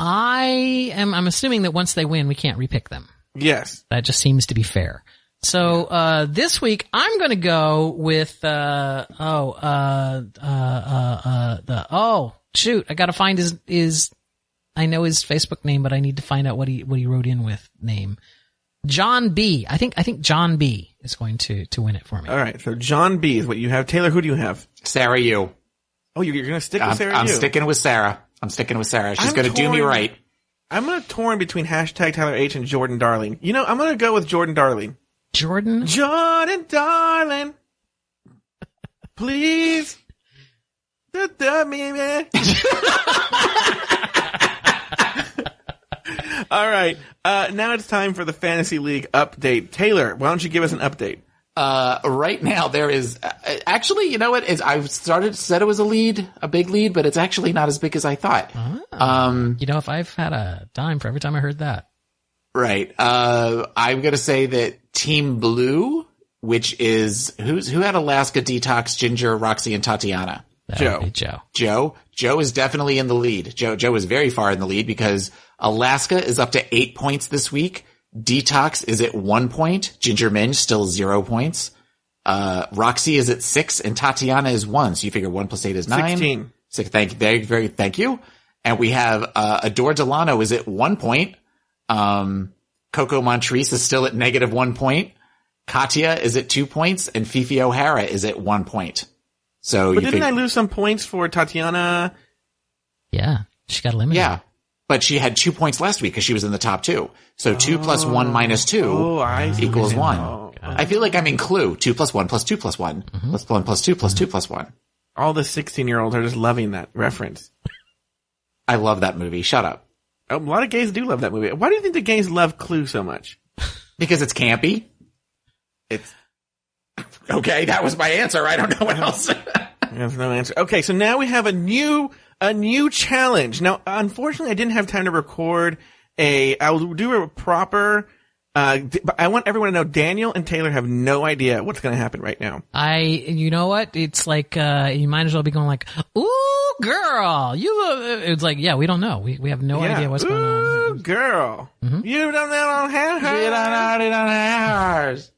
I'm assuming that once they win, we can't repick them. Yes. That just seems to be fair. So, this week I'm going to go with, I gotta find I know his Facebook name, but I need to find out what he wrote in with name. John B. I think John B is going to win it for me. All right. So John B is what you have. Taylor, who do you have? Sarah Yu. Oh, you're going to stick with Sarah Yu? I'm sticking with Sarah. She's going to do me right. I'm going to torn between hashtag Tyler H and Jordan Darling. I'm going to go with Jordan Darling. Jordan Darling. Please. All right. Now it's time for the Fantasy League update. Taylor, why don't you give us an update? Right now there is, actually, you know what? I said it was a big lead, but it's actually not as big as I thought. If I've had a dime for every time I heard that. Right. I'm gonna say that Team Blue, which is, who had Alaska, Detox, Ginger, Roxy, and Tatiana? Joe is definitely in the lead. Joe is very far in the lead because Alaska is up to 8 points this week. Detox is at 1 point. Ginger Minge still 0 points. Roxy is at 6 and Tatiana is 1. So you figure 1 + 8 is 9. 16. Thank you. And we have, Adore Delano is at 1 point. Coco Montrese is still at -1 point. Katya is at 2 points and Fifi O'Hara is at 1 point. So but didn't I lose some points for Tatiana? Yeah. She got eliminated. Yeah. But she had 2 points last week because she was in the top 2. So 2 + 1 - 2 equals 1. I feel like I'm in Clue. 2 + 1 + 2 + 1. + 1 + 2 + 2 + 1. All the 16-year-olds are just loving that reference. I love that movie. Shut up. A lot of gays do love that movie. Why do you think the gays love Clue so much? Because it's campy. It's okay. That was my answer. I don't know what else. There's no answer. Okay, so now we have a new challenge. Now, unfortunately, I didn't have time to record I'll do a proper But I want everyone to know Daniel and Taylor have no idea what's going to happen right now. You know what? It's like, you might as well be going like, ooh, girl, it's like, yeah, we don't know. We have no idea what's going on. Ooh, girl. Mm-hmm. You don't have hers. You don't have hers.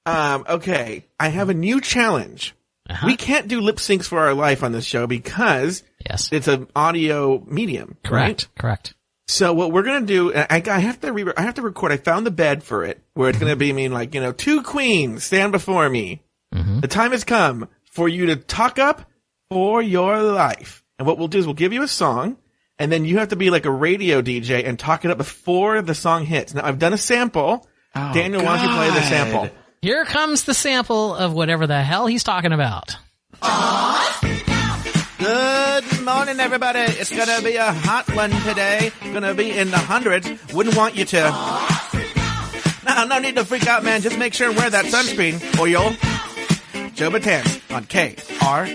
Okay. I have a new challenge. Uh-huh. We can't do lip syncs for our life on this show because it's an audio medium. Correct. Right? Correct. So what we're going to do, I have to record. I found the bed for it where it's going to be like, two queens stand before me. Mm-hmm. The time has come for you to talk up for your life. And what we'll do is we'll give you a song and then you have to be like a radio DJ and talk it up before the song hits. Now I've done a sample. Oh, Daniel, why don't you play the sample? Here comes the sample of whatever the hell he's talking about. Good morning, everybody. It's going to be a hot one today. Going to be in the hundreds. Wouldn't want you to. No need to freak out, man. Just make sure and wear that sunscreen or you'll. Joe Batanz on KRDR.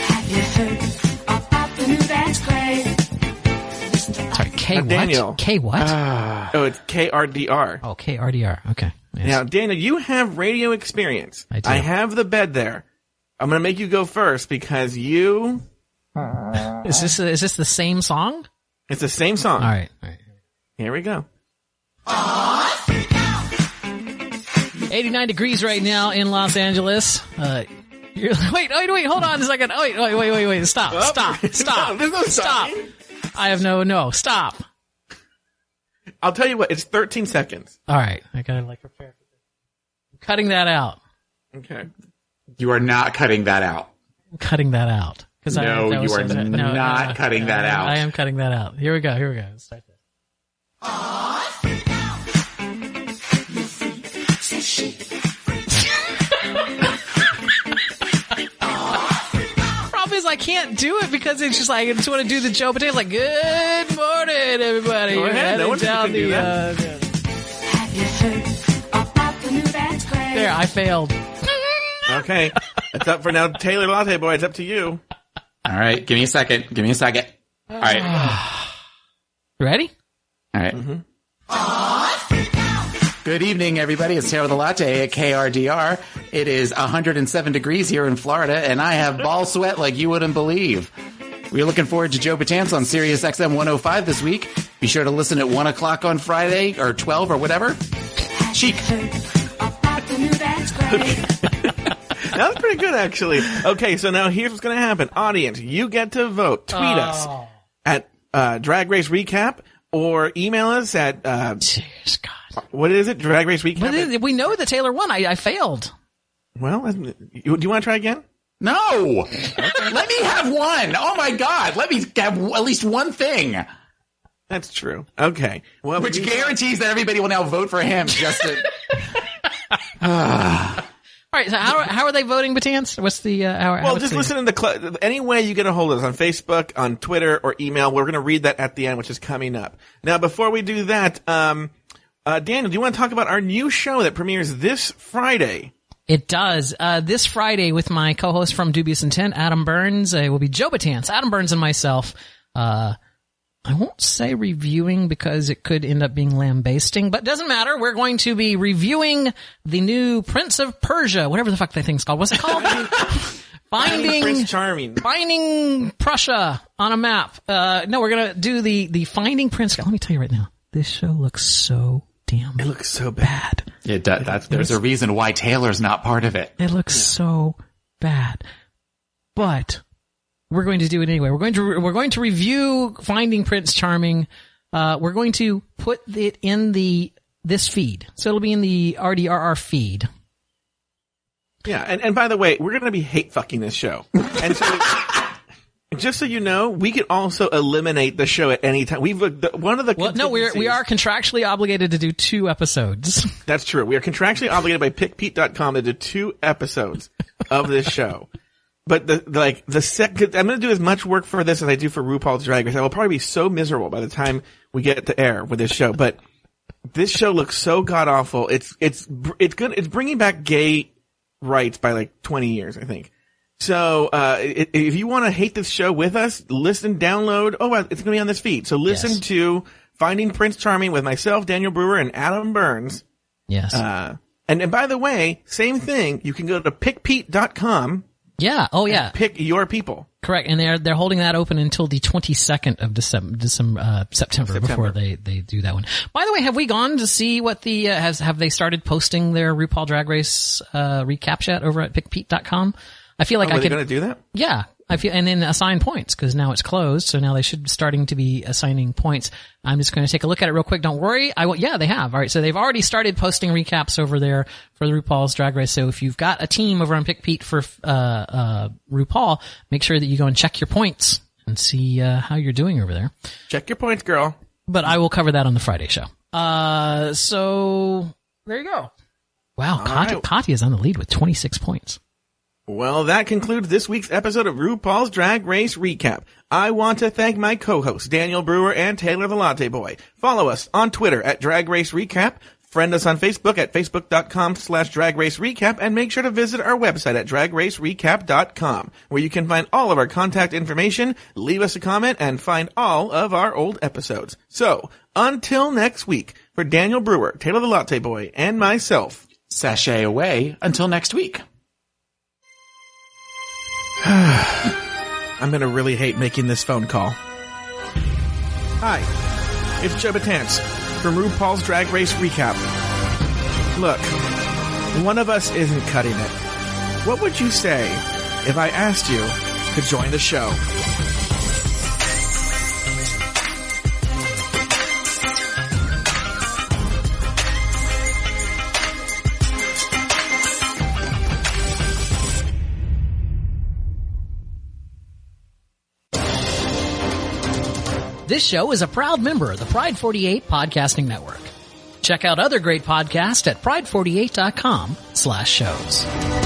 Have you heard about the new dance craze? Sorry, K what? Daniel. K what? It's KRDR. Oh, KRDR. Okay. Yes. Now, Daniel, you have radio experience. I do. I have the bed there. I'm going to make you go first because you... Is this the same song? It's the same song. All right. Here we go. 89 degrees right now in Los Angeles. Wait, hold on a second. Wait. Stop. There's no Stop. I have no, stop. I'll tell you what, it's 13 seconds. All right. I gotta prepare for this. I'm cutting that out. Okay. You are not cutting that out. I'm cutting that out. No, you are not cutting that out. I am cutting that out. Here we go. Let's start this. Problem is I can't do it because it's just like I just want to do the Joe Batanz like good morning everybody. Go ahead. No one can do that. There, I failed. Okay. It's up for now. Taylor Latte Boy, it's up to you. All right. Give me a second. All right. Ready? All right. Mm-hmm. Good evening, everybody. It's Taylor the Latte at KRDR. It is 107 degrees here in Florida, and I have ball sweat like you wouldn't believe. We're looking forward to Joe Batanz on Sirius XM 105 this week. Be sure to listen at 1 o'clock on Friday, or 12, or whatever. Chic. That was pretty good, actually. Okay, so now here's what's going to happen. Audience, you get to vote. Tweet us at Drag Race Recap or email us at... Jeez, God. What is it? Drag Race Recap? We know that Taylor won. I failed. Well, do you want to try again? No! Let me have one! Oh my God! Let me have at least one thing! That's true. Okay. Well, which guarantees that everybody will now vote for him just to... All right, so how are they voting, Batanz? What's the Well, just listen in any way you get a hold of us on Facebook, on Twitter, or email. We're going to read that at the end, which is coming up. Now, before we do that, Daniel, do you want to talk about our new show that premieres this Friday? It does. This Friday with my co-host from Dubious Intent, Adam Burns. It will be Joe Batanz, Adam Burns, and myself. I won't say reviewing because it could end up being lambasting, but doesn't matter. We're going to be reviewing the new Prince of Persia, whatever the fuck that thing's called. What's it called? Finding Prince Charming. Finding Prussia on a map. No, we're going to do the Finding Prince. Let me tell you right now, this show looks so damn It looks so bad. There's a reason why Taylor's not part of it. It looks so bad. But we're going to do it anyway. We're going to review Finding Prince Charming. We're going to put it in this feed. So it'll be in the RDRR feed. Yeah, and by the way, we're going to be hate fucking this show. And so just so you know, we could also eliminate the show at any time. We are contractually obligated to do 2 episodes. That's true. We are contractually obligated by pickpete.com to do 2 episodes of this show. But I'm going to do as much work for this as I do for RuPaul's Drag Race. I will probably be so miserable by the time we get to air with this show. But this show looks so god awful. It's good. It's bringing back gay rights by like 20 years, I think. So, if you want to hate this show with us, download. Oh, it's going to be on this feed. So listen to Finding Prince Charming with myself, Daniel Brewer, and Adam Burns. Yes. And by the way, same thing. You can go to pickpete.com. Yeah. Oh, yeah. Pick your people. Correct. And they're holding that open until the 22nd of September before they do that one. By the way, have we gone to see what have they started posting their RuPaul Drag Race, recap yet over at pickpete.com? I feel like I could. Are they going to do that? Yeah. And then assign points, because now it's closed, so now they should be starting to be assigning points. I'm just going to take a look at it real quick. Don't worry. Yeah, they have. All right. So they've already started posting recaps over there for the RuPaul's Drag Race. So if you've got a team over on PickPete for, RuPaul, make sure that you go and check your points and see, how you're doing over there. Check your points, girl. But I will cover that on the Friday show. So there you go. Wow. Katya's on the lead with 26 points. Well, that concludes this week's episode of RuPaul's Drag Race Recap. I want to thank my co-hosts, Daniel Brewer and Taylor the Latte Boy. Follow us on Twitter at Drag Race Recap. Friend us on Facebook at facebook.com/Drag Race Recap, and make sure to visit our website at dragracerecap.com, where you can find all of our contact information, leave us a comment, and find all of our old episodes. So, until next week, for Daniel Brewer, Taylor the Latte Boy, and myself, sashay away until next week. I'm gonna really hate making this phone call. Hi, it's Joe Batance from RuPaul's Drag Race Recap. Look, one of us isn't cutting it. What would you say if I asked you to join the show? This show is a proud member of the Pride 48 Podcasting Network. Check out other great podcasts at pride48.com/shows.